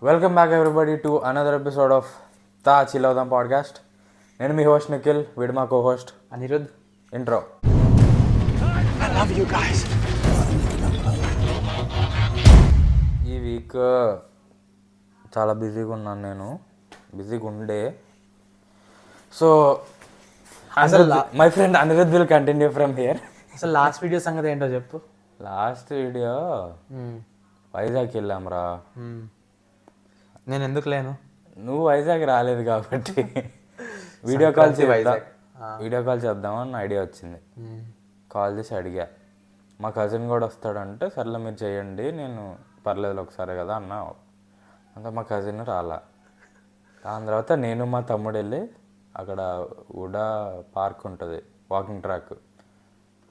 Welcome back everybody to another episode of తా chill అవుదాం podcast. నేను మీ హోస్ట్ నిఖిల్, వీడు మా కో హోస్ట్ అనిరుద్. ఇంట్రో. ఈ వీక్ చాలా బిజీగా ఉన్నాను, నేను బిజీగా ఉండే. So my friend Anirudh will continue from here. అసలు లాస్ట్ వీడియో సంగతి ఏంటో చెప్పు. లాస్ట్ వీడియో వైజాగ్ వెళ్ళాంరా. నేను ఎందుకు లేను? నువ్వు వైజాగ్ రాలేదు కాబట్టి వీడియో కాల్ చేద్దామని ఐడియా వచ్చింది. కాల్ చేసి అడిగా, మా కజిన్ కూడా వస్తాడంటే సర్లే మీరు చేయండి, నేను పర్లేదు ఒకసారి కదా అన్నా. అంతా మా కజిన్ రాలా. దాని తర్వాత నేను మా తమ్ముడు వెళ్ళి అక్కడ ఉడా పార్క్ ఉంటుంది, వాకింగ్ ట్రాక్,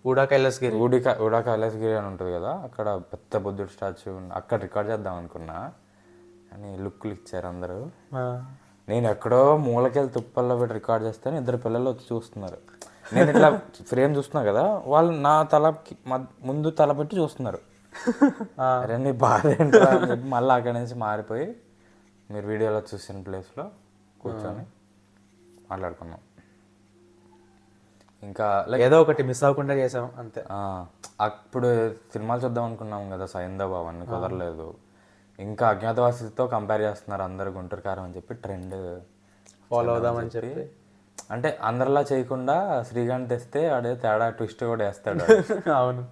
ఉడా కైలాసగిరి అని ఉంటుంది కదా, అక్కడ పెద్ద బుద్ధుడు స్టాచ్యూ అక్కడ రికార్డ్ చేద్దాం అనుకున్నా. అని లుక్లు ఇచ్చారు అందరూ. నేను ఎక్కడో మూలకెళ్ళి తుప్పల్లో పెట్టి రికార్డ్ చేస్తాను, ఇద్దరు పిల్లలు వచ్చి చూస్తున్నారు. నేను ఇట్లా ఫ్రేమ్ చూస్తున్నా కదా, వాళ్ళు నా తలకి ముందు తల పెట్టి చూస్తున్నారు. అరే నీ బాధ ఏంట్రా అని చెప్పి మళ్ళీ అక్కడి నుంచి మారిపోయి మీరు వీడియోలో చూసిన ప్లేస్లో కూర్చొని మాట్లాడుకున్నాం. ఇంకా ఏదో ఒకటి మిస్ అవ్వకుండా చేసాం అంతే. అప్పుడు సినిమాలు చూద్దాం అనుకున్నాం కదా, సైంధవ్ అవన్నీ కుదరలేదు. ఇంకా అజ్ఞాతవాసితో కంపేర్ చేస్తున్నారు అందరు గుంటూరు కారం అని చెప్పి ట్రెండ్ ఫాలో అవుదామని చెప్పి. అంటే అందరిలా చేయకుండా శ్రీకాంత్ తెస్తే ఆడే తేడా ట్విస్ట్ కూడా వేస్తాడు. అవును,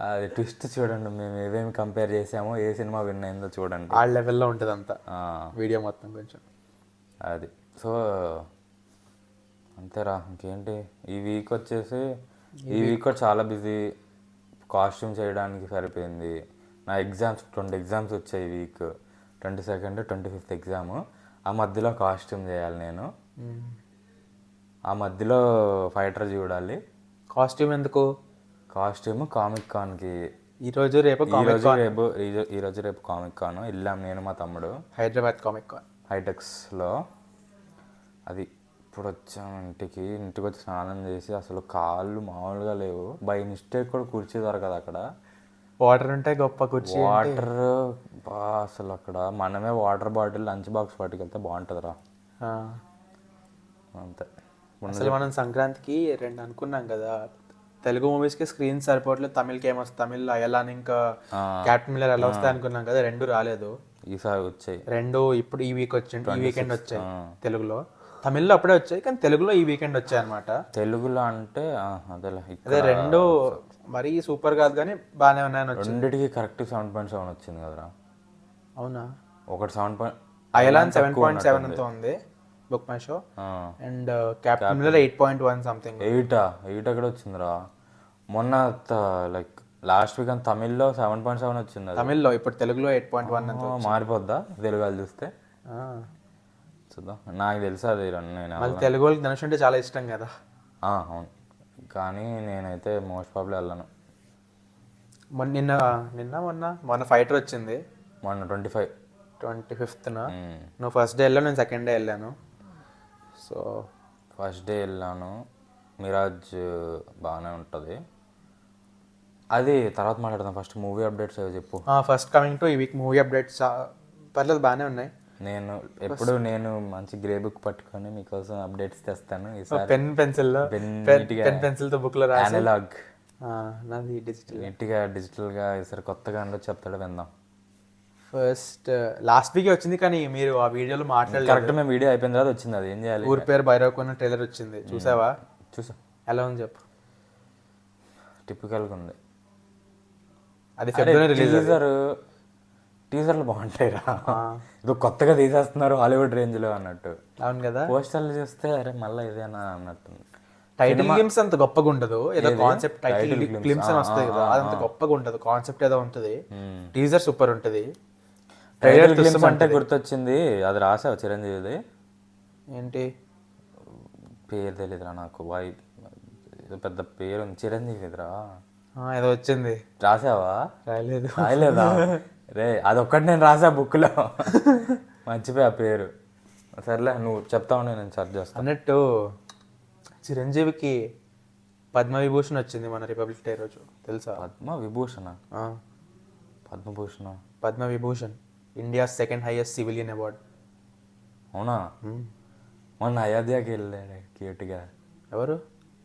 అది ట్విస్ట్ చూడండి, మేము ఏమేమి కంపేర్ చేసామో, ఏ సినిమా విన్ అయిందో చూడండి. ఆ లెవెల్లో ఉంటుంది అంతా వీడియో మొత్తం కొంచెం. అది సో అంతేరా. ఇంకేంటి ఈ వీక్ వచ్చేసి, ఈ వీక్ కూడా చాలా బిజీ. కాస్ట్యూమ్ చేయడానికి సరిపోయింది. నా ఎగ్జామ్స్ 2 ఎగ్జామ్స్ వచ్చాయి ఈ వీక్, 22nd 25th ఎగ్జామ్. ఆ మధ్యలో కాస్ట్యూమ్ చేయాలి నేను, ఆ మధ్యలో ఫైటర్ చూడాలి. కాస్ట్యూమ్ ఎందుకు? కాస్ట్యూమ్ కామిక్ కాన్కి ఈరోజు రేపు కామిక్ కాన్ వెళ్ళాం నేను మా తమ్ముడు, హైదరాబాద్ కామిక్ కాన్ హైటెక్స్లో. అది ఇప్పుడు వచ్చాము ఇంటికి వచ్చి స్నానం చేసి అసలు కాళ్ళు మామూలుగా లేవు. బై మిస్టేక్ కూడా కుర్చీ దొరకదు అక్కడ. వాటర్ ఉంటే గొప్ప కుర్చీ. వాటర్ అసలు అక్కడ మనమే వాటర్ బాటిల్ లంచ్ బాక్స్ పట్టుకెళ్తే బాగుంటుందిరా. అంతే. అసలు మనం సంక్రాంతికి 2 అనుకున్నాం కదా, తెలుగు మూవీస్కి స్క్రీన్ సరిపోవట్లేదు, తమిళ్కి ఏమొస్తుంది, తమిళ్ అయలాన్ ఇంకా క్యాప్టెన్ మిల్లర్ ఎలా వస్తాయి అనుకున్నాం కదా, 2 రాలేదు. ఈసారి వచ్చాయి 2. ఇప్పుడు ఈ వీకెండ్ వచ్చాయి తెలుగులో. తమిళ్లో అప్పుడే వచ్చాయి కానీ తెలుగులో ఈ వీకెండ్ వచ్చాయి అనమాట. తెలుగులో అంటే అదే 2 మరీ సూపర్ కాదు కానీ బాగానే ఉన్నాయని వచ్చింది. రెండిటికి కరెక్ట్ 7.7 వచ్చింది కదరా. అవునా? ఒకటి 7. అయలాన్ 7.7 అంతా ఉంది book my show, and captain Miller 8.1 something. 8 ఎక్కడ వచ్చిందిరా? మొన్న లైక్ లాస్ట్ వీక్ అంత తమిళ్లో 7.7 వచ్చింది తమిళ్లో. ఇప్పుడు తెలుగులో 8.1 అంత మారిపోద్దా తెలుగు వాళ్ళు చూస్తే? చూద్దాం. నాకు తెలుసు అది. నేను తెలుగు వాళ్ళకి ధనుష్ అంటే చాలా ఇష్టం కదా. అవును, కానీ నేనైతే మోస్ట్ ప్రాబ్లీ వెళ్ళను. మొన్న ఫైటర్ వచ్చింది, మొన్న 25th. నువ్వు ఫస్ట్ డే వెళ్ళావు, నేను సెకండ్ డే వెళ్ళాను. సో ఫస్ట్ డే వెళ్ళాను. మిరాజ్ బాగానే ఉంటుంది. అది తర్వాత మాట్లాడదాం. ఫస్ట్ మూవీ అప్డేట్స్ చెప్పు. ఫస్ట్ కమింగ్ టు ఈ వీక్ మూవీ అప్డేట్స్ పర్లేదు బాగానే ఉన్నాయి. నేను మంచి గ్రే బుక్ పట్టుకొని మీకోసం అప్డేట్స్ తెస్తాను. పెన్ పెన్సిల్తో బుక్లో అనలాగ్, నాది డిజిటల్. నీట్గా డిజిటల్గా ఈసారి కొత్తగా అందులో చెప్తాడు, విందాం. ఫస్ట్ లాస్ట్ వీకే వచ్చింది కానీ మీరు ఆ వీడియోలో మాట్లాడలేదు. కరెక్ట్, మేము వీడియో అయిపోయిన తర్వాత వచ్చింది. అది ఏం చేయాలి? ఊరి పేరు భైరవ్ కొన్న ట్రైలర్ వచ్చింది, చూసావా? చూసా. ఎలా ఉంది చెప్పు. టిపికల్గా ఉంది. అది ఫిబ్రవరి రిలీజ్. టీజర్లు బాగుంటాయిరా, ఇది కొత్తగా తీసేస్తున్నారు హాలీవుడ్ రేంజ్లో అన్నట్టు. అవును కదా. పోస్టర్లు చూస్తే అరే మళ్ళీ ఇదేనా అన్నట్టు. టైటిల్ గేమ్స్ అంత గొప్పగా ఉండదు, ఏదో కాన్సెప్ట్ టైటిల్ గ్లిమ్స్ అని వస్తాయి కదా, అదంత గొప్పగా ఉండదు. కాన్సెప్ట్ ఏదో ఉంటుంది, టీజర్ సూపర్ ఉంటుంది. ట్రైలర్ గ్లిమ్స్ అంటే గుర్తొచ్చింది, అది రాసావు చిరంజీవిది. ఏంటి పేరు తెలీదురా నాకు, పెద్ద పేరు చిరంజీవిదిరా. ఏదో వచ్చింది, రాసావా? రాయలేదా? రే అదొక్కటి నేను రాసా బుక్లో, మర్చిపోయా పేరు. సర్లే నువ్వు చెప్తావు, నేను సెర్చ్ చేస్తాను. అన్నట్టు చిరంజీవికి పద్మవిభూషణ్ వచ్చింది మన రిపబ్లిక్ డే రోజు, తెలుసా? Padma Vibhushan? Padma Bhushan Padma Vibhushan India second highest civilian award. అవునా? మొన్న అయోధ్యకి వెళ్ళాడు క్యూట్గా ఎవరు?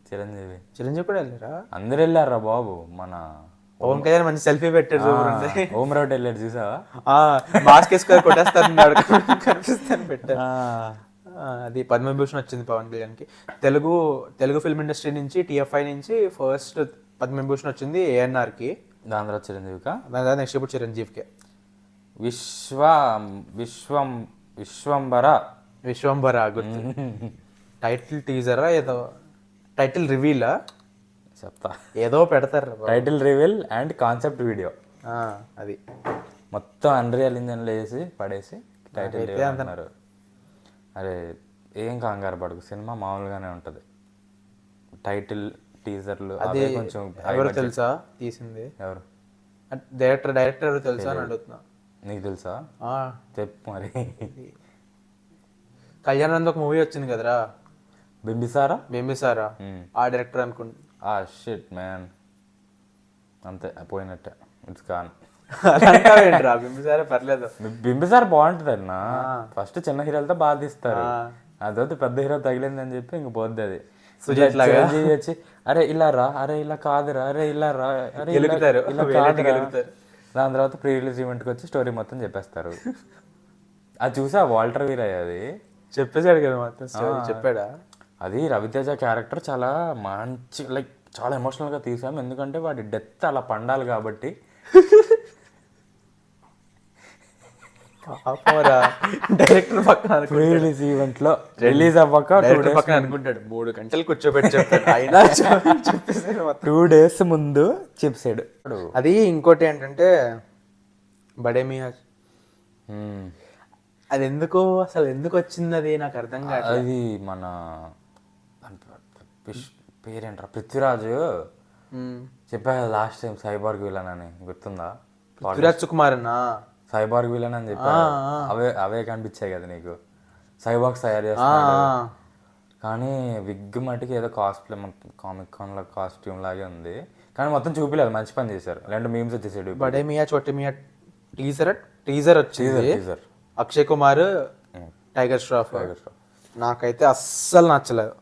చిరంజీవి. చిరంజీవి కూడా వెళ్ళారా? అందరు వెళ్ళారా బాబు. మన పవన్ కళ్యాణ్ మంచి సెల్ఫీ పెట్టారు. ఓం రౌట్ వెళ్ళాడు చూసావా? మాస్క్ వేసుకొని కొట్టేస్తాను కనిపిస్తాను పెట్టారు. అది పద్మవిభూషణ్ వచ్చింది పవన్ కళ్యాణ్కి. తెలుగు ఫిల్మ్ ఇండస్ట్రీ నుంచి టీఎఫ్ఐ నుంచి ఫస్ట్ పద్మవిభూషణ్ వచ్చింది ఏఎన్ఆర్కి. దాని తర్వాత చిరంజీవికా? దాని తర్వాత నెక్స్ట్ ఇప్పుడు చిరంజీవికి. విశ్వంబర గుర్తు. టైటిల్ టీజరా ఏదో టైటిల్ రివీలా చెప్తా, ఏదో పెడతారు. Title reveal and concept video. అది మొత్తం అన్రియల్ ఇంజన్లో వేసి పడేసి టైటిల్ రివీల్ అంటున్నారు. అరే ఏం కంగారు పడకు, సినిమా మామూలుగానే ఉంటుంది. టైటిల్ టీజర్లు అది కొంచెం ఎవరు తెలుసా తీసింది? ఎవరు డైరెక్టర్ ఎవరు తెలుసా అని అడుగుతున్నా. నీకు తెలుసా? చెప్పు మరి. కళ్యాణ్ ఒక మూవీ వచ్చింది కదరా, బింబిసారా. ఆ డైరెక్టర్ అనుకుంటా. షిట్ మ్యాన్, అంతే పోయినట్టే, ఇట్స్ కాన్. బింబిసారా పర్లేదు, బింబిసార్ బాగుంటుంది అన్న. ఫస్ట్ చిన్న హీరోలతో బాగా తీస్తారు, అదొద్దు పెద్ద హీరో తగిలింది అని చెప్పి ఇంక పోద్ది అది. చిరంజీవి వచ్చి అరే ఇలా రా, అరే ఇలా కాదురా, అరే ఇలా రా, అరే ఇలా కాదురా. దాని తర్వాత ప్రీ రిలీజ్ ఈవెంట్కి వచ్చి స్టోరీ మొత్తం చెప్పేస్తారు. అది చూసా వాల్టర్ వీరయ్య అది చెప్పేశాడు కదా మొత్తం స్టోరీ చెప్పాడా? అది రవితేజ క్యారెక్టర్ చాలా మంచి, లైక్ చాలా ఎమోషనల్గా తీసాం, ఎందుకంటే వాడి డెత్ అలా పండాలి కాబట్టి. డైరెక్టర్ పక్కన రిలీజ్ ఈవెంట్ లో రిలీజ్ అవ్వక పక్కన అనుకుంటాడు 3 గంటలు కూర్చోబెట్టి చెప్పాడు. అయినా చెప్పేసాడు 2 days ముందు చెప్పాడు. అది ఇంకోటి ఏంటంటే బడే మియా, అది ఎందుకు అసలు ఎందుకు వచ్చింది అది నాకు అర్థం కాదు. అది మన పేరేంట్రా పృథ్వీరాజ్ చెప్పా లాస్ట్ టైం సైబార్గ్ విలన్ అని, గుర్తుందా? పృథ్వీరాజ్ సుకుమార్ అన్నా సైబార్గ్ విలన్ అని చెప్పా. అవే కనిపించాయి కదా నీకు, సైబార్గ్స్ తయారు చేస్తున్నాడు కానీ విగ్ మటుకి ఏదో కాస్ట్లీ కామిక్ కాన్ లా కాస్ట్యూమ్ లాగే ఉంది, కానీ మొత్తం చూపిలేదు. మంచి పని చేశారు, ఇలాంటి మీమ్స్ వచ్చేసాడు. బడే మియా చోటే మియా టీజర్ వచ్చింది. అక్షయ్ కుమార్ టైగర్ ష్రాఫ్. నాకైతే అస్సలు నచ్చలేదు.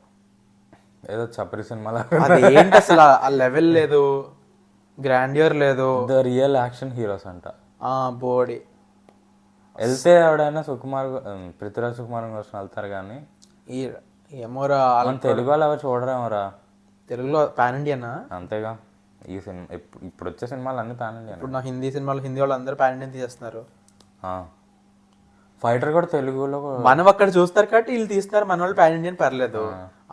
ఏదో చప్పరి సినిమాలో అది ఏంటి అసలు, ఆ లెవెల్ లేదు, గ్రాండియర్ లేదు. ద రియల్ యాక్షన్ హీరోస్ అంట. బోడీ వెళ్తే ఎవడైనా పృథ్వీరాజ్ సుకుమార్ కోసం వెళ్తారు కానీ ఏమోరా తెలుగు వాళ్ళు ఎవరు చూడరేమోరా. తెలుగులో పాన్ ఇండియనా? అంతేగా, ఈ సినిమా ఇప్పుడు వచ్చే సినిమాలు అన్ని పాన్ ఇండియన్. ఇప్పుడు నా హిందీ సినిమాలు హిందీ వాళ్ళు అందరూ పాన్ ఇండియన్ తీసేస్తున్నారు. ఫైటర్ కూడా తెలుగులో మనం అక్కడ చూస్తారు కాబట్టి వీళ్ళు తీస్తున్నారు, మన వాళ్ళు పాన్ ఇండియన్ పర్లేదు.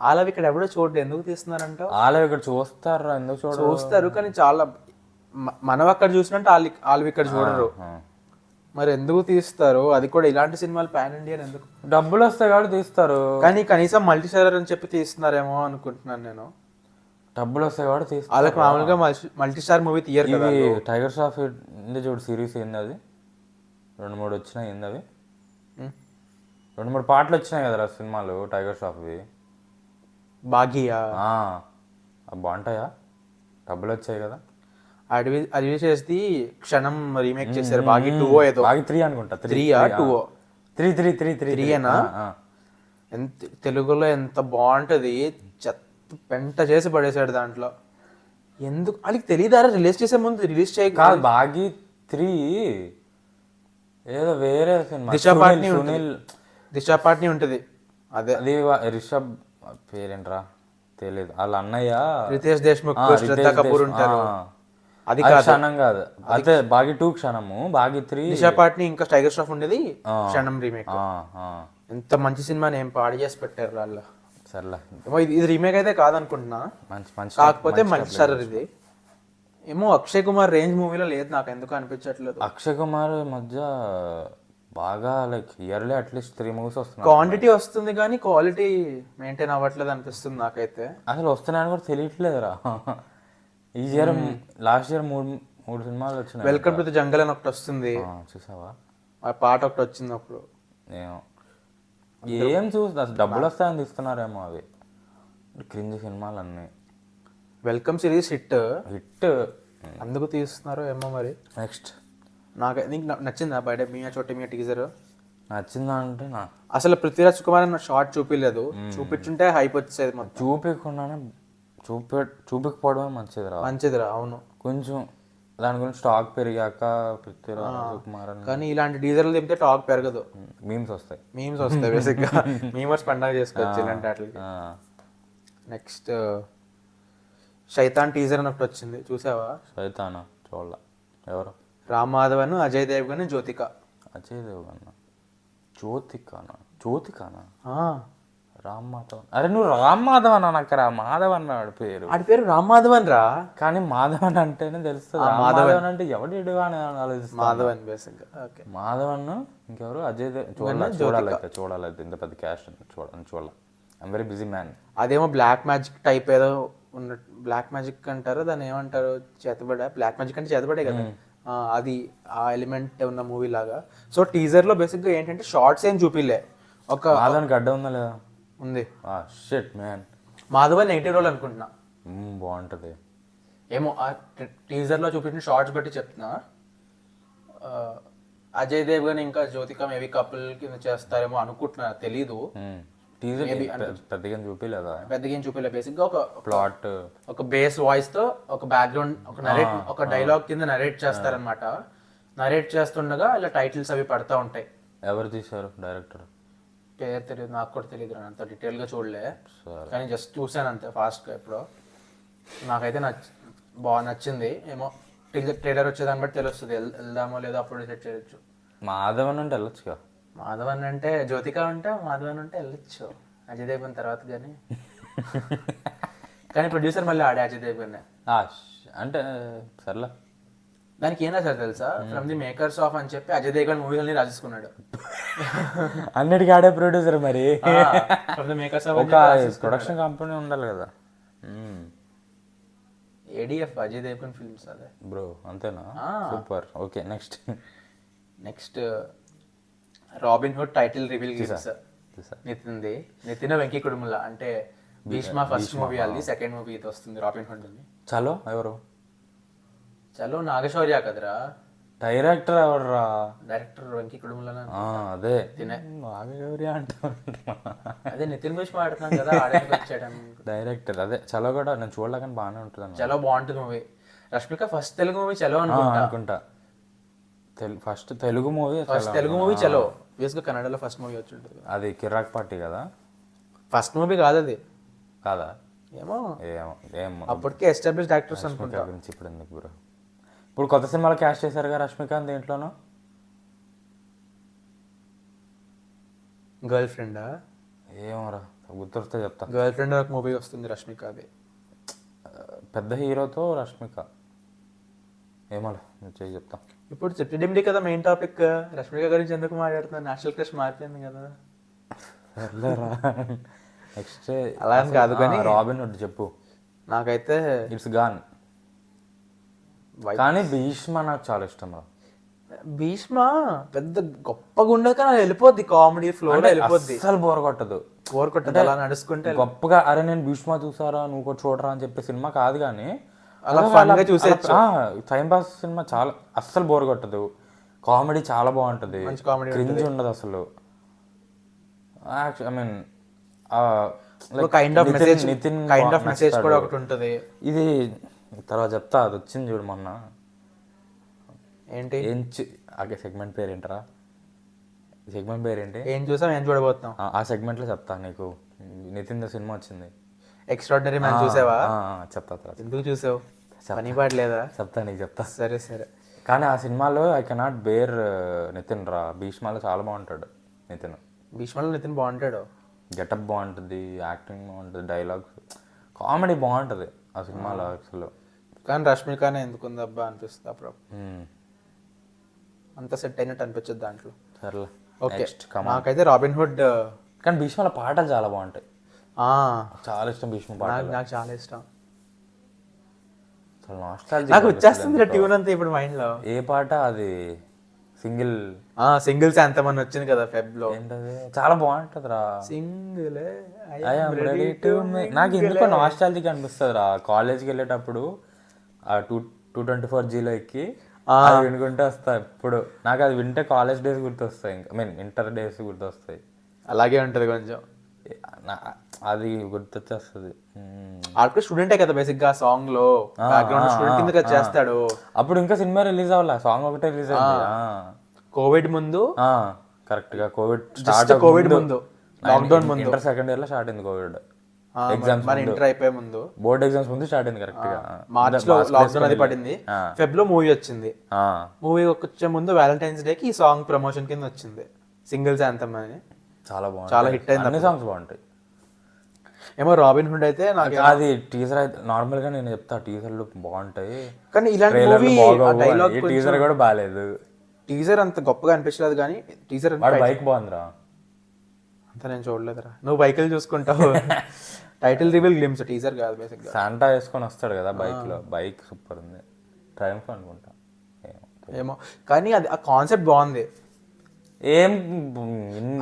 వాళ్ళవి ఇక్కడ ఎవడో చూడలేదు, ఎందుకు తీస్తున్నారంట? వాళ్ళవి ఇక్కడ చూస్తారు, ఎందుకు చూస్తారు కానీ చాలా మనం అక్కడ చూసినట్టు వాళ్ళు ఇక్కడ చూడరు. మరి ఎందుకు తీస్తారు? అది కూడా ఇలాంటి సినిమాలు పాన్ ఇండియన్ ఎందుకు? డబ్బులు వస్తాయి కాబట్టి తీస్తారు, కానీ కనీసం మల్టీ స్టారర్ అని చెప్పి తీస్తున్నారేమో అనుకుంటున్నాను నేను. డబ్బులు వస్తాయి కాబట్టి తీస్తారు. వాళ్ళకి మామూలుగా మల్టీ స్టార్ మూవీ తీయరు కదా. టైగర్ ష్రాఫ్ చూడు సిరీస్ ఏంది అది, 2-3 వచ్చినాయి. ఏంది అవి 2-3 పాటలు వచ్చినాయి కదరా సినిమాలు టైగర్ ష్రాఫ్వి. బాగియా బాగుంటాయా? డబ్బులు వచ్చాయి కదా. అడవి చేసి క్షణం రీమేక్ చేశారు. బాగి 2 ఏదో, బాగి 3 అనుకుంటా. 3 ఎంత తెలుగులో ఎంత బాగుంటది, చెత్త పెంట చేసి పడేశాడు దాంట్లో. ఎందుకు వాళ్ళకి తెలియదారా? రిలీజ్ చేసే ముందు రిలీజ్ చేయ కాదు. బాగి 3 ఏదో వేరే సినిమా, దిశా పాట్నీ ఉంటది. అదే అది రిషబ్ పేరేంట్రా తెలియదు, వాళ్ళ అన్నయ్య రితేష్ దేశ్ముఖ్, శ్రద్ధా కపూర్ ఉంటారు. అది క్షణం కాదు, అదే బాగి 2 క్షణము, బాగి 3 దిశా పాట్నీ ఇంకా టైగర్ ష్రాఫ్ ఉండేది క్షణం రీమేక్. ఎంత మంచి సినిమాని ఏం పాడు చేసి పెట్టారు వాళ్ళు. సర్లే, ఇది రీమేక్ అయితే కాదనుకుంటున్నా, కాకపోతే మంచి స్టార్ ఇది. ఏమో అక్షయ్ కుమార్ రేంజ్ మూవీలో లేదు నాకు ఎందుకు అనిపించట్లేదు. అక్షయ్ కుమార్ మధ్య బాగా లైక్ ఇయర్లీ అట్లీస్ట్ 3 movies వస్తున్నాయి. క్వాంటిటీ వస్తుంది కానీ క్వాలిటీ మెయింటైన్ అవ్వట్లేదు అనిపిస్తుంది నాకైతే. అసలు వస్తున్నాయని కూడా తెలియట్లేదురా. ఈ ఇయర్ లాస్ట్ ఇయర్ 3 సినిమాలు వచ్చినాయి. వెల్కమ్ టు ది జంగల్ అని ఒకటి వస్తుంది, చూసావా? ఆ పాట ఒకటి వచ్చింది అప్పుడు. ఏం చూస్తా, డబ్బులు వస్తాయని తీస్తున్నారేమో అవి క్రింజ్ సినిమాలు అన్నీ. వెల్కమ్ సిరీస్ హిట్ అందుకు తీస్తున్నారు ఏమో మరి. నెక్స్ట్ నీకు నచ్చిందా బయట మియా చోటే మియా టీజర్? నచ్చిందా అంటే అసలు పృథ్వీరాజ్ కుమార్ అన్న షార్ట్ చూపించలేదు, చూపించుంటే హైప్ వచ్చేది మొత్తం. చూపించకుండానే చూపించకపోవడమే మంచిదిరా. అవును, కొంచెం దాని గురించి స్టాక్ పెరిగాక పృథ్వీరాజ్ కుమార్ అని కానీ ఇలాంటి టీజర్లు తింటే టాక్ పెరగదు, మీమ్స్ వస్తాయి బేసిక్గా. మీమర్స్ పండగ చేసుకోవచ్చు ఇలాంటి వాటికి. నెక్స్ట్ శైతాన్ టీజర్ అని ఒకటి వచ్చింది, చూసావా? శైతానా చూడాల. ఎవరు? రామ్ మాధవన్, అజయ్ దేవ్గన్, జ్యోతిక. అజయ్ దేవ్గన్, జ్యోతికానా? రామ్ మాధవన్. అరే నువ్వు రామ్ మాధవన్ అనక్క, మాధవన్ వాడి పేరు. వాడి పేరు రామ్ మాధవన్ రా, కానీ మాధవన్ అంటేనే తెలుస్తుంది. మాధవన్ అంటే ఎవడు అని ఆలోచిస్తా. మాధవన్ బేసిక్గా. ఓకే, మాధవన్. ఇంకెవరు? అజయ్ దేవ్. చూడాలి ఇంత పెద్ద క్యాస్ట్ చూడాలి. I'm very busy man. అదేమో బ్లాక్ మ్యాజిక్ టైప్ ఏదో ఉన్నట్టు. బ్లాక్ మ్యాజిక్ అంటారు దాన్ని, ఏమంటారు? చేతబడే. బ్లాక్ మ్యాజిక్ అంటే చేతబడే కదా. అది ఆ ఎలిమెంట్ ఉన్న మూవీ లాగా. సో టీజర్ లో బేసిక్ గా ఏంటంటే షార్ట్స్ ఏం చూపిలే. ఒక మాధవన్ గడ్డ ఉందా లేదా? ఉంది. Shit man. Madhavan negative role అనుకుంటున్నా. బాగుంటది ఏమో ఆ టీజర్ లో చూపించిన షార్ట్స్ బట్టి చెప్తున్నా. అజయ్ దేవ్గన్ ఇంకా జ్యోతిక మేబీ కపుల్ కింద చేస్తారేమో అనుకుంటున్నా, తెలీదు. టీజర్ పెద్దగా చూపిలేదా? పెద్దగా ఏం చూపిలే. బేసిక్ గా ఒక ప్లాట్, ఒక బేస్ వాయిస్ తో ఒక బ్యాక్గ్రౌండ్, ఒక డైలాగ్ కింద నరేట్ చేస్తారనమాట. నరేట్ చేస్తుండగా ఇలా టైటిల్స్ అవి పడతా ఉంటాయి. ఎవరు తీశారు? డైరెక్టర్ పేరు తెలియదు, నాకు కూడా తెలియదు, అంత డీటెయిల్ గా చూడలే. కానీ జస్ట్ చూసాను అంతే ఫాస్ట్ గా ఎప్పుడో. నాకైతే బాగా నచ్చింది. ఏమో ట్రైలర్ వచ్చేదాన్ని బట్టి తెలుస్తుంది, వెళ్దామో లేదో అప్పుడు డిసైడ్ చేయొచ్చు. మాధవన్ అంటే వెళ్ళొచ్చుగా. మాధవన్ అంటే జ్యోతిక ఉంటే మాధవన్ అంటే వెళ్ళొచ్చు, అజయ్ దేవ్గన్ తర్వాత. కానీ ప్రొడ్యూసర్ మళ్ళీ ఆడే అజయ్ దేవ్గన్ అంటే సర్లే. దానికి ఏం రాశారు తెలుసా? ఫ్రమ్ ది మేకర్స్ ఆఫ్ అని చెప్పి అజయ్ దేవ్గన్ మూవీస్ అన్ని రాసేసుకున్నాడు. అన్నిటికీ ఆడే ప్రొడ్యూసర్ మరి. ఫ్రమ్ ది మేకర్స్ ఆఫ్ ఒక ప్రొడక్షన్ కంపెనీ ఉండాలి కదా. ఏడిఎఫ్ అజయ్ దేవ్గన్ ఫిల్మ్స్ అదే బ్రో. అంతేనా? Super. Okay, next robin hood title reveal Nithin Venky Kudumula. అంటే భీష్మ ఫస్ట్ మూవీ, అది సెకండ్ మూవీ ఇది వస్తుంది రాబిన్ హుడ్ అని. చలో ఎవరు? చలో నాగశౌర్య కదరా డైరెక్టర్. ఎవర్రా డైరెక్టర్? వెంకీ కుడుముల. అదే నాగశౌర్య అంటే అదే నితిన్ గురించి మాట్లాడుతున్నాం కదా, వచ్చాడు డైరెక్టర్. అదే చలో కూడా నేను చూడలేకని బాగానే ఉంటుంది. చలో బాగుంటుంది movie. Rashmika first Telugu movie చలో అనుకుంటా. ఫస్ట్ తెలుగు మూవీ చలో. బేస్గా కన్నడలో ఫస్ట్ మూవీ వచ్చి ఉంటుంది. అది కిరాక్ పార్టీ కదా. ఫస్ట్ మూవీ కాదు అది. కాదా? ఏమో ఏమో అప్పటికే ఎస్టాబ్లిష్డ్ యాక్టర్స్ అనుకుంటా. గురించి ఇప్పుడు ఎందుకు బ్రో? ఇప్పుడు కొత్త సినిమాలో క్యాస్ట్ చేశారు కదా రష్మికాంత్. దేంట్లోనూ గర్ల్ ఫ్రెండా? ఏమోరా, గుర్తొస్తే చెప్తా. గర్ల్ ఫ్రెండ్ ఒక మూవీ వస్తుంది రష్మిక, అది పెద్ద హీరోతో రష్మిక. ఏమో చెప్తా. ఇప్పుడు చెప్పిడిమిడి కదా మెయిన్ టాపిక్. రష్మిక గురించి ఎందుకు మాట్లాడుతున్నా? నేషనల్ క్రష్ మారిపోయింది కదా. నెక్స్ట్ అలా అని కాదు కానీ రాబిన్ హుడ్ చెప్పు. నాకైతే ఇట్స్ గాన్. కానీ భీష్మ నాకు చాలా ఇష్టం రా. భీష్మ పెద్ద గొప్పగా ఉండదు కానీ వెళ్ళిపోద్ది, కామెడీ ఫ్లో వెళ్ళిపోద్ది, అసలు బోర్ కొట్టదు. అలా నడుచుకుంటే గొప్పగా అరే నేను భీష్మ చూసారా నువ్వు కూడా చూడరా అని చెప్పే సినిమా కాదు, కానీ అలా ఫన్ గా చూసేయచ్చు. Time pass cinema. చాలా అస్సలు బోర్ కొట్టదు. కామెడీ చాలా బాగుంటది, క్రింజ్ ఉండదు అసలు. I mean kind of message కూడా ఒకటి ఉంటది. ఇది తర్వాత చెప్తా. అది వచ్చింది చూడు మొన్న. ఏంటి? అదే సెగ్మెంట్ పేరు ఏంటరా? సెగ్మెంట్ పేరు ఏంటి? ఏం చూసాం ఏం చూడబోతున్నాం ఆ సెగ్మెంట్ లో చెప్తా నీకు. నితిన్ ద సినిమా వచ్చింది, ఎక్స్ట్రాడినరీ మ్యాన్. చూసావా? చెప్తా. ఎందుకు చూసావు? పని పాడలేదా? చెప్తా, నీకు చెప్తా. సరే. కానీ ఆ సినిమాలో ఐ కెనాట్ బేర్ నితిన్ రా. భీష్మలో చాలా బాగుంటాడు నితిన్. భీష్మలో నితిన్ బాగుంటాడు. గెటప్ బాగుంటుంది, యాక్టింగ్ బాగుంటుంది, డైలాగ్స్, కామెడీ బాగుంటుంది ఆ సినిమాలో అసలు. కానీ రష్మికనే ఎందుకుందబ్బా అనిపిస్తుంది అప్పుడు. అంత సెట్ అయినట్టు అనిపించదు దాంట్లో. సర్లే. ఓకే, నాకైతే రాబిన్ హుడ్. కానీ భీష్మలో పాటలు చాలా బాగుంటాయి. చాలా ఇష్టం భీష్మ పాటలు. నాకు చాలా ఇష్టం. నాకు వచ్చేస్తుంది ట్యూన్ అంతా ఇప్పుడు మైండ్ లో. ఏ పాట అది? సింగిల్స్ అంతం అని వచ్చింది కదా ఫెబ్ లో. ఏంటది? చాలా బాగుంటది రా. సింగిల్ నాకు ఎందుకో నాస్టాలజిక్ అనిపిస్తుంది రా. కాలేజ్కి వెళ్ళేటప్పుడు ఆ 224Gలో ఎక్కి అది వినుకుంటే వస్తా ఇప్పుడు. నాకు అది వింటే కాలేజ్ డేస్ గుర్తొస్తాయి, ఇంకా ఇంటర్ డేస్ గుర్తొస్తాయి. అలాగే ఉంటుంది కొంచెం. అది గుర్తొచ్చేస్తుంది. ఆడికి స్టూడెంటే కదా బేసిక్ గా, సాంగ్ లో బ్యాక్గ్రౌండ్ స్టూడెంట్ కింద కదా చేస్తాడు. అప్పుడు ఇంకా సినిమా రిలీజ్ అవ్వాల, సాంగ్ ఒకటే రిలీజ్ అయింది. కోవిడ్ ముందు, కరెక్ట్ గా కోవిడ్ ముందు, లాక్డౌన్ ముందు, ఇంటర్ సెకండ్ ఇయర్ లో స్టార్ట్ అయింది కోవిడ్. ఎగ్జామ్స్ మన ఇంటర్ అయిపోయే ముందు, బోర్డ్ ఎగ్జామ్స్ ముందు స్టార్ట్ అయింది కరెక్ట్ గా. మార్చ్ లో లాక్డౌన్ అది పడింది, ఫెబ్ లో మూవీ వచ్చింది. మూవీ వచ్చే ముందు వ్యాలంటైన్స్ డే కి ఈ సాంగ్ ప్రమోషన్ కింద వచ్చింది, సింగిల్స్ యాంథమ్ అని. చాలా బాగుంది, చాలా హిట్ అయింది. అన్ని సాంగ్స్ బాగుంటాయి. ఏమో రాబిన్ హుడ్ అయితే నాకు అది టీజర్ అయితే నార్మల్ గా నేను చెప్తా, టీజర్లు బాగుంటాయి కానీ ఇలాంటి మూవీ డైలాగ్ టీజర్ కూడా బాగాలేదు. టీజర్ అంత గొప్పగా అనిపించలేదు కానీ టీజర్ బైక్ బాగుందిరా అంత నేను చూడలేదురా. నువ్వు బైకులు చూసుకుంటావు. టైటిల్ రివీల్ గ్లిమ్స్, టీజర్ కాదు బేసిక్ గా. శాంటా వేసుకొని వస్తాడు కదా బైక్ లో, బైక్ సూపర్ ఉంది, ట్రయంఫ్ అనుకుంటా. ఏమో కానీ అది ఆ కాన్సెప్ట్ బాగుంది. ఏం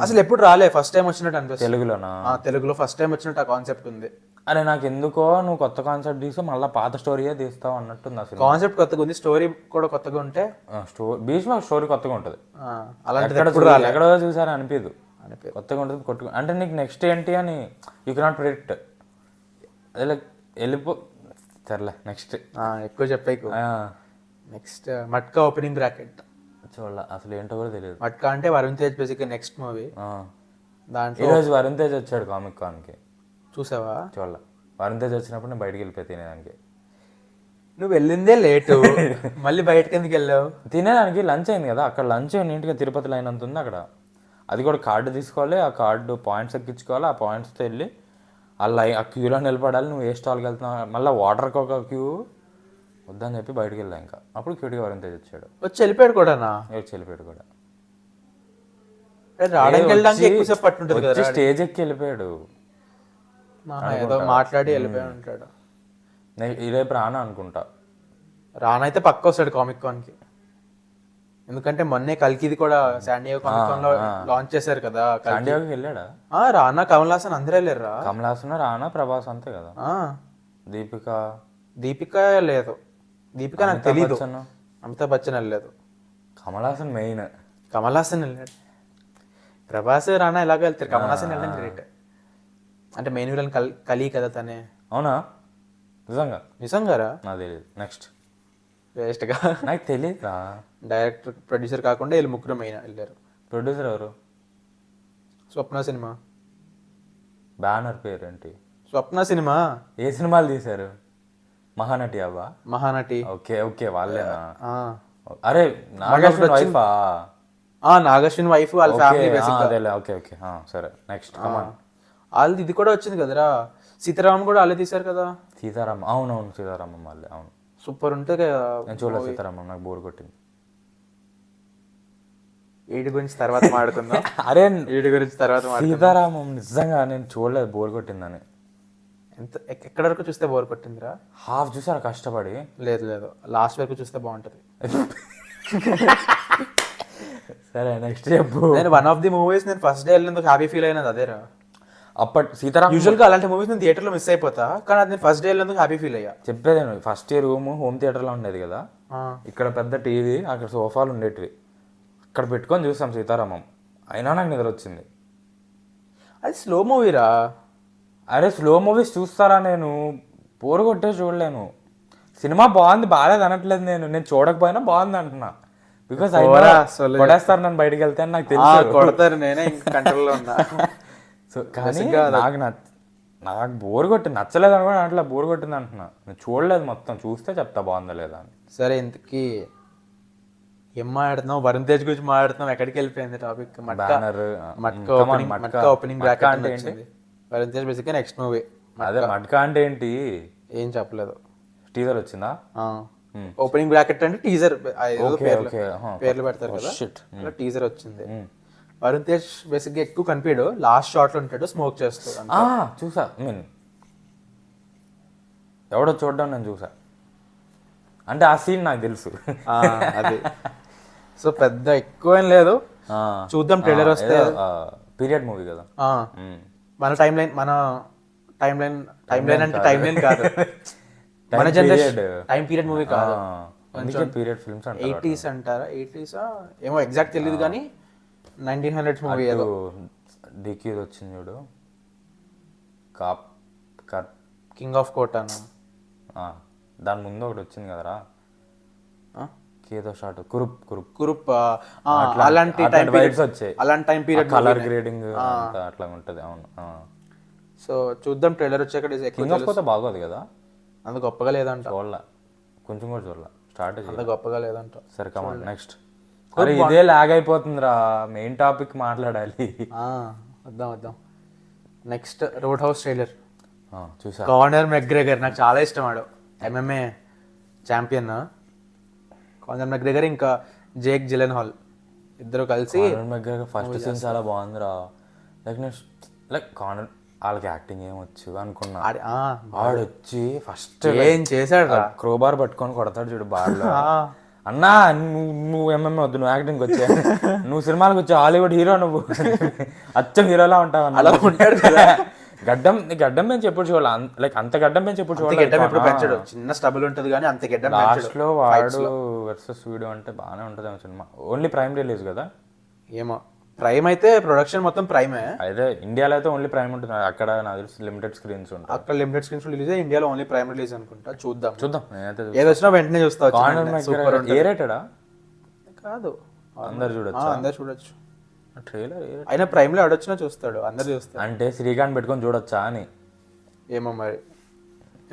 అసలు ఎప్పుడు రాలే, ఫస్ట్ టైం వచ్చినట్టు అనిపిస్తుంది. తెలుగులోనా? తెలుగులో ఫస్ట్ టైం వచ్చినట్టు ఆ కాన్సెప్ట్ ఉంది. అరే నాకు ఎందుకో నువ్వు కొత్త కాన్సెప్ట్ తీసి మళ్ళీ పాత స్టోరీయే తీస్తావు అన్నట్టుంది. అసలు కాన్సెప్ట్ కొత్తగా ఉంది, స్టోరీ కూడా కొత్తగా ఉంటే భీష్మ స్టోరీ కొత్తగా ఉంటుంది. అలాంటి ఎక్కడో చూసారా అనిపించదు, కొత్తగా ఉంటుంది కొట్టుకు. అంటే నీకు నెక్స్ట్ ఏంటి అని యూ కెనాట్ ప్రిడిక్ట్. అదే వెళ్ళిపో సర్లే. నెక్స్ట్ ఎక్కువ చెప్పేకు. నెక్స్ట్ మట్కా ఓపెనింగ్ బ్రాకెట్ చూడాల, అసలు ఏంటో కూడా తెలియదు. మట్కా అంటే Varun Tej basic next movie. దాంట్లో ఈరోజు వరుణ్ తేజ్ వచ్చాడు కామిక్ కాన్కి, చూసావా? చూడాల. వరుణ్ తేజ్ వచ్చినప్పుడు నేను బయటికి వెళ్ళిపోయి తినేదానికి. నువ్వు వెళ్ళిందే లేటు, మళ్ళీ బయటకి ఎందుకు వెళ్ళావు? తినేదానికి లంచ్ అయింది కదా, అక్కడ లంచ్ నీట్గా తిరుపతిలో అయినంత ఉంది అక్కడ. అది కూడా కార్డు తీసుకోవాలి, ఆ కార్డు పాయింట్స్ ఎక్కించుకోవాలి, ఆ పాయింట్స్తో వెళ్ళి అలా ఆ క్యూలో నిలబడాలి. నువ్వు ఏ స్టాల్కి వెళ్తున్నావు, మళ్ళీ వాటర్కి ఒక క్యూ వద్దని చెప్పి బయటకు వెళ్ళా. ఇంకా అప్పుడు క్యూట్గా వరుణ్ తేజ్ వచ్చాడు. వచ్చి వెళ్ళిపోయాడు కూడా. వెళ్ళిపోయాడు కూడా, రావడానికి వెళ్ళడానికి ఎక్కువసేపు పట్టుంటుంది కదా. స్టేజ్ ఎక్కి వెళ్ళిపోయాడు, ఏదో మాట్లాడి వెళ్ళిపోయి ఉంటాడు. రేపు రానా అనుకుంటా. రానైతే పక్క వస్తాడు కామిక్ కాన్ కి, ఎందుకంటే మొన్నే కల్కిది కూడా శాండియాగో కామిక్ కాన్ లో లాంచ్ చేశారు కదా. శాండియాగోకి వెళ్ళాడా? రానా, కమల్ హాసన్ అందరూ వెళ్ళారా? కమల్ హాసన్, రానా, ప్రభాస్ అంతే కదా. దీపిక లేదు, దీపిక నాకు తెలీదు. అమితాబ్ బచ్చన్ వెళ్ళలేదు. కమల్ హాసన్ మెయిన్. కమల్ హాసన్ వెళ్ళాడు, ప్రభాస్ రానా ఎలాగో వెళ్తారు. కమల్ హాసన్ వెళ్ళడం గ్రేట్. అంటే మెయిన్ విలన్ కలి కదా తనే. అవునా? నిజంగారా? నాకు తెలియదు. నెక్స్ట్ వేస్ట్ గా, నాకు తెలియదురా. డైరెక్టర్ ప్రొడ్యూసర్ కాకుండా వీళ్ళు ముగ్గురు మెయిన్ వెళ్ళారు. ప్రొడ్యూసర్ ఎవరు? స్వప్న సినిమా. బ్యానర్ పేరు ఏంటి? స్వప్న సినిమా. ఏ సినిమాలు తీశారు? మహానటి అవ్వా? మహానటి. ఓకే ఓకే, వాళ్ళేనా? అరే నాగార్జున వైఫా? నాగశ్విన్ వైఫ్, వాళ్ళ ఫ్యామిలీ బేసిక్. ఓకే ఓకే, సరే నెక్స్ట్. వాళ్ళది ఇది కూడా వచ్చింది కదరా, సీతారామం కూడా వాళ్ళే తీశారు కదా. సీతారామం, అవునవును సీతారామం వాళ్ళే, అవును. సూపర్ ఉంటుంది కదా. నేను చూడలేదు సీతారామం, నాకు బోర్ కొట్టింది. వీటి గురించి తర్వాత మాట్లాడుకుందాం. అరే వీటి గురించి తర్వాత. సీతారామం నిజంగా నేను చూడలేదు, బోర్ కొట్టిందని. ఎక్కడ వరకు చూస్తే బోర్ కొట్టిందిరా? హాఫ్ చూసారా కష్టపడి? లేదు, లాస్ట్ వరకు చూస్తే బాగుంటది. సరే నెక్స్ట్ చెప్పు. నేను వన్ ఆఫ్ ది మూవీస్ నేను ఫస్ట్ డే వెళ్ళినందుకు హ్యాపీ ఫీల్ అయినది అదేరా. అప్పటి సీతారాం యూజువల్గా అలాంటి మూవీస్ నేను థియేటర్లో మిస్ అయిపోతా, కానీ అది నేను ఫస్ట్ డే వెళ్ళినందుకు హ్యాపీ ఫీల్ అయ్యా. చెప్పేది ఫస్ట్ ఇయర్ హోమ్ థియేటర్లో ఉండేది కదా, ఇక్కడ పెద్ద టీవీ, అక్కడ సోఫాలు ఉండేటివి, అక్కడ పెట్టుకొని చూసాం సీతారామం. అయినా నాకు నిద్ర వచ్చింది. అది స్లో మూవీరా. అరే స్లో మూవీస్ చూస్తారా? నేను బోర్ కొట్టే చూడలేను. సినిమా బాగుంది బాగాలేదు అనట్లేదు, నేను చూడకపోయినా బాగుంది అంటున్నా. బికాస్ కొడేస్తారు నన్ను బయటకు వెళ్తే అని నాకు తెలుసు. కొడతారు, నేనే కంట్రోల్లో ఉన్నా. సో కానీ నాకు బోర్ కొట్టింది, నచ్చలేదు అనుకో అట్లా బోర్ కొట్టింది అంటున్నా. నేను చూడలేదు మొత్తం, చూస్తే చెప్తా బాగుందా లేదా అని. సరే ఇంతకీ ఏం మాట్లాడుతున్నావు? వరుణ్ తేజ్ గురించి మాట్లాడుతున్నావు, ఎక్కడికి వెళ్ళిపోయింది టాపిక్? మట్కా ఓపెనింగ్ బ్రాకెట్ అంటే ఏంటి? వరుణ్ తేజ్ బేసిక్గా నెక్స్ట్ మూవీ. అదే మట్కా అంటే ఏంటి? ఏం చెప్పలేదు. టీజర్ వచ్చిందా? ఓపెనింగ్ బ్రాకెట్ అంటే టీజర్, పేర్లు పెడతారు కదా, టీజర్ వచ్చింది. వరుణ్ తేజ్ బేసిక్ గా ఎక్కువ కనిపించాడు, లాస్ట్ షాట్ లో ఉంటాడు స్మోక్ చేస్తూ. చూసా, ఎవడో చూడడం నేను చూసా, అంటే ఆ సీన్ నాకు తెలుసు. అది సో పెద్ద ఎక్కువ ఏం లేదు, చూద్దాం ట్రైలర్ వస్తే. పీరియడ్ మూవీ కదా, మన టైం లైన్ అంటే టైం లైన్ కాదు, మన జనరేషన్ టైం పీరియడ్ మూవీ కాదు, అందుకే పీరియడ్ ఫిల్మ్స్ అంటారు 80s అంటారా, 80s ఏమో ఎగ్జాక్ట్ తెలియదు కానీ 1900s మూవీ ఏదో. డికీ వచ్చింది చూడు, కాప్ కర్ కింగ్ ఆఫ్ కోటానా, దాని ముందు ఒకటి వచ్చింది కదరా, ఏదో షార్ట్ కురుప్ కురుప్ కురుప్, అలాంటి టైం వైబ్స్ వచ్చాయి, అలాంటి టైం పీరియడ్ కలర్ గ్రేడింగ్ అట్లా ఉంటది. అవును. సో చూద్దాం ట్రైలర్ వచ్చాక. కింగ్ ఆఫ్ కోట బాగోదు కదా, అంత గొప్పగా లేదంట. చూడలా, కొంచెం కూడా చూడలా, స్టార్ట్ అంత గొప్పగా లేదంట. సరే కమాన్ నెక్స్ట్. అరే ఇదే లాగ్ అయిపోతుందిరా, మెయిన్ టాపిక్ మాట్లాడాలి. వద్దాం. Next road house trailer. చూసా. కానర్ మెక్గ్రెగర్ నాకు చాలా ఇష్టం, ఆడు MMA ఛాంపియన్. కానర్ మెక్గ్రెగర్ ఇంకా జేక్ జిలెన్హాల్ ఇద్దరు కలిసి. ఫస్ట్ సీన్ చాలా బాగుందిరా. లైక్ కానర్ వాళ్ళకి యాక్టింగ్ ఏమొచ్చు అనుకున్నా, ఆడొచ్చి ఫస్ట్ ఏం చేశాడు, క్రోబార్ పట్టుకొని కొడతాడు చూడు బార్లో. అన్నా నువ్వు MMA వద్దు, నువ్వు యాక్టింగ్ వచ్చా, నువ్వు సినిమాలకు వచ్చా, హాలీవుడ్ హీరో నువ్వు, అచ్చం హీరోలా ఉంటావు అలా ఉంటాడు కదా. గడ్డం పెంచి ఎప్పుడు చూడాలి, లైక్ అంత గడ్డం పెంచి ఎప్పుడు చూడాలి. పెంచడు, చిన్న స్టబుల్ ఉంటది కానీ అంత గడ్డం. లాస్ట్ లో వాడు వర్సెస్ వీడియో అంటే బాగానే ఉంటది సినిమా. ఓన్లీ ప్రైమ్ రిలీజ్ కదా, ఏమో ప్రైమ్ అయితే ప్రొడక్షన్ మొత్తం ప్రైమే. అయితే ఇండియాలో అయితే ఓన్లీ ప్రైమ్ ఉంటుంది, అక్కడ నాకు తెలిసి లిమిటెడ్ స్క్రీన్స్ ఉంటాయి. అక్కడ లిమిటెడ్ స్క్రీన్స్ రిలీజ్, ఇండియాలో ఓన్లీ ప్రైమ్ రిలీజ్ అనుకుంటా. చూద్దాం, నేనైతే ఏది వచ్చినా వెంటనే చూస్తా. ఏ రేటెడా కాదు, అందరు చూడొచ్చు. ట్రైలర్ అయినా ప్రైమ్ లో ఆడొచ్చినా చూస్తాడు, అందరు చూస్తారు. అంటే శ్రీకాంత్ పెట్టుకొని చూడొచ్చా అని. ఏమో మరి,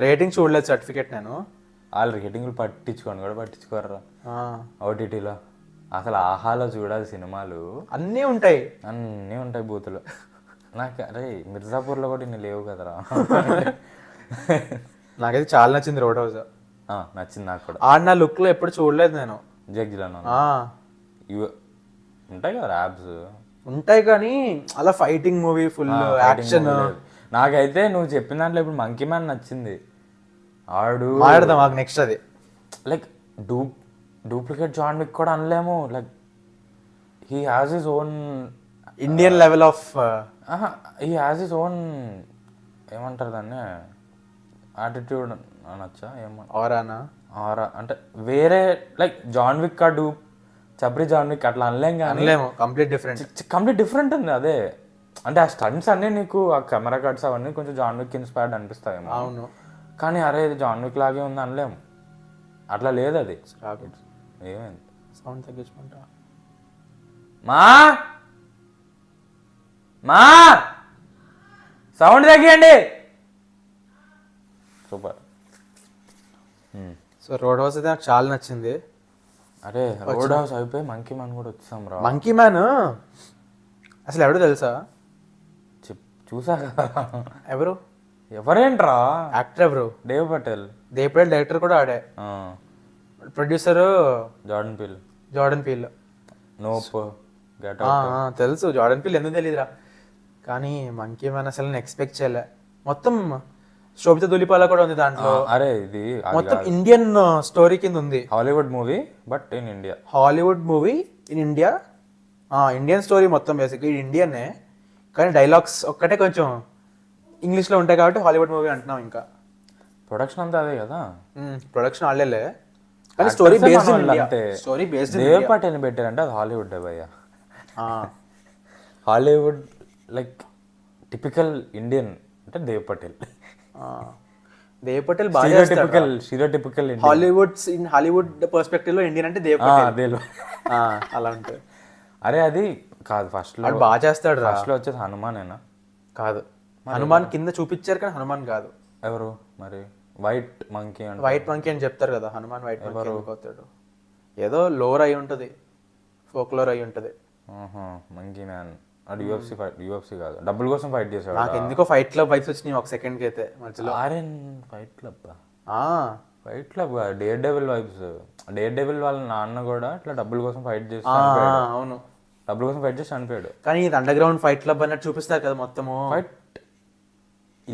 రేటింగ్ చూడలేదు సర్టిఫికేట్ నేను. వాళ్ళు రేటింగ్లు పట్టించుకోరా ఓటీటీలో. అసలు ఆహాలో చూడాలి సినిమాలు, అన్నీ ఉంటాయి బూతులు. నాకు అరే మిర్జాపూర్లో కూడా ఇన్ని లేవు కదరా. నాకైతే చాలా నచ్చింది రోడ్ హౌస్. నచ్చింది నాకు కూడా. నా లుక్ లో ఎప్పుడు చూడలేదు నేను. జగ్జిలాను ఉంటాయి కదా ర్యాబ్స్ ఉంటాయి కానీ అలా ఫైటింగ్ మూవీ ఫుల్ యాక్షన్. నాకైతే నువ్వు చెప్పిన దాంట్లో ఇప్పుడు మంకీ మ్యాన్ నచ్చింది. ఆడు మాట్లాడదాం మాకు నెక్స్ట్. అది లైక్ డూప్లికేట్ జాన్ విక్ కూడా అనలేము. Like he has his own Indian level of, he has his own ఏమంటారు దాన్ని, యాటిట్యూడ్ అనొచ్చా ఏమో, ఆరా అంటే వేరే. లైక్ జాన్ విక్ ఆ డూప్ చప్రి జాన్ విక్ అట్లా అనలేం కానీ కంప్లీట్ డిఫరెంట్ ఉంది. అదే అంటే ఆ స్టంట్స్ అన్నీ నీకు, ఆ కెమెరా కట్స్ అవన్నీ కొంచెం జాన్ విక్ ఇన్స్పైర్డ్ అనిపిస్తాయేమో. అవును, కానీ అరే ఇది జాన్ విక్ లాగే ఉంది అనలేము. అట్లా లేదు అది. ఏమైంది, సౌండ్ తగ్గించుకుంటా. మా సౌండ్ తగ్గియండి. సూపర్. సో రోడ్ హౌస్ అయితే నాకు చాలా నచ్చింది. అరే రోడ్ హౌస్ అయిపోయి మంకీ మ్యాన్ కూడా వచ్చాం రా. మంకీ మ్యాన్ అసలు ఎవడో తెలుసా? చూసా కదా. ఎవరేంట్రా యాక్టర్? ఎవరు? దేవ్ పటేల్ డైరెక్టర్ కూడా ఆడే. Producer Jordan peel. తెలుసు జార్డన్ పీల్, ఎందుకు తెలీదురా. కానీ మంకీ మ్యాన్ అసలు నేను ఎక్స్పెక్ట్ చేయలే. మొత్తం శోభిత దులిపాల కూడా ఉంది దాంట్లో. అరే ఇది మొత్తం ఇండియన్ స్టోరీ కింద ఉంది. Hollywood movie but in India. Hollywood movie in India. Indian story మొత్తం బేసిక్ ఇండియనే, కానీ డైలాగ్స్ ఒక్కటే కొంచెం ఇంగ్లీష్లో ఉంటాయి కాబట్టి హాలీవుడ్ మూవీ అంటున్నాం. ఇంకా ప్రొడక్షన్ అంతా అదే కదా. ప్రొడక్షన్ ఆడలే కానీ స్టోరీ బేస్డ్ అంతే. Story based. దేవ్ పటేల్ పెట్టారంటే అది హాలీవుడ్ భయ్యా. హాలీవుడ్ లైక్ టిపికల్ ఇండియన్ అంటే దేవ్ పటేల్. బాగా స్టీరియోటిపికల్ హాలీవుడ్ పర్స్పెక్టివ్ లో ఇండియన్ అంటే దేవ్ పటేల్. అలా ఉంటుంది. అరే అది కాదు, ఫస్ట్ లో బాగా చేస్తాడు. ఫస్ట్ లో వచ్చేది హనుమానేనా? కాదు, హనుమాన్ కింద చూపించారు కానీ హనుమాన్ కాదు. ఎవరు మరి? వైట్ మంకీ అని చెప్తారు కదా. హనుమాన్ వైట్ మంకీ అవుతాడు. ఏదో లోర్ అయి ఉంటది, ఫోక్లోర్ అయి ఉంటది. మంకీ మ్యాన్ అది యూఎఫ్సి కాదు, డబ్బుల కోసం ఫైట్ చేశాడు. నాకు ఎందుకో ఫైట్ క్లబ్ వైబ్స్ వచ్చినాయి ఒక సెకండ్ కి అయితే మధ్యలో. Fight club dare devil vibes. Dare devil వాళ్ళ నాన్న కూడా ఇట్లా డబ్బుల కోసం ఫైట్ చేసి అవును, డబ్బుల కోసం ఫైట్ చేసి చనిపోయాడు. కానీ ఇది అండర్ గ్రౌండ్ ఫైట్ క్లబ్ అన్నట్టు చూపిస్తారు కదా మొత్తము.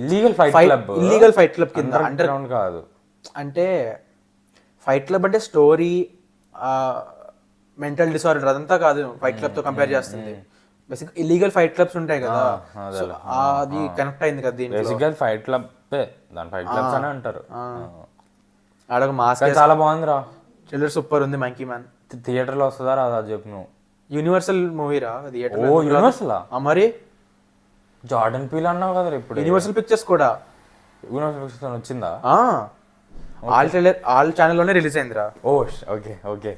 ఇల్లీగల్ ఫైట్ క్లబ్ కింద, అండర్ గ్రౌండ్ కాదు. అంటే ఫైట్ క్లబ్ అంటే స్టోరీ, మెంటల్ డిసార్డర్ అదంతా కాదు ఫైట్ క్లబ్ తో కంపేర్ చేస్తుంది. బేసిక్ ఇల్లీగల్ ఫైట్ క్లబ్స్ ఉంటాయి కదా, అది కనెక్ట్ అయింది కదా దీంట్లో. బేసికల్ ఫైట్ క్లబ్ దాని ఫైట్ క్లబ్స్ అని అంటారు. ఆడొక మాస్క్ చాలా బాగుందిరా. ట్రైలర్ సూపర్ ఉంది మంకీ మ్యాన్. థియేటర్లో వస్తుందా రాదా చెప్పు నువ్వు. యూనివర్సల్ మూవీరా థియేటర్. ఓ యూనివర్సలా? మరి జార్డన్ పీల్ అన్నావు కదా ఇప్పుడు. యూనివర్సల్ పిక్చర్స్ కూడా యూనివర్సల్ పిక్చర్స్ వచ్చిందా? ఆల్ ఛానల్లోనే రిలీజ్ అయిందిరా. ఓ ఓకే ఓకే.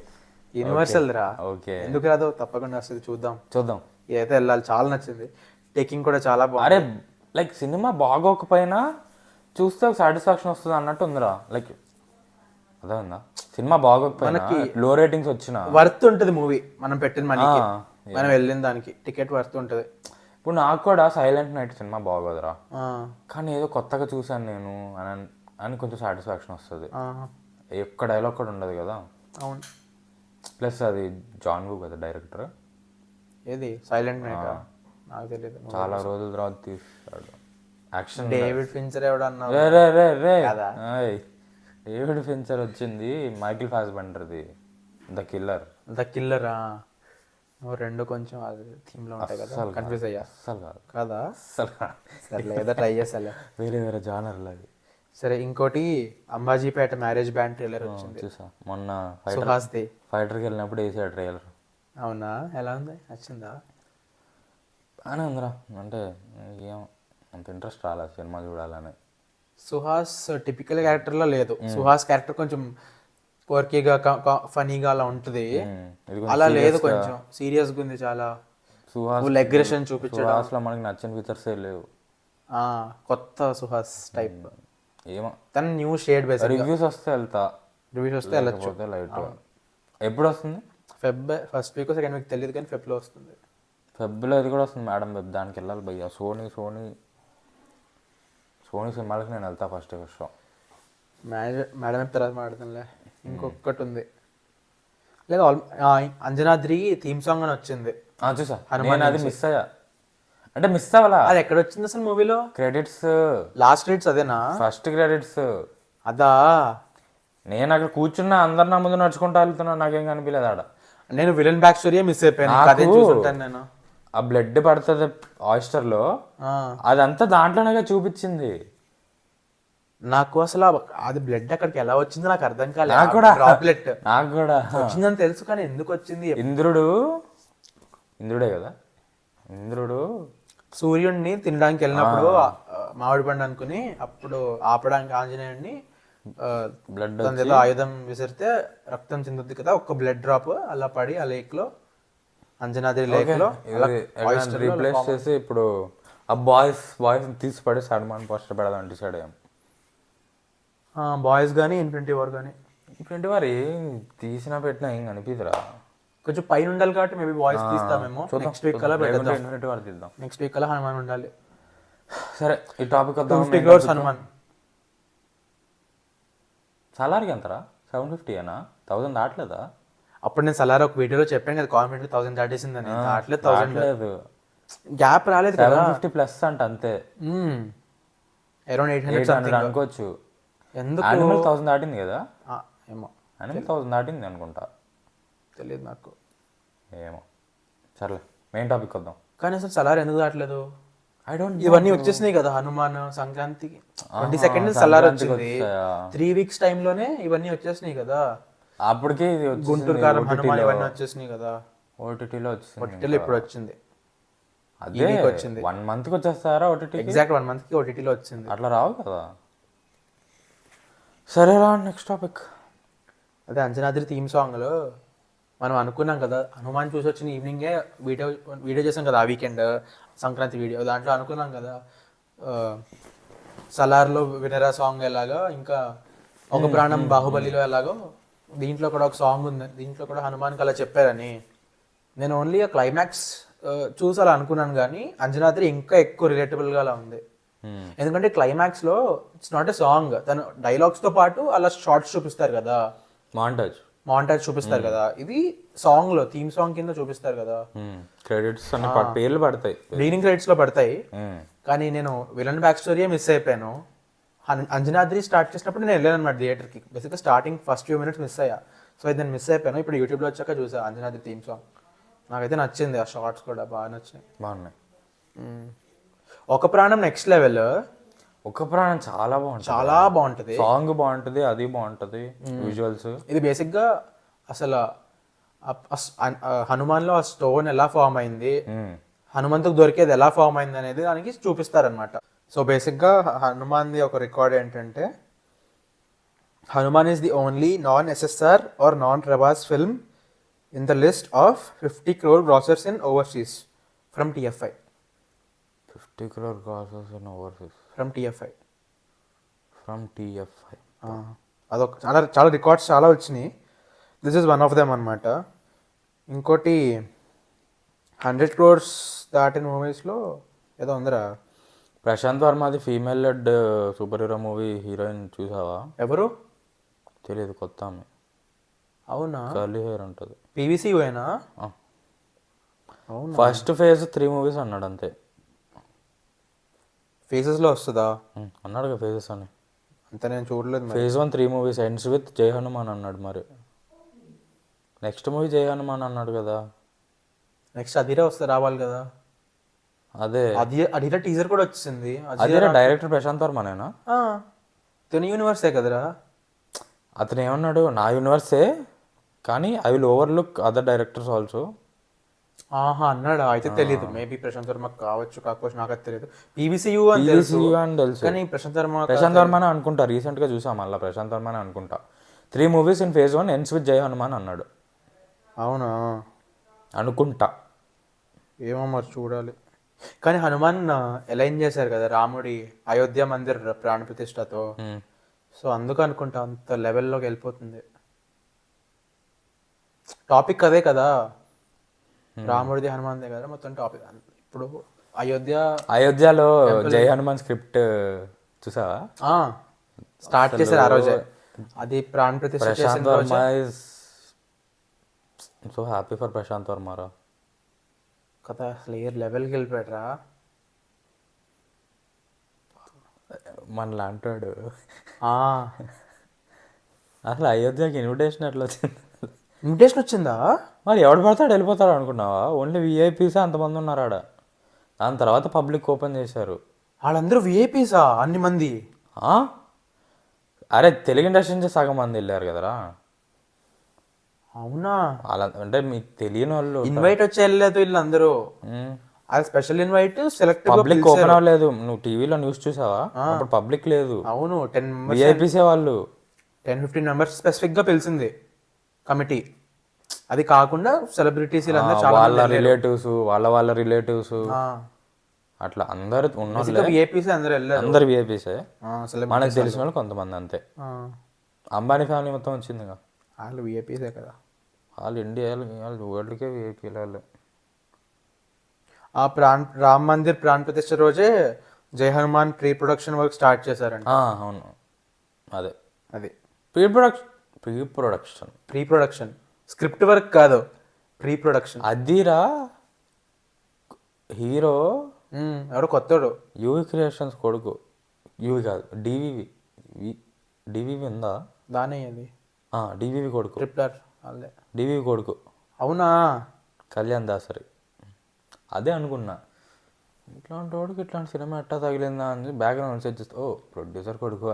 యూనివర్సల్ రా. ఓకే. ఎందుకు రాదో తప్పకుండా వస్తుంది, చూద్దాం. ఇదైతే వెళ్ళాలి, చాలా నచ్చింది. టేకింగ్ కూడా చాలా బాగుంది. అరే లైక్ సినిమా బాగోకపోయినా చూస్తే ఒక సాటిస్ఫాక్షన్ వస్తుంది అన్నట్టు ఉందిరా. లైక్ అదే ఉందా, సినిమా బాగోకపోయినా లో రేటింగ్స్ వచ్చిన వర్త్ ఉంటుంది మూవీ, మనం పెట్టిన మనీకి, మనం వెళ్ళిన దానికి టికెట్ వర్త్ ఉంటుంది. ఇప్పుడు నాకు కూడా సైలెంట్ నైట్ సినిమా బాగోదురా, కానీ ఏదో కొత్తగా చూసాను నేను అని కొంచెం సాటిస్ఫాక్షన్ వస్తుంది. ఒక్క డైలాగ్ కూడా ఉండదు కదా. అవును. ప్లస్ అది జాన్ వూ కదా డైరెక్టర్. ఏది సైలెంట్ నైట్? నాకు తెలియదు. చాలా రోజుల తర్వాత తీసాడు. యాక్షన్ డేవిడ్ ఫించర్ ఎవడన్నా? డేవిడ్ ఫించర్ వచ్చింది మైకిల్ ఫాస్బెండర్ది ద కిల్లరా. రెండు కొంచెం అది థీమ్ లో ఉంటాయి కదా, కన్ఫ్యూజ్ అయ్యా. అస్సలు కాదు కదా, సరే ఏదో ట్రై చేస్తా. వేరే జానర్లు అది. సరే, ఇంకోటి అంబాజీపేట మ్యారేజ్ బ్యాండ్ ట్రైలర్ వచ్చింది చూసా మొన్న. సుహాస్ది ఫైటర్కి వెళ్ళినప్పుడు వేసాడు ట్రైలర్. అవునా? ఎలా ఉంది, నచ్చిందా? బాగానే ఉందిరా, అంటే ఏం అంత ఇంట్రెస్ట్ రాలేదు సినిమా చూడాలని. సుహాస్ టిపికల్ క్యారెక్టర్లో లేదు. సుహాస్ క్యారెక్టర్ కొంచెం కోర్కీగా ఫనీగా అలా ఉంటుంది, అలా లేదు, కొంచెం సీరియస్గా ఉంది చాలా. సుహాస్ అగ్రెషన్ చూపించడం మనకి నచ్చిన ఫీచర్స్ లేవు. కొత్త సుహాస్ టైప్ ఏమో, తన న్యూ షేడ్ బేస్. రివ్యూస్ వస్తే వెళ్ళొచ్చు. లైట్ ఎప్పుడు వస్తుంది? Feb first week second week తెలియదు, కానీ ఫెబ్లో వస్తుంది. ఫెబ్లో ఇది కూడా వస్తుంది మేడం. వెబ్ దానికి వెళ్ళాలి భయ్య. సోనీ సినిమాలకి నేను వెళ్తా ఫస్ట్ షో. మేడం తర్వాత మాట్లాడుతుందిలే. ఇంకొకటి ఉంది లేదా, అంజనాద్రి థీమ్ సాంగ్ అని వచ్చింది. చూసా, అది మిస్ అయ్యా. అంటే మిస్ అవ్వాలా? అది ఎక్కడ వచ్చింది అసలు మూవీలో? క్రెడిట్స్, లాస్ట్ క్రెడిట్స్ అదేనా? ఫస్ట్ క్రెడిట్స్ అదా? నేను అక్కడ కూర్చున్నా, అందరు నా ముందు నడుచుకుంటూ వెళ్తున్నా, నాకేం కనిపించలేదు ఆడ. నేను విలన్ బ్యాక్ స్టోరీ మిస్ అయిపోయాను. నేను ఆ బ్లడ్ పడుతుంది ఆయిస్టర్ లో, అదంతా దాంట్లోనే చూపించింది నాకు. అసలు అది బ్లడ్ అక్కడికి ఎలా వచ్చిందో నాకు అర్థం కాలేదు. నాకు కూడా వచ్చిందని తెలుసు, కానీ ఎందుకు వచ్చింది? ఇంద్రుడే కదా, ఇంద్రుడు సూర్యుడిని తినడానికి వెళ్ళినప్పుడు మామిడి పండు అనుకుని అప్పుడు ఆపడానికి ఆంజనేయుడిని బ్లడ్ ఆయుధం విసిరితే రక్తం చెందుద్ది కదా, ఒక్క బ్లడ్ డ్రాప్ అలా పడి ఆ లేక్ లో, అంజనాద్రి లేక్ లో రీప్లేస్ చేసి ఇప్పుడు ఆ బాయ్స్ తీసి పడి సల్మాన్ పోస్టర్ పెడదాం డిసైడ్ అయ్యాం. బాయ్స్ కానీ ఇన్ఫినిటీ వార్ కానీ. ఇన్ఫినిటీ వార్ తీసినా పెట్టినా ఏం కనిపిదురా, కొంచెం పైన ఉండాలి కాబట్టి మేబీ బాయ్స్ తీస్తామేమో. నెక్స్ట్ వీక్ కల్లా పెడదాం. ఇన్ఫినిటీ వార్ తీద్దాం. నెక్స్ట్ వీక్ కల్లా హనుమాన్ ఉండాలి. సరే, ఈ టాపిక్ 50 crores హనుమాన్. సలార్కి ఎంతరా? 750 ఏనా? 1000 దాటలేదా? అప్పుడు నేను సలార్ ఒక వీడియోలో చెప్పాను కదా, కామెంట్ 1000 దాటేసిందని. దాటలేదు, 1000 గ్యాప్ రాలేదు కదా. 750 ప్లస్ అంట అంతే. అరౌండ్ 800 అనుకోవచ్చు. ఎందుకు? యానిమల్ 1000 దాటింది కదా. ఏమో, యానిమల్ 1000 దాటింది అనుకుంటా, తెలియదు నాకు. ఏమో, సర్లే మెయిన్ టాపిక్ వద్దాం. కానీ అసలు సలార్ ఎందుకు దాటలేదు? ఇవన్నీ వచ్చేసినాయి కదా, హనుమాన్ సంక్రాంతికి 22nd సలార్ వచ్చింది. 3 weeks టైంలోనే ఇవన్నీ వచ్చేసినాయి కదా. అప్పటికే గుంటూరు కారం హనుమాన్ ఇవన్నీ వచ్చేసినాయి కదా. ఓటీటీలో ఇప్పుడు వచ్చింది. అదే వచ్చింది 1 month కి వచ్చేస్తారా ఓటీటీ? ఎగ్జాక్ట్ 1 month కి ఓటీటీలో వచ్చింది. అట్లా రావు కదా. సరేరా, నెక్స్ట్ టాపిక్. అదే అంజనాద్రి థీమ్ సాంగ్లో మనం అనుకున్నాం కదా, హనుమాన్ చూసి వచ్చిన ఈవినింగే వీడియో చేసాం కదా ఆ వీకెండ్, సంక్రాంతి వీడియో. దాంట్లో అనుకున్నాం కదా సలార్లో వినరా సాంగ్ ఎలాగో, ఇంకా ఒక ప్రాణం బాహుబలిలో ఎలాగో దీంట్లో కూడా ఒక సాంగ్ ఉంది, దీంట్లో కూడా హనుమాన్కి అలా చెప్పారని. నేను ఓన్లీ ఆ క్లైమాక్స్ చూసి అలా అనుకున్నాను, కానీ అంజనాద్రి ఇంకా ఎక్కువ రిలేటబుల్గా అలా ఉంది. ఎందుకంటే క్లైమాక్స్లో ఇట్స్ నాట్ ఎ సాంగ్, తను డైలాగ్స్తో పాటు అలా షార్ట్స్ చూపిస్తారు కదా, మాంటాజ్ చూపిస్తారు కదా. ఇది సాంగ్ లో థీమ్ సాంగ్ కింద చూపిస్తారు కదా. క్రెడిట్స్ పేర్లు పడతాయి, బిగినింగ్ క్రెడిట్స్ లో పడతాయి. కానీ నేను విలన్ బ్యాక్ స్టోరీ మిస్ అయిపోయాను. అంజనాద్రి స్టార్ట్ చేసినప్పుడు నేను వెళ్ళాను అనమాట థియేటర్కి. బేసిక్గా starting first few minutes miss అయ్యా. సో ఇది నేను మిస్ అయిపోయాను. ఇప్పుడు యూట్యూబ్లో వచ్చాక చూసా అంజనాద్రి థీమ్ సాంగ్. నాకైతే నచ్చింది, ఆ షార్ట్స్ కూడా బాగా నచ్చినాయి. బాగున్నాయి. ఒక ప్రాణం నెక్స్ట్ లెవెల్. ఒక ప్రాణం చాలా బాగుంటుంది, చాలా బాగుంటది. సాంగ్ బాగుంటుంది, అది బాగుంటుంది, విజువల్స్. ఇది బేసిక్గా అసలు హనుమాన్లో ఆ స్టోన్ ఎలా ఫామ్ అయింది, హనుమంతుకు దొరికేది ఎలా ఫామ్ అయింది అనేది దానికి చూపిస్తారనమాట. సో బేసిక్గా హనుమాన్ది ఒక రికార్డ్ ఏంటంటే, Hanuman is the only non SSR or non Prabhas film in the list of 50 crore grossers in overseas from TFI. 50 crore crosses in overseas from TFI. from TFI. అదొక చాలా చాలా రికార్డ్స్ చాలా వచ్చినాయి. This is one of them అనమాట. ఇంకోటి 100 crores దాటిన మూవీస్లో ఏదో ఉందిరా. ప్రశాంత్ వర్మది female lead super hero movie heroine చూసావా? ఎవరు తెలియదు, కొత్త ఆమె, అవునా? కర్లీ హెయిర్ ఉంటుంది. PVC పోయినా. అవును, ఫస్ట్ ఫేజ్ 3 movies అన్నాడు అంతే. ఫేజెస్లో వస్తుందా? అన్నాడు ఫేజెస్ అని. అంత నేను చూడలేదు. ఫేజ్ 1 3 movies ఎండ్స్ విత్ జై హనుమాన్ అన్నాడు. మరి నెక్స్ట్ మూవీ జై హనుమాన్ అన్నాడు కదా. నెక్స్ట్ అదిరా వస్తే రావాలి కదా. అదే అదిరా టీజర్ కూడా వచ్చింది. అదే డైరెక్టర్ ప్రశాంత్ వర్మనేనా? తన యూనివర్సే కదరా. అతను ఏమన్నాడు, నా యూనివర్సే కానీ I will overlook other directors also. ఆహా అన్నాడా? అయితే తెలియదు. మేబీ ప్రశాంత్ వర్మ కావచ్చు, కాకపోవచ్చు, నాకు అది తెలియదు. PVCU అని తెలుసు, కానీ ప్రశాంత్ వర్మనే అనుకుంటా. రీసెంట్ గా చూసా మళ్ళీ ప్రశాంత్ వర్మనే అనుకుంటా. 3 movies in phase 1 ends with జై హనుమాన్ అన్నాడు. అవునా? అనుకుంటా, ఏమో మరి చూడాలి. కానీ హనుమాన్ అలైన్ చేశారు కదా రాముడి అయోధ్య మందిర్ ప్రాణ ప్రతిష్టతో. సో అందుకు అనుకుంటా అంత లెవెల్లోకి వెళ్ళిపోతుంది. టాపిక్ అదే కదా, రాముడిది హనుమాన్దే కదా మొత్తం టాపిక్. ఇప్పుడు అయోధ్యలో జై హనుమాన్ స్క్రిప్ట్ చూసావా? స్టార్ట్ చేశారు ఆ రోజే. అది ప్రాణ ప్రతిష్ఠ Prashanth Varma is so happy for Prashanth Varma కదా. అసలు ఏ లెవెల్కి వెళ్ళిపోయారా మన లాంటాడు. అసలు అయోధ్యకి ఇన్విటేషన్ ఎట్లా వచ్చింది? ఇన్విటేషన్ వచ్చిందా? మరి ఎవడు పడతాడు వెళ్ళిపోతాడు అనుకున్నావా? ఓన్లీ VIPs అంతమంది ఉన్నారు ఆడ. దాని తర్వాత పబ్లిక్ ఓపెన్ చేశారు. వాళ్ళందరూ VIPసా అన్ని మంది? అరే తెలుగు ఇండస్ట్రీ నుంచి సగం మంది వెళ్ళారు కదరా. అవునా? అలా అంటే మీకు తెలియని వాళ్ళు ఇన్వైట్ వచ్చి వెళ్ళలేదు వీళ్ళందరూ. అది special invite, select public open అవ్వలేదు. నువ్వు టీవీలో న్యూస్ చూసావా? అప్పుడు పబ్లిక్ లేదు. అవును, 10 VIPs వాళ్ళు 10-15 members స్పెసిఫిక్ గా పిలిచింది కమిటీ. అది కాకుండా సెలబ్రిటీస్ వాళ్ళ రిలేటివ్స్ వాళ్ళ రిలేటివ్స్ అట్లా అందరు ఉన్నారు. VIPs అందరూ వెళ్ళారు. అందరు VIPs మనకు తెలిసిన వాళ్ళు కొంతమంది అంతే. అంబానీ ఫ్యామిలీ మొత్తం వచ్చింది. వాళ్ళు VIPసే కదా. వాళ్ళు ఇండియా వాళ్ళు వరల్డ్కే VIP వాళ్ళు. ఆ రామ్ మందిర్ ప్రాణ ప్రతిష్ఠ రోజే జై Hanuman pre production work start చేశారంట. అవును, అదే అది ప్రీ ప్రొడక్షన్ స్క్రిప్ట్ వర్క్ కాదు, ప్రీ ప్రొడక్షన్. అదిరా హీరో ఎవరు కొత్తడు, యూవి క్రియేషన్స్ కొడుకు. యూవి కాదు, డివివి ఉందా దానే అది. డివివి కొడుకు, డివివి కొడుకు. అవునా? కళ్యాణ్ దాసరి. అదే అనుకున్నా, ఇట్లాంటి వాడికి ఇట్లాంటి సినిమా ఎట్టా తగిలిందా అని బ్యాక్గ్రౌండ్ సెట్ చేస్తే ఓ ప్రొడ్యూసర్ కొడుకు.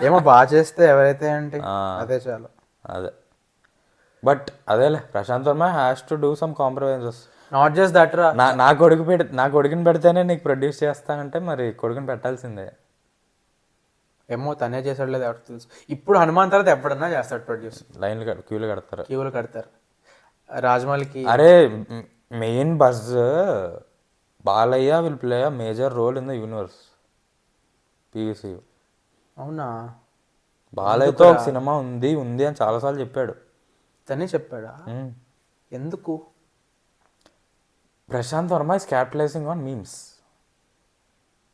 ఏమో బాగా చేస్తే ఎవరైతే అంటే అదే చాలు. అదే బట్ అదేలే, Prashanth Varma has to do some compromises. Not just that రా. నా కొడుకుని పెడితేనే నీకు ప్రొడ్యూస్ చేస్తానంటే మరి కొడుకుని పెట్టాల్సిందే. ఏమో తనే చేసాడు లేదు ఎవరికి తెలుసు. ఇప్పుడు హనుమాన్ తర్వాత ఎప్పుడన్నా చేస్తాడు ప్రొడ్యూస్. క్యూలు కడతారు రాజమౌళికి. అరే main buzz Balayya will play a major role in the universe PVCU. అవునా? బాలయ్యతో ఒక సినిమా ఉంది అని చాలాసార్లు చెప్పాడు. తనే చెప్పాడా? ఎందుకు? Prashanth Varma is capitalizing on memes.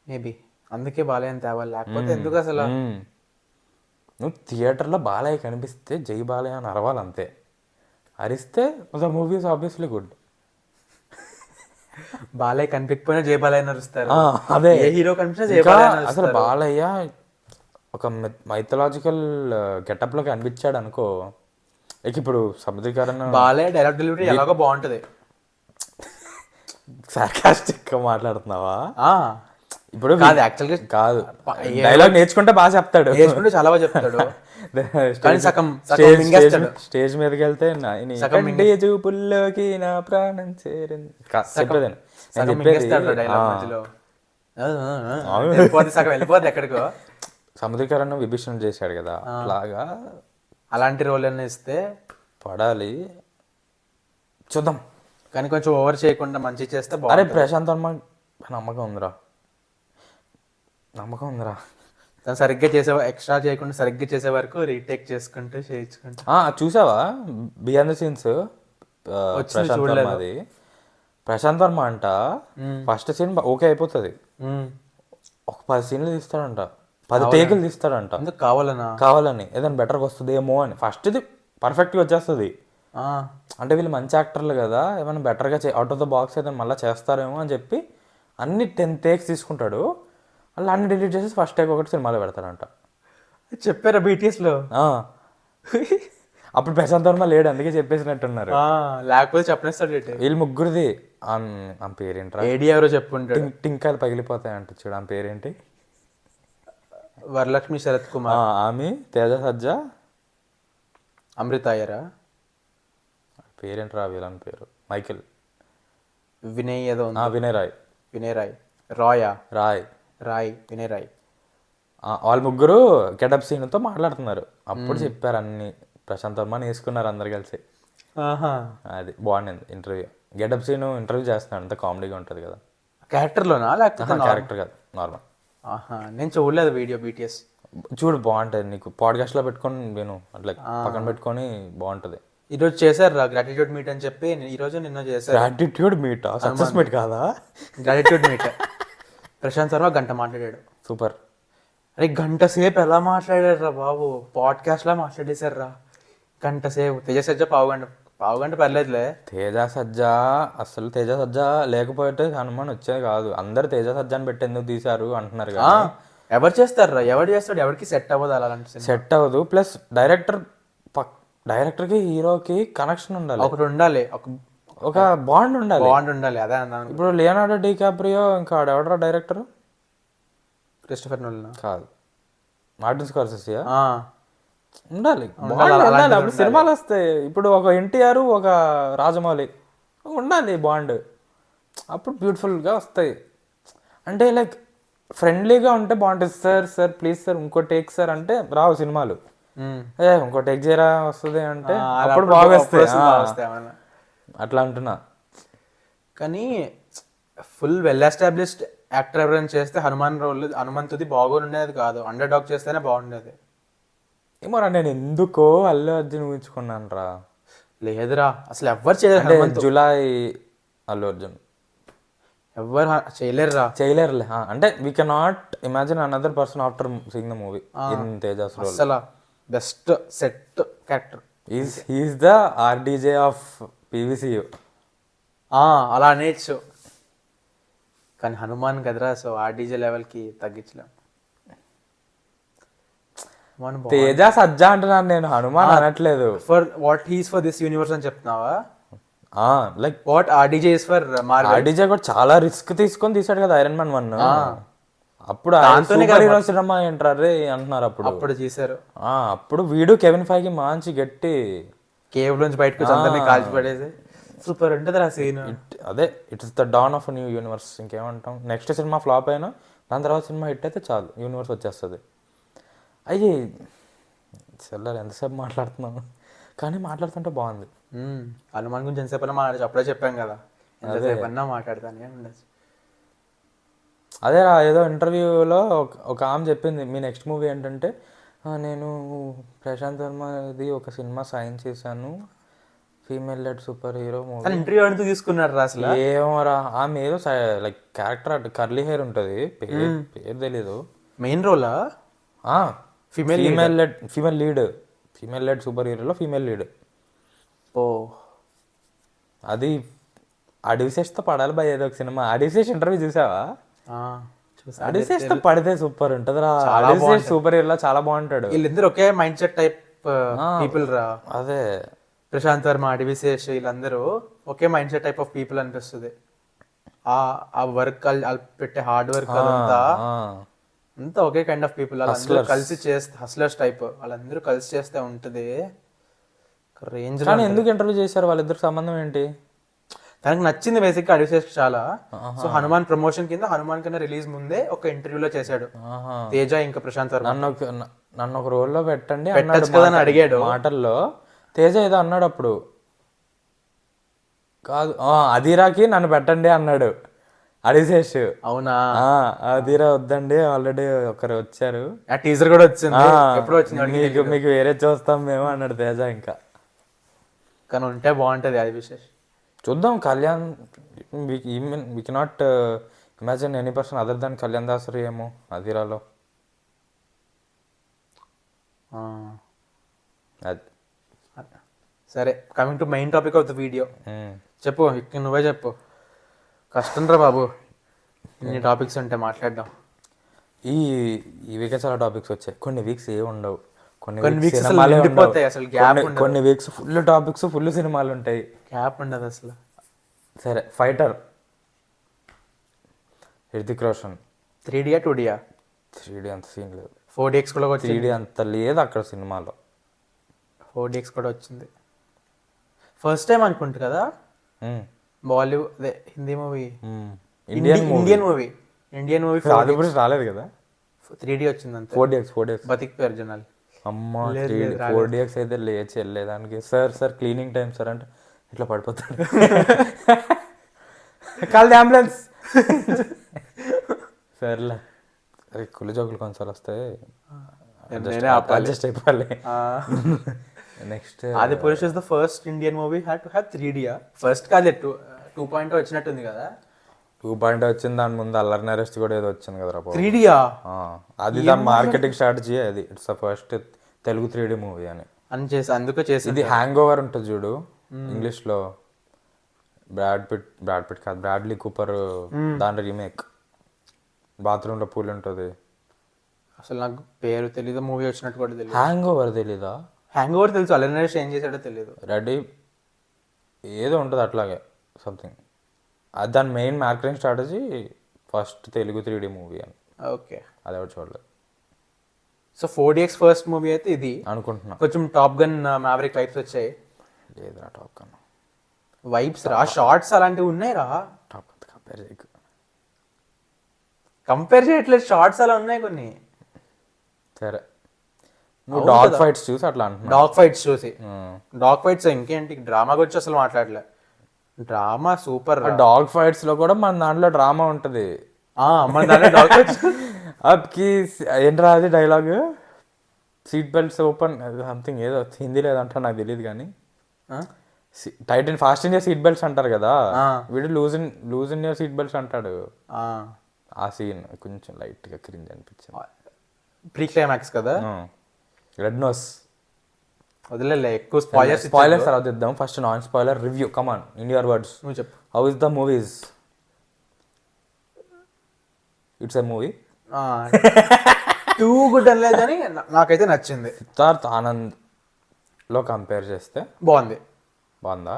Maybe అందుకే బాలయ్యని తేవాలి, లేకపోతే ఎందుకు అసలు. నువ్వు థియేటర్లో బాలయ్య కనిపిస్తే జై బాలయ్య అని అరవాలి అంతే. అరిస్తే the movie is obviously good. Balayya కనిపించకపోయినా జై బాలయ్య అరుస్తారు. అదే, ఏ హీరో కనిపించినా జై బాలయ్య అరుస్తారు. అసలు బాలయ్య ఒక మైథలాజికల్ గెటప్ లో కనిపించాడు అనుకో. ఇప్పుడు సముద్రీకరణ బాలయ్య డైలాగ్ డెలివరీ ఎలాగో బాగుంటది. సార్కాస్టిక్ గా మాట్లాడుతున్నావా? ఇప్పుడు కాదు యాక్చువల్గా కాదు డైలాగ్ నేర్చుకుంటే బాగా చెప్తాడు, నేర్చుకుంటే చాలా బాగా చెప్తాడు. కానీ సగం మింగేస్తాడు. స్టేజ్ మీదకి వెళ్తే చూపుల్లోకి నా ప్రాణం చేరింది చెప్పేదాన్ని నేను చెప్పేది. సగం వెళ్ళిపోద్ది ఎక్కడికో. సముద్రీకరణ విభీషణ చేశాడు కదా, అలాగా అలాంటి రోల్ అన్న ఇస్తే పడాలి, చూద్దాం. కానీ కొంచెం ఓవర్ చేయకుండా మంచి చేస్తే అరే ప్రశాంత్ వర్మ నమ్మకం ఉందిరా, నమ్మకం ఉందిరా. తను సరిగ్గా చేసే ఎక్స్ట్రా చేయకుండా సరిగ్గా చేసే వరకు రీటేక్ చేసుకుంటూ చేయించుకుంటూ. చూసావా behind the scenes Prashanth Varma అది? ప్రశాంత్ వర్మ అంట ఫస్ట్ సీన్ ఓకే అయిపోతుంది, ఒక 10 సీన్లు తీస్తాడంట, 10 టేకులు తీస్తాడంట. ఎందుకు కావాలని ఏదైనా బెటర్గా వస్తుందేమో అని. ఫస్ట్ ఇది పర్ఫెక్ట్గా వచ్చేస్తుంది, అంటే వీళ్ళు మంచి యాక్టర్లు కదా, ఏమైనా బెటర్గా అవుట్ ఆఫ్ ద బాక్స్ ఏదైనా మళ్ళీ చేస్తారేమో అని చెప్పి అన్ని 10 టేక్స్ తీసుకుంటాడు. అలా అన్ని డిలీట్ చేసి ఫస్ట్ టేక్ ఒకటి సినిమాలో పెడతాడంట. చెప్పారా BTSలో? అప్పుడు ప్రశాంత్ వర్మ లేడు, అందుకే చెప్పేసినట్టున్నారు. లేకపోతే చెప్పనేస్తాడు. వీళ్ళు ముగ్గురిది ఆ పేరేంట్రా, ఏడి ఎవరో చెప్పుంటాడు. టింకాయలు పగిలిపోతాయి అంట చూడు, ఆ పేరేంటి? వరలక్ష్మి శరత్ కుమార్. ఆమె తేజ సజ్జా, అమృత అయ్యరా పేరేంట్రా వీళ్ళని పేరు? మైకేల్ వినయ్ ఏదో వినయ్ రాయ్. వినయ్ రాయ్ రాయా రాయ్ రాయ్ వినయ్ రాయ్. వాళ్ళు ముగ్గురు గెటప్ సీన్తో మాట్లాడుతున్నారు. అప్పుడు చెప్పారు అన్ని, ప్రశాంత్ వర్మని వేసుకున్నారు అందరు కలిసి. అది బాగుండింది ఇంటర్వ్యూ. గెటప్ సీన్ ఇంటర్వ్యూ చేస్తున్నాడు, అంత కామెడీగా ఉంటుంది కదా. క్యారెక్టర్లోనా లేకపోతే క్యారెక్టర్ కాదు, నార్మల్. నేను చూడలేదు వీడియో. BTS చూడు బాగుంటుంది, నీకు పాడ్కాస్ట్లో పెట్టుకొని నేను అట్లా పక్కన పెట్టుకొని బాగుంటుంది. ఈరోజు చేశారు గ్రాటిట్యూడ్ మీట్ అని చెప్పి, ఈరోజు నిన్న చేశారు. గ్రాటిట్యూడ్ మీట్ సక్సెస్ మీట్ కాదా? Gratitude meet. ప్రశాంత్ వర్మ 1 గంట మాట్లాడాడు. సూపర్. అరే 1 గంట సేపు ఎలా మాట్లాడారు రా బాబు, పాడ్కాస్ట్లా మాట్లాడేశారు రా 1 గంట సేపు. తేజ సజ్జ పావు గంట పర్లేదులే. తేజ సజ్జా అసలు తేజ సజ్జా లేకపోతే హనుమాన్ వచ్చేది కాదు. అందరు తేజ సజ్జాని పెట్టి ఎందుకు తీశారు అంటున్నారు కదా. ఎవరు చేస్తారా, ఎవరు చేస్తాడు, ఎవరికి సెట్ అవ్వదు అలాంటి. సెట్ అవ్వదు. ప్లస్ డైరెక్టర్కి హీరోకి కనెక్షన్ ఉండాలి, ఒకటి ఉండాలి, ఒక బాండ్ ఉండాలి. అదే అన్నాను. ఇప్పుడు లియోనార్డో డికాప్రియో ఇంకా ఎవడరా డైరెక్టర్? క్రిస్టోఫర్ నోలన్ కాదు, మార్టిన్ స్కార్సెసీ. ఉండాలి. అప్పుడు సినిమాలు వస్తాయి. ఇప్పుడు ఒక ఎన్టీఆర్ ఒక రాజమౌళి ఉండాలి బాండ్, అప్పుడు బ్యూటిఫుల్గా వస్తాయి. అంటే లైక్ ఫ్రెండ్లీగా ఉంటే బాగుంటుంది. సార్ ప్లీజ్ సార్ ఇంకో టేక్ సార్ అంటే రావు సినిమాలు. ఇంకో టేక్ చేయరా వస్తుంది అంటే అప్పుడు బాగా వస్తాయి. అట్లా అంటున్నా. కానీ ఫుల్ వెల్ ఎస్టాబ్లిష్డ్ యాక్టర్ ఎవరైనా చేస్తే హనుమంతుది బాగుండేది కాదు, అండర్ డాగ్ చేస్తేనే బాగుండేది. ఏమోరా, నేను ఎందుకో అల్లు అర్జున్ ఊహించుకున్నాను రా. లేదురా, అసలు ఎవరు చేయలేరు. జులై అల్లు అర్జున్ ఎవరు చేయలేరులే. అంటే we can not imagine another person after seeing the movie in Teja's role. అసలు best set character. Is the RDJ of PVCU. అలా అనేచ్చు. కానీ హనుమాన్ కదరా, సో RDJ లెవెల్కి తగ్గించలేం. తేజ సజ్జా అంటున్నాను నేను, హనుమాన్ అనట్లేదు. For what he's for this universe అని చెప్తున్నావా? Like what RDJ is for Marvel. RDJ కూడా చాలా రిస్క్ తీసుకొని తీసాడు కదా ఐరన్ మ్యాన్ 1. అప్పుడు సినిమా ఏంటారే అంటున్నారు. అప్పుడు చేశారు. అప్పుడు వీడు కెవిన్ ఫైగి మంచి గట్టి కేవ్ నుంచి బయటకు వచ్చి అందరినీ కాల్చి పడేసి సూపర్ ఉంటుంది ఆ సీన్. అదే it's the dawn of new universe. ఇంకేమంటాం, నెక్స్ట్ సినిమా ఫ్లాప్ అయినా దాని తర్వాత సినిమా హిట్ అయితే చాలు, యూనివర్స్ వచ్చేస్తుంది. అయ్యి చెల్లెలు ఎంతసేపు మాట్లాడుతున్నాను, కానీ మాట్లాడుతుంటే బాగుంది. హనుమాన్ గురించి ఎంతసేపు మాట్లాడచ్చు, అప్పుడే చెప్పాం కదా, ఎంతసేపు అన్నా మాట్లాడతానే ఉండొచ్చు. అదే ఏదో ఇంటర్వ్యూలో ఒక ఆమె చెప్పింది, మీ నెక్స్ట్ మూవీ ఏంటంటే, నేను ప్రశాంత్ వర్మది ఒక సినిమా సైన్ చేశాను, female lead super hero movie. Interview అంటూ తీసుకున్నాడు అసలు. ఏమోరా, ఆమె ఏదో లైక్ క్యారెక్టర్ కర్లీ హెయిర్ ఉంటుంది, పేరు తెలీదు. మెయిన్ రోలా? ఫీమేల్ లెడ్ సూపర్ హీరోలో ఫీమేల్ లీడ్. అది అడివిశేష్తో పడాలి భయ, ఏదో ఒక సినిమా. అడివిశేష్ ఇంటర్వ్యూ చూసావా? అడివిశేష్తో పడితే సూపర్ ఉంటుంది రా. అడివిశేష్ సూపర్ హీరోలో చాలా బాగుంటాడు. వీళ్ళిద్దరు ఒకే మైండ్ సెట్ టైప్ పీపుల్ రా. అదే ప్రశాంత్ వర్మ, అడివిశేష్ వీళ్ళందరూ ఒకే mind set type of people అనిపిస్తుంది. ఆ వర్క్ వాళ్ళు పెట్టే హార్డ్ వర్క్ అదంతా అంతా ఒకే కైండ్ ఆఫ్ పీపుల్. వాళ్ళందరూ కలిసి చేస్తే హస్లర్స్ టైప్, వాళ్ళందరూ కలిసి చేస్తే ఉంటుంది రేంజ్. కానీ ఎందుకు ఇంటర్వ్యూ చేశారు, వాళ్ళిద్దరికి సంబంధం ఏంటి? తనకు నచ్చింది బేసిక్గా అడిషేష్ చాలా. సో హనుమాన్ ప్రమోషన్ కింద హనుమాన్ కన్నా రిలీజ్ ముందే ఒక ఇంటర్వ్యూలో చేశాడు తేజ ఇంకా ప్రశాంత్ వర్మ. నన్ను ఒక రోల్లో పెట్టండి అని అడిగాడు మాటల్లో. తేజ ఏదో అన్నాడు అప్పుడు, కాదు అధీరాకి నన్ను పెట్టండి అన్నాడు అడిశేష్. అవునా? అధీరా వద్దండి, ఆల్రెడీ ఒకరు వచ్చారు, ఆ టీజర్ కూడా వచ్చింది, ఎప్పుడు వచ్చింది, మీకు వేరే చూస్తాం మేము అన్నాడు తేజ. ఇంకా కానీ ఉంటే బాగుంటది అది విశేష్. చూద్దాం. Kalyan we cannot imagine any person other than Kalyan Dasari ఏమో అధీరాలో. సరే, coming to main topic of the video. చెప్పు, ఇక్కడ నువ్వే చెప్పు. కష్టం రా బాబు ఇన్ని టాపిక్స్ ఉంటే మాట్లాడడం. ఈ వీకే చాలా టాపిక్స్ వచ్చాయి. కొన్ని వీక్స్ ఏ ఉండవు, కొన్ని వీక్స్ అసలు గ్యాప్ ఉండదు. కొన్ని వీక్స్ ఫుల్ టాపిక్స్, ఫుల్ సినిమాలు ఉంటాయి, గ్యాప్ ఉండదు అసలు. సరే, fighter Hrithik Roshan 3D 2D? 3D అంత సీన్ లేదు. 4DX కూడా వచ్చింది. 3D అంత లేదు అక్కడ సినిమాలో. 4DX కూడా వచ్చింది ఫస్ట్ టైం అనుకుంటా కదా. బాలీవుడ్ అదే హిందీ మూవీ, ఇండియన్ మూవీ అది కూడా రాలేదు కదా. 3D వచ్చింది అంతే. 4DX బతికిపోయారు జనాలు. అమ్మా 4DX అయితే లేచి వెళ్ళేదానికి. సార్ క్లీనింగ్ టైం సార్ అంటే ఇట్లా పడిపోతాడు. Call ambulance. సర్లే, అరే కుళ్ళు జోకులు కొంచెం వస్తాయి, అడ్జస్ట్ అయిపోవాలి. Next Adipurush is the first Indian movie had to have 3D. First కాదు 2.0 వచ్చినట్టుంది కదా. 2.0 వచ్చింది, దాని ముందు అల్లరి నెరెస్ట్ కూడా ఏదో వచ్చింది కదా 3D. అది దాని మార్కెటింగ్ స్ట్రాటజీ. అది it's the first Telugu 3D movie అని అందుకే చేసి. ఇది హ్యాంగ్ ఓవర్ ఉంటుంది చూడు ఇంగ్లీష్ లో, బ్రాడ్లీ కూపర్ దాని రీమేక్. బాత్రూమ్ లో పూల్ ఉంటుంది. అసలు నాకు పేరు తెలీదు, మూవీ వచ్చినట్టు కూడా తెలియదు. హ్యాంగ్ ఓవర్ తెలీదా? హ్యాంగ్ ఓవర్ తెలుసు, అల్లరి నరేష్ ఏం చేశాడో తెలియదు. రెడీ ఏదో ఉంటుంది అట్లాగే సంథింగ్. అది దాని main marketing strategy, first Telugu 3D movie అని. ఓకే, అది ఎవరు చూడలేదు. సో 4DX ఫస్ట్ మూవీ అయితే ఇది అనుకుంటున్నా. కొంచెం టాప్ గన్ మ్యావరిక్ వైబ్స్ వచ్చాయి. లేదురా టాప్ గన్ వైబ్స్ రా, షార్ట్స్ అలాంటివి ఉన్నాయి రా. టాప్ కంపేర్ చేయకు, కంపేర్ చేయట్లేదు, షార్ట్స్ అలా ఉన్నాయి కొన్ని. సరే, నువ్వు డాగ్ ఫైట్స్ చూసి అట్లా అంటున్నా. డాగ్ ఫైట్స్ చూసి, డాగ్ ఫైట్స్ ఇంకేంటి, డ్రామా గురించి అసలు మాట్లాడలే. Drama super. డాగ్ ఫైట్స్ లో కూడా మన దాంట్లో డ్రామా ఉంటది. మన దాంట్లో డాగ్ ఫైట్స్ అప్కి ఏంట్రా అది dialogue, seat belts open something ఏదో హిందీ లేదంట నాకు తెలియదు కానీ, tighten fast in your seat belts అంటారు కదా, వీడు loose in your seat belts అంటాడు. ఆ సీన్ కొంచెం లైట్ గా క్రింజ్ అనిపించింది. ప్రీ క్లైమాక్స్ కదా. రెడ్ నోస్ వదిలే, ఎక్కువ స్పాయిలర్స్ తర్వాత ఇద్దాం. First non spoiler review, come on, in your words. నువ్వు చెప్పు. How is the movies? It's a movie. Too good అనలేదు కానీ నాకైతే నచ్చింది. సిద్ధార్థ్ ఆనంద్ లో కంపేర్ చేస్తే బాగుందా?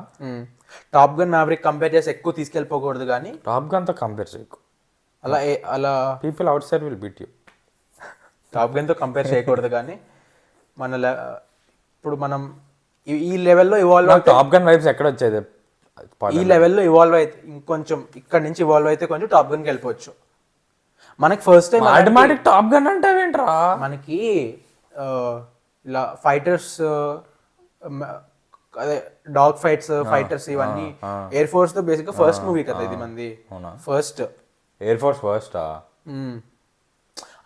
టాప్ గన్ మ్యావరిక్ కంపేర్ చేసి ఎక్కువ తీసుకెళ్ళిపోకూడదు కానీ, టాప్ గన్ తో కంపేర్ చేయకు. అలా people out side will beat you. Top gun తో కంపేర్ చేయకూడదు కానీ, ఇప్పుడు మనం ఈ లెవెల్లో ఇవాల్వ్ అయితే, టాప్ గన్ వైబ్స్ ఎక్కడ వచ్చేది? ఈ లెవెల్లో ఇవాల్వ్ అయితే ఇంకొంచెం ఇక్కడ నుంచి ఇవాల్వ్ అయితే కొంచెం టాప్ గన్కి వెళ్ళిపోవచ్చు. మనకి first time automatic top gun అంటే ఏంట్రా, మనకి ఇలా ఫైటర్స్, అదే డాగ్ ఫైటర్స్ ఇవన్నీ ఎయిర్ ఫోర్స్ తో బేసిక్ గా ఫస్ట్ మూవీ కదా ఇది మంది. ఫస్ట్ ఎయిర్ ఫోర్స్ ఫస్ట్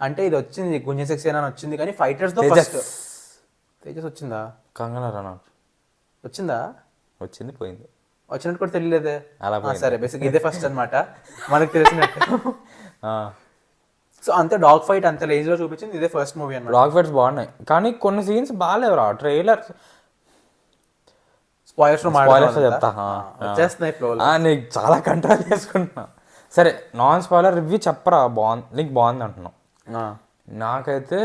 అంటే ఇది వచ్చింది, గుంజన్ సెక్షన్ అని వచ్చింది కానీ ఫైటర్స్ తో ఫస్ట్. తేజస్ వచ్చిందా? కంగనా రనౌత్ వచ్చింది, పోయింది. వచ్చినట్టు కూడా తెలియలేదే. సరే, బేసిక్ ఇదే ఫస్ట్ అనమాట మనకు తెలిసినట్టు. సో అంతే, డాగ్ ఫైట్ అంత రేంజ్ లో చూపించింది, ఇదే ఫస్ట్ మూవీ అన్నమాట. డాగ్ ఫైట్స్ బాగున్నాయి కానీ కొన్ని సీన్స్ బాగాలేవురా. ట్రైలర్ స్పాయిలర్స్ చెప్తా, వచ్చేస్తున్నాయి ఫ్లో. నీకు చాలా కంట్రోల్ చేసుకుంటున్నా. సరే, నాన్ స్పాయిలర్ రివ్యూ చెప్పరా. నీకు బాగుంది అంటున్నావు, నాకైతే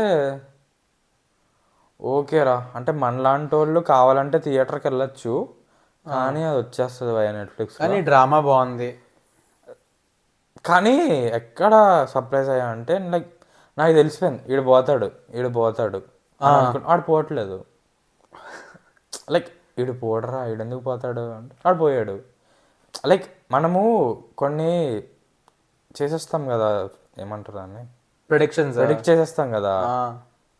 ఓకేరా. అంటే మనలాంటి వాళ్ళు కావాలంటే థియేటర్కి వెళ్ళొచ్చు, కానీ అది వచ్చేస్తుంది నెట్ఫ్లిక్స్. కానీ డ్రామా బాగుంది. కానీ ఎక్కడ సర్ప్రైజ్ అయ్యా అంటే లైక్ నాకు తెలిసిపోయింది ఈడు పోతాడు ఆడు పోవట్లేదు. లైక్ ఈడు పోడరా, ఈడు ఎందుకు పోతాడు అంటే ఆడు పోయాడు. లైక్ మనము కొన్ని చేసేస్తాం కదా, ఏమంటారు దాన్ని, ప్రెడిక్ట్ చేసేస్తాం కదా,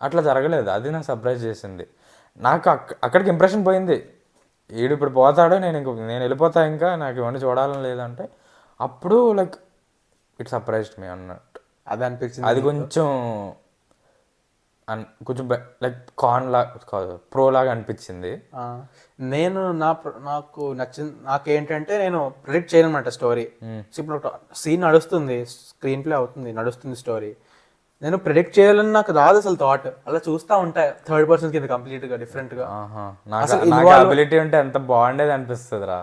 అట్లా జరగలేదు. అది నాకు సర్ప్రైజ్ చేసింది. నాకు అక్కడికి ఇంప్రెషన్ పోయింది, ఈడు ఇప్పుడు పోతాడు, నేను వెళ్ళిపోతా, ఇంకా నాకు ఇవన్నీ చూడాలని లేదంటే అప్పుడు లైక్ ఇట్ సర్ప్రైజ్డ్ మీ అన్నట్టు. అది అనిపించింది. అది కొంచెం లైక్ ప్రో లాగా అనిపించింది. నేను నాకు నచ్చింది, నాకేంటంటే నేను ప్రిడిక్ట్ చేయను అనమాట స్టోరీ. ఇప్పుడు సీన్ నడుస్తుంది, స్క్రీన్ ప్లే అవుతుంది, నడుస్తుంది స్టోరీ, నేను ప్రిడిక్ట్ చేయాలని నాకు రాదు అసలు థాట్. అలా చూస్తూ ఉంటాయి థర్డ్ పర్సన్ కింద కంప్లీట్ గా డిఫరెంట్ గా. నాకు అబిలిటీ ఉంటే ఎంత బాగుండేది అనిపిస్తుంది రా.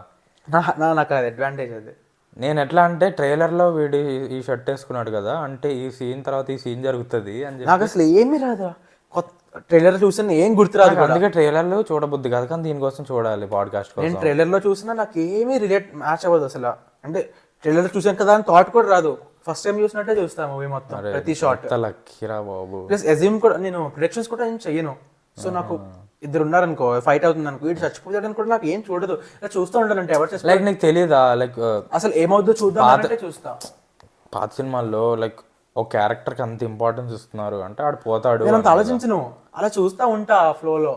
నాకు అది అడ్వాంటేజ్. అది నేను ఎట్లా అంటే ట్రైలర్లో వీడు ఈ షర్ట్ వేసుకున్నాడు కదా, అంటే ఈ సీన్ తర్వాత ఈ సీన్ జరుగుతుంది అని చెప్పి నాకు అసలు ఏమీ రాదు. కొత్త ట్రైలర్ చూసిన ఏం గుర్తురాదు. అందుకే ట్రైలర్లో చూడబుద్ది కాదు, కానీ దీనికోసం చూడాలి పాడ్కాస్ట్ కోసం. నేను ట్రైలర్లో చూసినా నాకు ఏమీ మ్యాచ్ అవ్వదు అసలు. అంటే ట్రైలర్ చూసాను కదా అని థాట్ కూడా రాదు. ఫస్ట్ టైం చూసినట్టే చూస్తా మూవీ మొత్తం, ప్రతి షాట్. లక్కీరా బాబు. ప్లస్ అజ్యూమ్ కూడా నేను ప్రిడిక్షన్స్ కూడా నేను చెయ్యను. సో నాకు ఇద్దరు ఉన్నారనుకో, ఫైట్ అవుతుంది అనుకో, వీడు చచ్చిపోతాడని కూడా నాకు ఏం చూడదు, ఇలా చూస్తూ ఉంటానంటే ఎవరు చేస్తారు. లైక్ నీకు తెలియదా, లైక్ అసలు ఏమవుతుందో చూద్దాం అంటే చూస్తా. పాత సినిమాల్లో లైక్ ఒక క్యారెక్టర్కి అంత ఇంపార్టెన్స్ ఇస్తున్నారు అంటే ఆడు పోతాడు. నేను అంత ఆలోచించను, అలా చూస్తా ఉంటా ఫ్లోలో.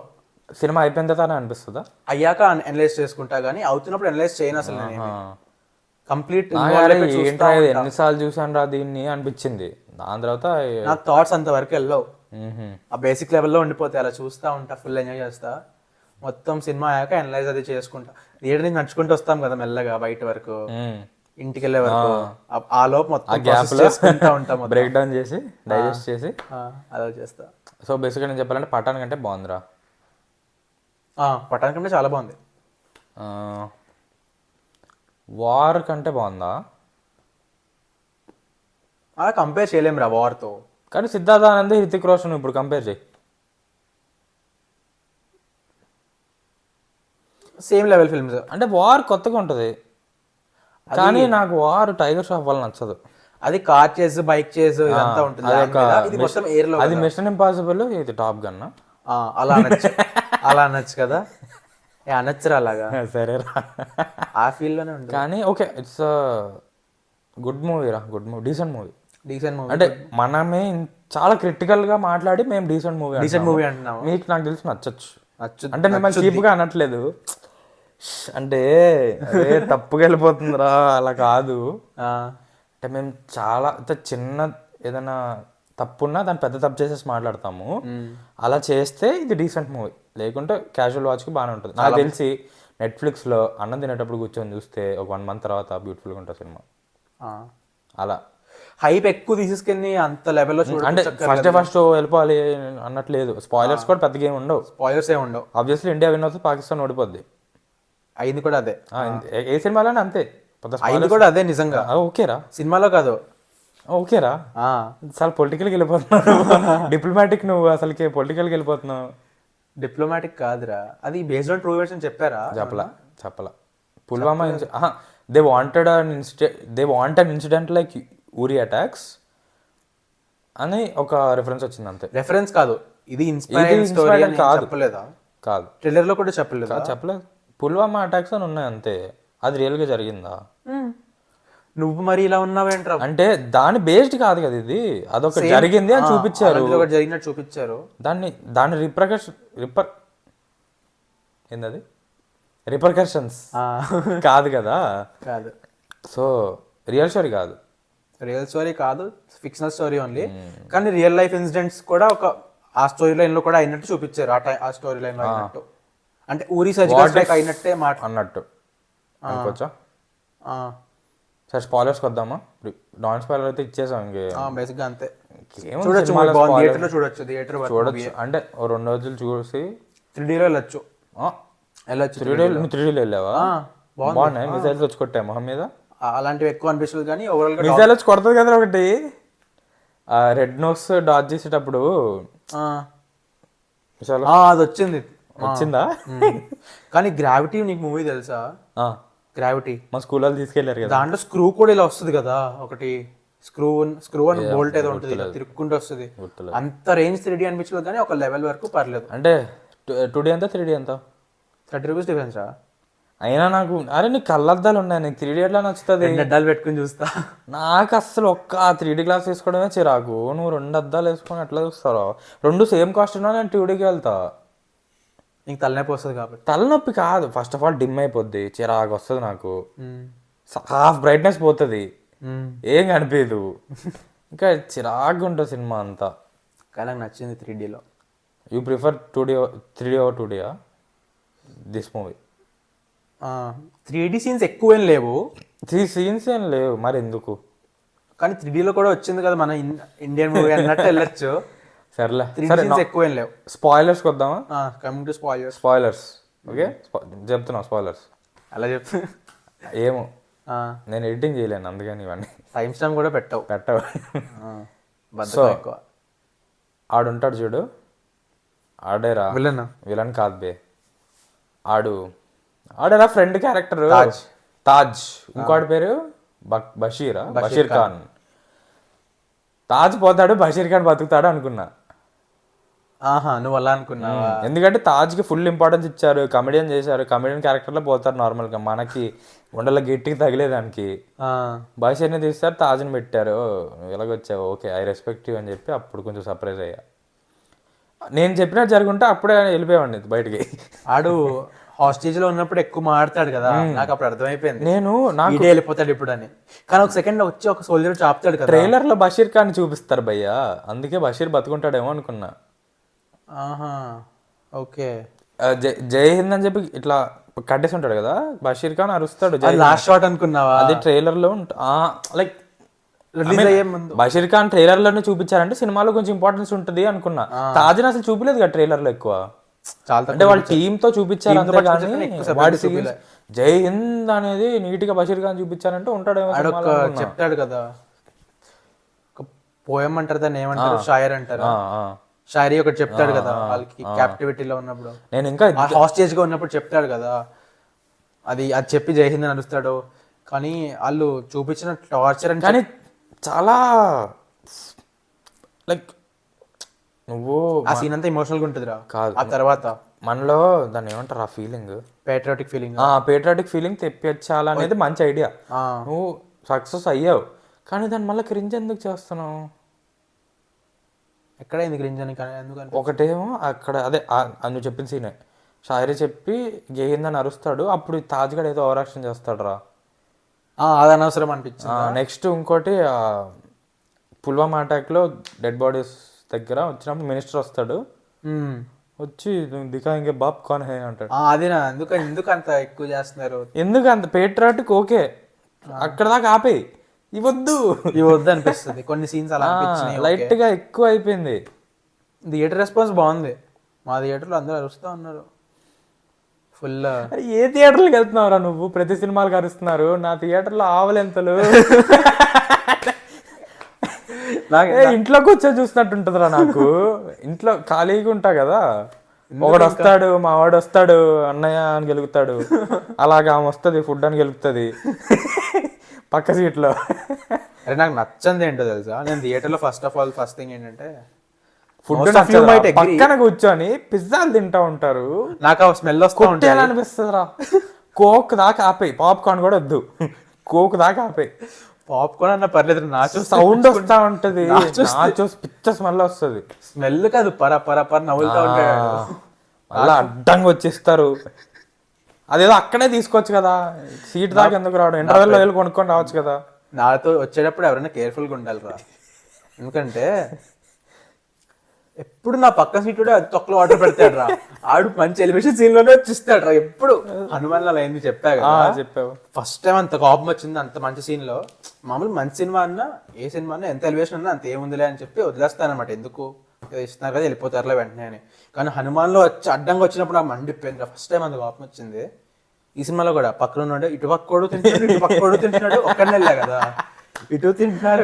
సినిమా అయిపోయిన తర్వాత అనిపిస్తుందా? అయ్యాక అనలైజ్ చేసుకుంటా, కానీ అవుతున్నప్పుడు అనలైజ్ చేయను అసలు. నేను కంప్లీట్ ఎన్నిసార్లు చూసాను రా దీన్ని అనిపించింది. దాని తర్వాత నాకు థాట్స్ అంతవరకు వెళ్ళవు, ఆ బేసిక్ లెవెల్లో ఉండిపోతాయి. అలా చూస్తా ఉంటా, ఫుల్ ఎంజాయ్ చేస్తా. మొత్తం సినిమా అయ్యాక అనలైజ్ అది చేసుకుంటా. థియేటర్ నుంచి నడుచుకుంటూ వస్తాం కదా మెల్లగా బయట వరకు, ఇంటికి వెళ్ళే వరకు, ఆ లోపు మొత్తం చేసుకుంటా ఉంటాం, బ్రేక్ డౌన్ చేసి డైజెస్ట్ చేసి అలా చేస్తా. సో బేసిక్గా నేను చెప్పాలంటే పఠాన్ కంటే బాగుందిరా. పఠాన్ కంటే చాలా బాగుంది. వార్ కంటే బాగుందా? కంపేర్ చేయలేము రా వార్తో. కానీ సిద్ధార్థ ఆనంద్, హృతిక్ రోషన్ ఇప్పుడు కంపేర్ చేయి, సేమ్ లెవెల్ ఫిల్మ్స్. అంటే వార్ కొత్తగా ఉంటుంది, కానీ నాకు వార్ టైగర్ షాప్ వల్ల నచ్చదు. అది కార్ చేస్, బైక్ చేస్ ఇదంతా ఉంటుంది. అది మిషన్ ఇంపాసిబుల్, ఇది టాప్ గన్. అలా అనొచ్చు, అలా అనొచ్చు కదా, అనొచ్చురా అలాగా. సరేరా, ఆ ఫీల్ లోనే ఉంటుంది. కానీ ఓకే, ఇట్స్ గుడ్ మూవీ రా, గుడ్ మూవీ, డీసెంట్ మూవీ. అంటే మనమే చాలా క్రిటికల్ గా మాట్లాడి మేము డీసెంట్ మూవీ అంటున్నాము. మీకు నాకు తెలిసి నచ్చచ్చు, అంటే మిమ్మల్ని చీప్ గా అనట్లేదు, అంటే తప్పుగా వెళ్ళిపోతుందిరా అలా కాదు. అంటే మేము చాలా చిన్న ఏదైనా తప్పున్నా దాన్ని పెద్ద తప్పు చేసేసి మాట్లాడతాము. అలా చేస్తే ఇది డీసెంట్ మూవీ, లేకుంటే క్యాజువల్ వాచ్కి బాగానే ఉంటుంది. నాకు తెలిసి నెట్ఫ్లిక్స్లో అన్నం తినేటప్పుడు కూర్చొని చూస్తే ఒక 1 month తర్వాత బ్యూటిఫుల్గా ఉంటుంది సినిమా. అలా హైప్ ఎక్కువ తీసేసుకుని అంత లెవెల్లో అంటే ఫస్ట్ వెళ్ళిపోవాలి అన్నట్లేదు. స్పాయిలర్స్ కూడా పెద్దగా ఏమి ఉండవు, స్పాయిలర్స్ ఏమి ఉండవు. ఆబ్వియస్లీ ఇండియా విన్ అవుతుంది, పాకిస్తాన్ ఓడిపోద్ది. అయింది కూడా అదే, ఏ సినిమాలోనే అంతే. అయింది కూడా అదే నిజంగా. ఓకేరా, సినిమాలో కాదు, ఓకేరా. చాలా పొలిటికల్కి వెళ్ళిపోతున్నావు, డిప్లొమాటిక్, నువ్వు అసలుకి పొలిటికల్కి వెళ్ళిపోతున్నావు. డిప్లొమాటిక్ కాదురా, అది బేస్డ్ ఆన్ ట్రూ ఈవెంట్స్ అని చెప్పారా? చెప్పలా. Pulwama they wanted an incident like ఊరి అటాక్స్ అని ఒక రెఫరెన్స్ వచ్చింది అంతే. రెఫరెన్స్ కాదు, ఇది ఇన్స్పైరింగ్ స్టోరీ అని చెప్పలేదా? కాదు, ట్రైలర్ లో కూడా చెప్పలేదు. చెప్పలేదు, పుల్వామా అటాక్స్ అని ఉన్నాయి అంతే. అది రియల్ గా జరిగిందా? నువ్వు మరి ఇలా ఉన్నావేంట్రా? అంటే దాని బేస్డ్ కాదు కదా ఇది, అదొక జరిగింది అని చూపించారు, జరిగినట్టు చూపించారు. దాని ఏంటది రిపర్కషన్స్ కాదు కదా. కాదు, సో రియల్ స్టోరీ కాదు, రియల్ స్టోరీ కాదు, ఫిక్షనల్ స్టోరీ ఓన్లీ. కానీ రియల్ లైఫ్ ఇన్సిడెంట్స్ కూడా ఒక ఆ స్టోరీ లైన్ లో కూడా అయినట్టు చూపించారు. ఆ స్టోరీ లైన్ లో అయినట్టు, అంటే ఊరి సర్జికల్ స్ట్రైక్ అయినట్టే అన్నట్టు అనుకోవచ్చా? సరే స్పాయిలర్స్కి వద్దామా? నాన్ స్పాయిలర్ అయితే ఇచ్చేసాం ఇంకే, బేసిక్గా అంతే. చూడొచ్చు, థియేటర్ చూడొచ్చు, అంటే 2 రోజులు చూసి 3Dలో వెళ్ళొచ్చు. 3Dలో వెళ్ళావా? బాగున్నాయి, మిసైల్స్ వచ్చి కొట్టాయి మొహం మీద. అలాంటివి ఎక్కువ అనిపిస్తుంది, కానీ ఓవరాల్ గా మిసైల్ వచ్చి కొడుతుంది కదా ఒకటి. రెడ్ నోస్ డాజ్ చేసేటప్పుడు అది వచ్చిందా? కానీ గ్రావిటీ నీకు మూవీ తెలుసా? గ్రావిటీ మా స్కూల్లో తీసుకెళ్లారు కదా. దాంట్లో స్క్రూ కూడా ఇలా వస్తుంది కదా, ఒకటి స్క్రూ అని బోల్ట్ ఏదో ఉంటుంది, ఇలా తిరుక్కుంటూ వస్తుంది. అంత రేంజ్ 3D అనిపించలేదు, కానీ ఒక లెవెల్ వరకు పర్లేదు. అంటే 2D ఎంత 3D ఎంత? 30 రూపీస్ డిఫరెన్స్ రా. అయినా నాకు అరే నీకు కళ్ళద్దాలు ఉన్నాయి, నీకు 3D ఎట్లా నచ్చుతుంది? 2 అద్దాలు పెట్టుకుని చూస్తా. నాకు అస్సలు ఒక్క 3D గ్లాస్ వేసుకోవడమే చిరాకు. నువ్వు 2 అద్దాలు వేసుకొని ఎట్లా చూస్తారో? 2 సేమ్ కాస్ట్ ఉన్నా నేను 2Dకి వెళ్తా. నీకు తలనొప్పి వస్తుంది కాబట్టి. తలనొప్పి కాదు, ఫస్ట్ ఆఫ్ ఆల్ డిమ్ అయిపోద్ది, చిరాకు వస్తుంది నాకు, హాఫ్ బ్రైట్నెస్ పోతుంది, ఏం కనిపించదు, ఇంకా చిరాకు ఉంటుంది సినిమా అంతా. కానీ నాకు నచ్చింది 3Dలో. యూ ప్రిఫర్ 3D ఓవర్ 2Dయా దిస్ మూవీ? 3D సీన్స్ ఎక్కువ ఏం లేవు, 3 సీన్స్ ఏం లేవు, మరి ఎందుకు? కానీ 3Dలో కూడా వచ్చింది కదా మన ఇండియన్ మూవీ అన్నట్టు వెళ్ళొచ్చు. సర్లే, 3D సీన్స్ ఎక్కువ ఏం లేవు. స్పాయిలర్స్కి వద్దామా? Coming to spoilers. ఓకే చెప్తున్నా స్పాయిలర్స్. అలా చెప్తా. ఏమో నేను ఎడిటింగ్ చేయలేను, అందుకని ఇవన్నీ టైం స్టాంప్ కూడా పెట్టవు. సో ఎక్కువ ఆడుంటాడు చూడు, ఆడేరా విలన్ కాదు బే, ఆడేరా ఫ్రెండ్ క్యారెక్టర్ తాజ్, ఇంకోటి పేరు బషీర్ ఖాన్. తాజ్ పోతాడు, బషీర్ ఖాన్ బతుకుతాడు అనుకున్నా. నువ్వు అలా అనుకున్నావా? ఎందుకంటే తాజ్కి ఫుల్ ఇంపార్టెన్స్ ఇచ్చారు, కమెడియన్ చేశారు, కమెడియన్ క్యారెక్టర్లో పోతారు నార్మల్గా, మనకి ఉండల గట్టికి తగిలేదానికి. బషీర్ని తీస్తారు, తాజ్ని పెట్టారు. ఎలాగొచ్చావు? ఓకే ఐ రెస్పెక్ట్ యూ అని చెప్పి అప్పుడు కొంచెం సర్ప్రైజ్ అయ్యా. నేను చెప్పినట్టు జరుగుంటే అప్పుడే వెళ్ళిపోయావండి బయటికి. ఆడు హాస్టేజ్ లో ఉన్నప్పుడు ఎక్కువ మాట్లాడతాడు కదా, నాకు అప్పుడు అర్థమైపోయింది నేను నాకు వెళ్ళిపోతాడు ఇప్పుడు అని. కానీ ఒక సెకండ్ వచ్చి ఒక సోల్జర్ చాపుతాడు కదా. ట్రైలర్ లో బషీర్ ఖాన్ చూపిస్తారు భయ్యా, అందుకే బషీర్ బతుకుంటాడేమో అనుకున్నా. ఓకే జై హింద్ అని చెప్పి ఇట్లా కట్టేసి ఉంటాడు కదా, బషీర్ ఖాన్ అరుస్తాడు. లాస్ట్ షాట్ అనుకున్నావా? అది ట్రైలర్ లో లైక్ రిలీజ్ అయ్యే ముందు బషీర్ ఖాన్ ట్రైలర్ లోనే చూపించారంటే సినిమాలో కొంచెం ఇంపార్టెన్స్ ఉంటుంది అనుకున్నా. తాజ్ని అసలు చూపిలేదు కదా ట్రైలర్ లో ఎక్కువ, అంటే వాళ్ళ టీమ్ తో చూపించారు అంతే, కానీ వాడి జై హింద్ అనేది నీట్ గా బషీర్ ఖాన్ చూపించారంటే ఉంటాడేమో. చెప్తాడు కదా, పోయం అంటారు దాన్ని, ఏమంటారు, షాయర్ అంటారు, షాయరీ ఒకటి చెప్తాడు కదా వాళ్ళకి క్యాప్టివిటీలో ఉన్నప్పుడు. నేను ఇంకా హాస్టేజ్ గా ఉన్నప్పుడు చెప్తాడు కదా, అది చెప్పి జై హింద్ అని అరుస్తాడు. కానీ వాళ్ళు చూపించిన టార్చర్ అని, కానీ చాలా లైక్ నువ్వు ఆ సీన్ అంతా ఎమోషనల్ గా ఉంటుంది రా. కాదు, ఆ తర్వాత మనలో దాన్ని ఏమంటారు, ఆ ఫీలింగ్ పేట్రియాటిక్ ఫీలింగ్ తెప్పించాలనేది మంచి ఐడియా. నువ్వు సక్సెస్ అయ్యావు, కానీ దాన్ని మళ్ళీ క్రింజ్ ఎందుకు చేస్తున్నావు? ఎక్కడ ఎందుకు క్రింజ్ అని? ఎందుకంటే ఒకటేమో అక్కడ అదే నువ్వు చెప్పిన సీనే, షాయరీ చెప్పి గేయిందని అరుస్తాడు, అప్పుడు తాజ్ గడ్ ఏదో ఓవర్ యాక్షన్ చేస్తాడు రా, అది అనవసరం అనిపించింది. నెక్స్ట్ ఇంకోటి పుల్వామా అటాక్ లో డెడ్ బాడీస్ దగ్గర వచ్చినప్పుడు మినిస్టర్ వస్తాడు, వచ్చి దికా ఇంకే బాప్ కాన్ హే అంటాడు. అదేనా ఎందుకు అంత ఎక్కువ చేస్తున్నారు? ఎందుకు అంత పేట్రియాటిక్? ఓకే అక్కడ దాకా ఆపేయి, ఇవద్దు అనిపిస్తుంది కొన్ని సీన్స్ అలా అనిపించినాయి. లైట్ గా ఎక్కువ అయిపోయింది. థియేటర్ రెస్పాన్స్ బాగుంది, మా థియేటర్లో అందరూ అరుస్తూ ఉన్నారు ఫుల్. ఏ థియేటర్కి వెళ్తున్నావురా నువ్వు? ప్రతి సినిమాలకు అరుస్తున్నారు, నా థియేటర్లో ఆవలెంతలు. ఇంట్లో కూర్చొని చూసినట్టుంటదిరా నాకు. ఇంట్లో ఖాళీగా ఉంటా కదా, ఒకడు వస్తాడు, మా వాడు వస్తాడు, అన్నయ్య అని గెలుగుతాడు, అలాగా ఆమె వస్తుంది ఫుడ్ అని గెలుగుతుంది పక్క సీట్లో. అరే నాకు నచ్చంది ఏంటో తెలుసా, నేను థియేటర్లో ఫస్ట్ థింగ్ ఏంటంటే ఫుడ్ పక్కన కూర్చొని పిజ్జాలు తింటా ఉంటారు, నాకు ఆ స్మెల్ వస్తుంది అనిపిస్తుంది రా. కోక్ దాకా ఆపేయి, పాప్కార్న్ కూడా వద్దు, కోక్ దాకా ఆపేయి. పాప్కార్న్ అన్న పర్లేదు, నాచో సౌండ్ వస్తా ఉంటది, నాచోస్ పిచ్చ స్మెల్ వస్తుంది. స్మెల్ కాదు, పర నవ్వులుతా ఉంటాడు, అలా అడ్డంగా వచ్చేస్తారు. అదేదో అక్కడే తీసుకోవచ్చు కదా, సీట్ దాకా ఎందుకు రావడం, ఇంటర్వెల్లో వెళ్ళి కొనుక్కొని రావచ్చు కదా. నాతో వచ్చేటప్పుడు ఎవరైనా కేర్ఫుల్గా ఉండాలి రా, ఎందుకంటే ఎప్పుడు నా పక్క సీట్ తొక్కలో వాటర్ పెడతాడు రా. ఆడు మంచి ఎలివేషన్ సీన్ లోనే వచ్చిస్తాడు రా ఎప్పుడు. హనుమాన్ అయింది చెప్పా కదా, చెప్పావు. ఫస్ట్ టైం అంత కోపం వచ్చింది అంత మంచి సీన్ లో. మామూలు మంచి సినిమా అన్నా ఏ సినిమా అన్నా ఎంత ఎలివేషన్ అన్నా అంత ఏముందిలే అని చెప్పి వదిలేస్తాను అనమాట, ఎందుకు ఇస్తున్నారు కదా వెళ్ళిపోతారులే వెంటనే అని. కానీ హనుమాన్ లో వచ్చి అడ్డంగా వచ్చినప్పుడు నాకు మండిపోయింది రా, ఫస్ట్ టైం అంత కోపం వచ్చింది. ఈ సినిమాలో కూడా పక్కన ఉండే ఇటు పక్కడు తింటున్నాడు, ఇటు పక్కడు తింటున్నాడు, ఒక్కడనే వెళ్ళా కదా, ఇటు తింటున్నారు,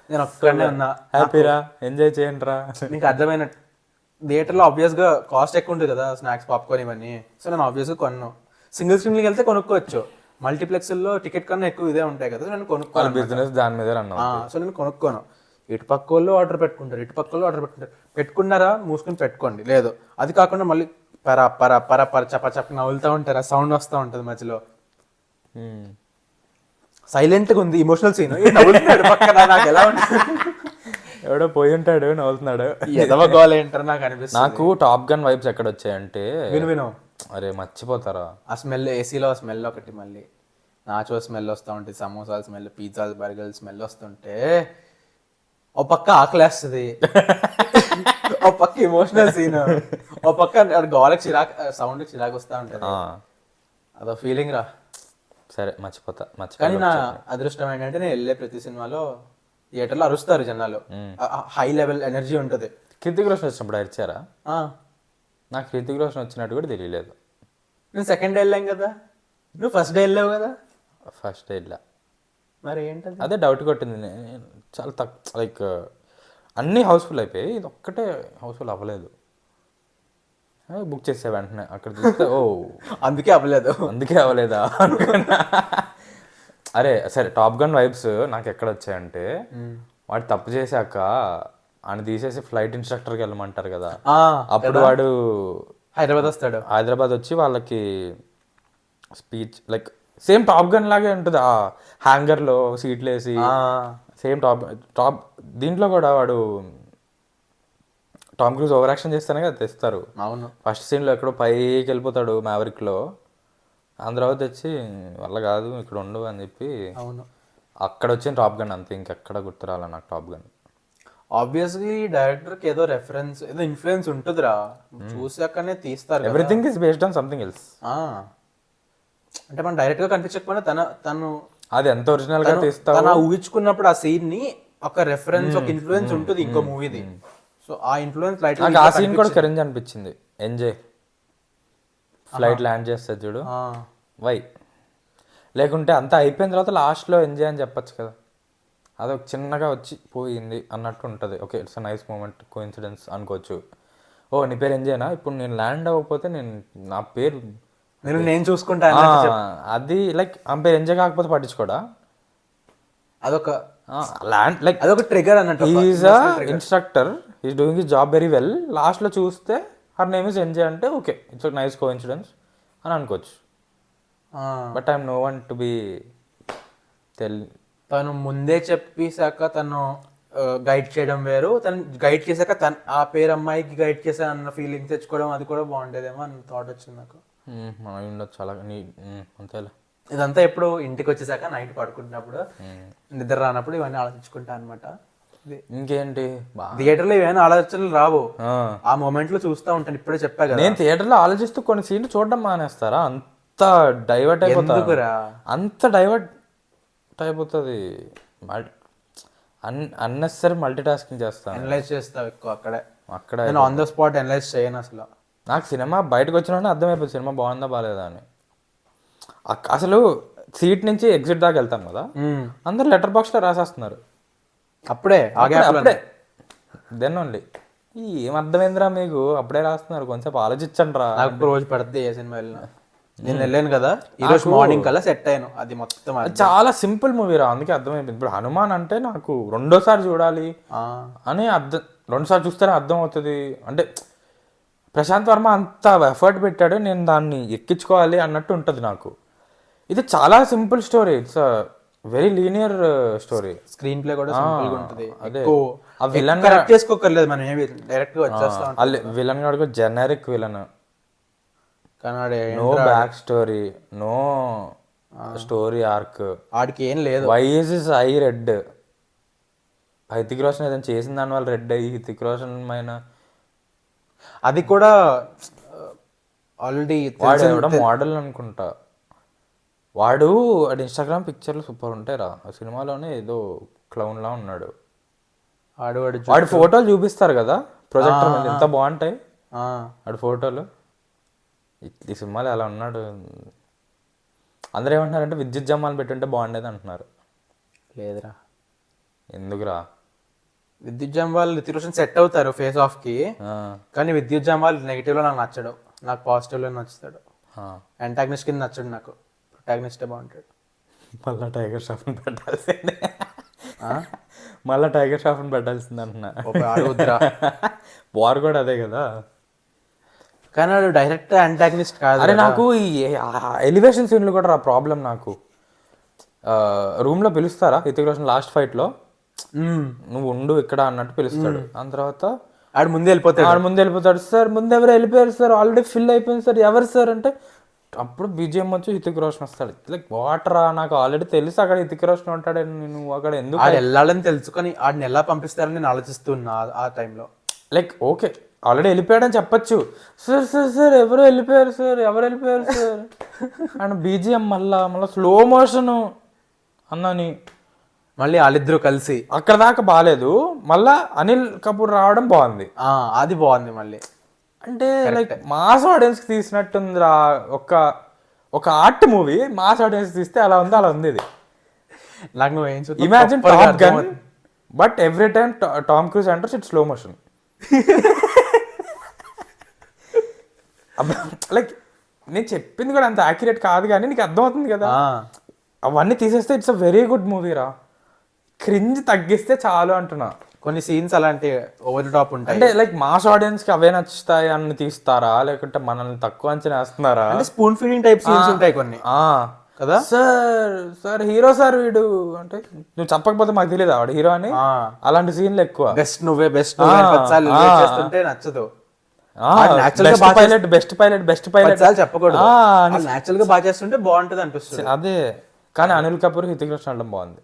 నేను ఒక్కడనే ఉన్నా. హ్యాపీరా, ఎంజాయ్ చేయండి రా. నీకు అర్థమైనట్టు థియేటర్లో ఆబ్వియస్ గా కాస్ట్ ఎక్కువ ఉంటుంది కదా, స్నాక్స్ పాప్కార్న్ ఇవన్నీ. సో నేను ఆబ్వియస్ గా కొన్నాను. సింగిల్ స్క్రీన్కి వెళ్తే కొనుక్కోవచ్చు, మల్టీప్లెక్స్ లో టికెట్ కన్నా ఎక్కువ ఇదే ఉంటాయి కదా, నేను కొనుక్కోవాలి. బిజినెస్ దాని మీద రన్ అవుతుంది. సో నేను కొనుక్కోను. ఇటు పక్క వాళ్ళు ఆర్డర్ పెట్టుకుంటారు, ఇటు పక్క వాళ్ళు ఆర్డర్ పెట్టుకుంటారు. పెట్టుకున్నారా మూసుకుని పెట్టుకోండి, లేదు అది కాకుండా మళ్ళీ పర పర పర పర చప చప నవ్వులుతూ ఉంటారు, ఆ సౌండ్ వస్తూ ఉంటుంది మధ్యలో. సైలెంట్గా ఉంది ఇమోషనల్ సీన్, నవ్వుతున్నాడు పక్కన, నాకు ఎలా ఉంటుంది, ఎవడో పోయి ఉంటాడు నవ్వుతున్నాడు. ఎదవ గోల ఏంటారు నాకు అనిపిస్తుంది. నాకు టాప్ గన్ వైబ్స్ ఎక్కడ వచ్చాయంటే, విను అరే మర్చిపోతారా, ఆ స్మెల్, ఏసీలో స్మెల్ ఒకటి, మళ్ళీ నాచో స్మెల్ వస్తూ ఉంటుంది, సమోసాల స్మెల్, పిజ్జాలు బర్గర్ స్మెల్ వస్తుంటే ఓ పక్క ఆకలేస్తుంది, ఓ పక్క ఇమోషనల్ సీన్, ఓ పక్క గోలకి చిరాకు, సౌండ్ చిరాకు వస్తూ ఉంటుంది. అదో ఫీలింగ్ రా. సరే కానీ నా అదృష్టం ఏంటంటే నేను వెళ్ళే ప్రతి సినిమాలో థియేటర్లో అరుస్తారు జనాలు, హై లెవెల్ ఎనర్జీ ఉంటుంది. హృతిక్ రోషన్ వచ్చినప్పుడు అరిచారా? నాకు హృతిక్ రోషన్ వచ్చినట్టు కూడా తెలియలేదు. నేను సెకండ్ డే వెళ్ళాం కదా, నువ్వు ఫస్ట్ డే వెళ్ళావు కదా. ఫస్ట్ డే వెళ్ళా, మరి ఏంటది, అదే డౌట్ కొట్టింది. చాలా తక్కువ, లైక్ అన్నీ హౌస్ఫుల్ అయిపోయి ఇది ఒక్కటే హౌస్ఫుల్ అవ్వలేదు. బుక్ చేసే వెంటనే అక్కడ చూస్తే ఓ అందుకే అవ్వలేదా అనుకున్నా. అరే సరే, టాప్ గన్ వైబ్స్ నాకు ఎక్కడ వచ్చాయంటే, వాడు తప్పు చేశాక ఆయన తీసేసి ఫ్లైట్ ఇన్స్ట్రక్టర్కి వెళ్ళమంటారు కదా, అప్పుడు వాడు హైదరాబాద్ వచ్చి వాళ్ళకి speech, like same top gun లాగే ఉంటుంది, ఆ హ్యాంగర్లో సీట్లు వేసి సేమ్ టాప్ దీంట్లో కూడా వాడు టామ్ క్రూజ్ ఓవర్ యాక్షన్ చేస్తానే కదా తెస్తారు. అవును, ఫస్ట్ సీన్లో ఎక్కడో పైకి వెళ్ళిపోతాడు మ్యావరిక్లో, ఆంధ్ర తెచ్చి వల్ల కాదు ఇక్కడ ఉండు అని చెప్పి. అవును, అక్కడ వచ్చిన టాప్ గన్ అంతే, ఇంకెక్కడ గుర్తురాల నాకు టాప్ గన్. ఆబ్వియస్లీ డైరెక్టర్కి ఏదో రెఫరెన్స్, ఏదో ఇన్ఫ్లుయెన్స్ ఉంటుందిరా, చూసాకనే తీస్తారు. Everything is based on something else. అంటే మనం డైరెక్ట్ గా కనిపించకపోయినా తను అది ఎంత ఒరిజినల్ గా తీస్తావు, తను ఊహించుకున్నప్పుడు ఆ సీన్ ని ఒక రెఫరెన్స్, ఒక ఇన్ఫ్లుయెన్స్ ఉంటుంది ఇంకో మూవీది. సో ఆ ఇన్ఫ్లుయెన్స్ లైట్ నాకు ఆ సీన్ కూడా కరెంజ్ అనిపించింది. ఎంజాయ్ ఫ్లైట్ ల్యాండ్ చేస్తుంది చూడు, వై లేకుంటే అంతా అయిపోయిన తర్వాత లాస్ట్లో ఎంజాయ్ అని చెప్పచ్చు కదా, అదొక చిన్నగా వచ్చి పోయింది అన్నట్టు ఉంటుంది. Okay, it's a nice moment, coincidence అనుకోవచ్చు. ఓ నీ పేరు ఎంజాయ్నా, ఇప్పుడు నేను ల్యాండ్ అవ్వకపోతే నా పేరు నేను చూసుకుంటా, అది లైక్ ఆమె పేరు ఎంజాయ్ కాకపోతే పట్టించుకోడా, అదొక ల్యాండ్ లైక్ అదొక ట్రిగర్ అన్నట్టు. Is a instructor, is doing his job very well, లాస్ట్లో చూస్తే హర్ నేమ్ ఇస్ ఎంజాయ్ అంటే ఓకే, ఇట్స్ నైస్ కోఇన్సిడెన్స్ అని అనుకోవచ్చు. But I'm no one to be తను ముందే చెప్పేశాక తను గైడ్ చేయడం వేరు, తను గైడ్ చేశాక తను ఆ పేరు అమ్మాయికి గైడ్ చేశాను అన్న ఫీలింగ్ తెచ్చుకోవడం, అది కూడా బాగుండేదేమో అని థాట్ వచ్చింది నాకు. చాలా అంతేలా. ఇదంతా ఎప్పుడు ఇంటికి వచ్చేసాక నైట్ పడుకుంటున్నప్పుడు, నిద్ర రానప్పుడు ఇవన్నీ ఆలోచించుకుంటా అనమాట. ఇంకేంటి థియేటర్లో ఏమైనా ఆలోచనలు రావు, ఆ మూమెంట్ లో చూస్తూ ఉంటాను. ఇప్పుడే చెప్పా కదా, నేను థియేటర్లో ఆలోచిస్తూ కొన్ని సీన్లు చూడడం మానేస్తారా, అంత డైవర్ట్ అయిపోతుంది, అంత డైవర్ట్ అయిపోతుంది, అన్నెసరీ మల్టీ టాస్కింగ్ చేస్తాను, అనలైజ్ చేస్తావు ఎక్కువ అక్కడ నేను ఆన్ ద స్పాట్ అనలైజ్ చేయను అసలు. నాకు సినిమా బయటకు వచ్చిన అర్థమైపోతుంది సినిమా బాగుందా బాగాలేదా అని. అసలు సీట్ నుంచి ఎగ్జిట్ దాకా వెళ్తాం కదా, అందరు లెటర్ బాక్స్లో రాసేస్తున్నారు అప్పుడే దెన్ ఓన్లీ. ఏం అర్థమైందిరా మీకు, అప్పుడే రాస్తున్నారు, కొంచెంసేపు ఆలోచించండి రా. నాకు రోజు పడుతుంది ఏ సినిమా వెళ్ళినా. నేను వెళ్ళాను కదా ఈ రోజు మార్నింగ్ కల్లా సెట్ అయ్యాను, అది మొత్తం చాలా సింపుల్ మూవీ రా, అందుకే అర్థమైపోయింది. ఇప్పుడు హనుమాన్ అంటే నాకు రెండోసారి చూడాలి అని రెండుసార్లు చూస్తేనే అర్థం అవుతుంది. అంటే ప్రశాంత్ వర్మ అంత ఎఫర్ట్ పెట్టాడు, నేను దాన్ని ఎక్కించుకోవాలి అన్నట్టు ఉంటుంది నాకు. ఇది చాలా simple story, it's very linear story, screen play కూడా సింపుల్ గా ఉంటుంది. అదే ఆ విలన్ కరెక్ట్ చేసుకోకర్లేదు, మనం ఏమి డైరెక్ట్ గా వచ్చేస్తా ఉంటాం. విలన్ కూడా generic villain, no back story, no story arc, వాడికి ఏం లేదు. Why is his eye red, Hrithik Roshan ఏదైనా చేసిన దాని వల్ల రెడ్ అయ్యి హృతిక్ రోషన్ పైన, అది కూడా ఆల్రెడీ వాడు మోడల్ అనుకుంటా, వాడు ఇన్స్టాగ్రామ్ పిక్చర్లు సూపర్ ఉంటాయి రా, ఆ సినిమాలోనే ఏదో క్లౌన్ లా ఉన్నాడు. వాడి ఫోటోలు చూపిస్తారు కదా ప్రొజెక్టర్ మీద, ఎంత బాగుంటాయి వాడి ఫోటోలు. ఈ సినిమాలో అలా ఉన్నాడు. అందరూ ఏమంటున్నారంటే విద్యుత్ జమ్మాలు పెట్టుంటే బాగుండేది అంటున్నారు. లేదురా, ఎందుకురా, విద్యుత్ జమ్మాలు హృతిక్ రోషన్ సెట్ అవుతారు ఫేస్ ఆఫ్ కి, కానీ విద్యుత్ జమ్మాలు నెగిటివ్ లో నాకు నచ్చడు, నాకు పాజిటివ్ లో నచ్చుతాడు. యాంటాగనిస్ట్ కింద నచ్చడు నాకు, ప్రొటాగనిస్టే బాగుంటాడు. మళ్ళా టైగర్ ష్రాఫ్ని పెట్టాల్సిందే, మళ్ళా టైగర్ ష్రాఫ్ని పెట్టాల్సింది అంటున్నా. అడుగుద్రా వార్ కూడా అదే కదా. కానీ వాడు డైరెక్ట్ యాంటాగనిస్ట్ కాదు. అరే నాకు ఈ ఎలివేషన్ సీన్లు కూడా రా ప్రాబ్లం నాకు. రూమ్లో పిలుస్తారా హృతిక్ రోషన్ లాస్ట్ ఫైట్లో, నువ్వు ఉండు ఇక్కడ అన్నట్టు పిలుస్తాడు. దాని తర్వాత ఆడు ముందే వెళ్ళిపోతాడు. సార్ ముందు ఎవరు వెళ్ళిపోయారు సార్, ఆల్రెడీ ఫిల్ అయిపోయింది సార్, ఎవరు సార్ అంటే అప్పుడు బీజిఎం వచ్చి హృతిక్ రోషన్ వస్తాడు. లైక్ వాటరా, నాకు ఆల్రెడీ తెలుసు అక్కడ హృతిక్ రోషన్ ఉంటాడు, నువ్వు అక్కడ ఎందుకు వెళ్ళాలని తెలుసుకొని ఆడిని ఎలా పంపిస్తారని నేను ఆలోచిస్తున్నా ఆ టైంలో. లైక్ ఓకే ఆల్రెడీ వెళ్ళిపోయాడని చెప్పచ్చు, సార్ సార్ సార్ ఎవరు వెళ్ళిపోయారు సార్ అండ్ బీజిఎం మళ్ళా స్లో మోషన్ అన్నాని, మళ్ళీ వాళ్ళిద్దరూ కలిసి అక్కడ దాకా బాగాలేదు, మళ్ళా అనిల్ కపూర్ రావడం బాగుంది. అది బాగుంది మళ్ళీ. అంటే లైక్ మాస్ ఆడియన్స్ కి తీసినట్టుందిరా, ఒక ఆర్ట్ మూవీ మాస్ ఆడియన్స్ తీస్తే అలా ఉంది ఇది. నాకు నువ్వు ఏం చూస్తావు, imagine top gun but every time Tom cruise enters it's slow motion. Like నేను చెప్పింది కూడా అంత యాక్యురేట్ కాదు కానీ నీకు అర్థమవుతుంది కదా. అవన్నీ తీసేస్తే it's a very good movie రా, క్రింజ్ తగ్గిస్తే చాలు అంటున్నా. కొన్ని సీన్స్ అలాంటి ఓవర్ టాప్ ఉంటాయి. అంటే లైక్ మాస్ ఆడియన్స్ కి అవే నచ్చుతాయి అని తీస్తారా, లేకుంటే మనల్ని తక్కువ అంచనా వేస్తున్నారా? అంటే స్పూన్ ఫీడింగ్ టైప్ సీన్స్ ఉంటాయి కొన్ని కదా. సార్ హీరో సార్ వీడు అంటే నువ్వు చెప్పకపోతే మాకు తెలియదు వాడు హీరో అని. అలాంటి సీన్లు ఎక్కువ. బెస్ట్ నువ్వే చేస్తుంటే నచ్చదు. బెస్ట్ పైలట్ చెప్పకూడదు, నేచురల్ గా బాగా చేస్తుంటే బాగుంటది అనిపిస్తుంది. అదే కానీ అనిల్ కపూర్ హృతిక్ రోషన్ అనడం బాగుంది.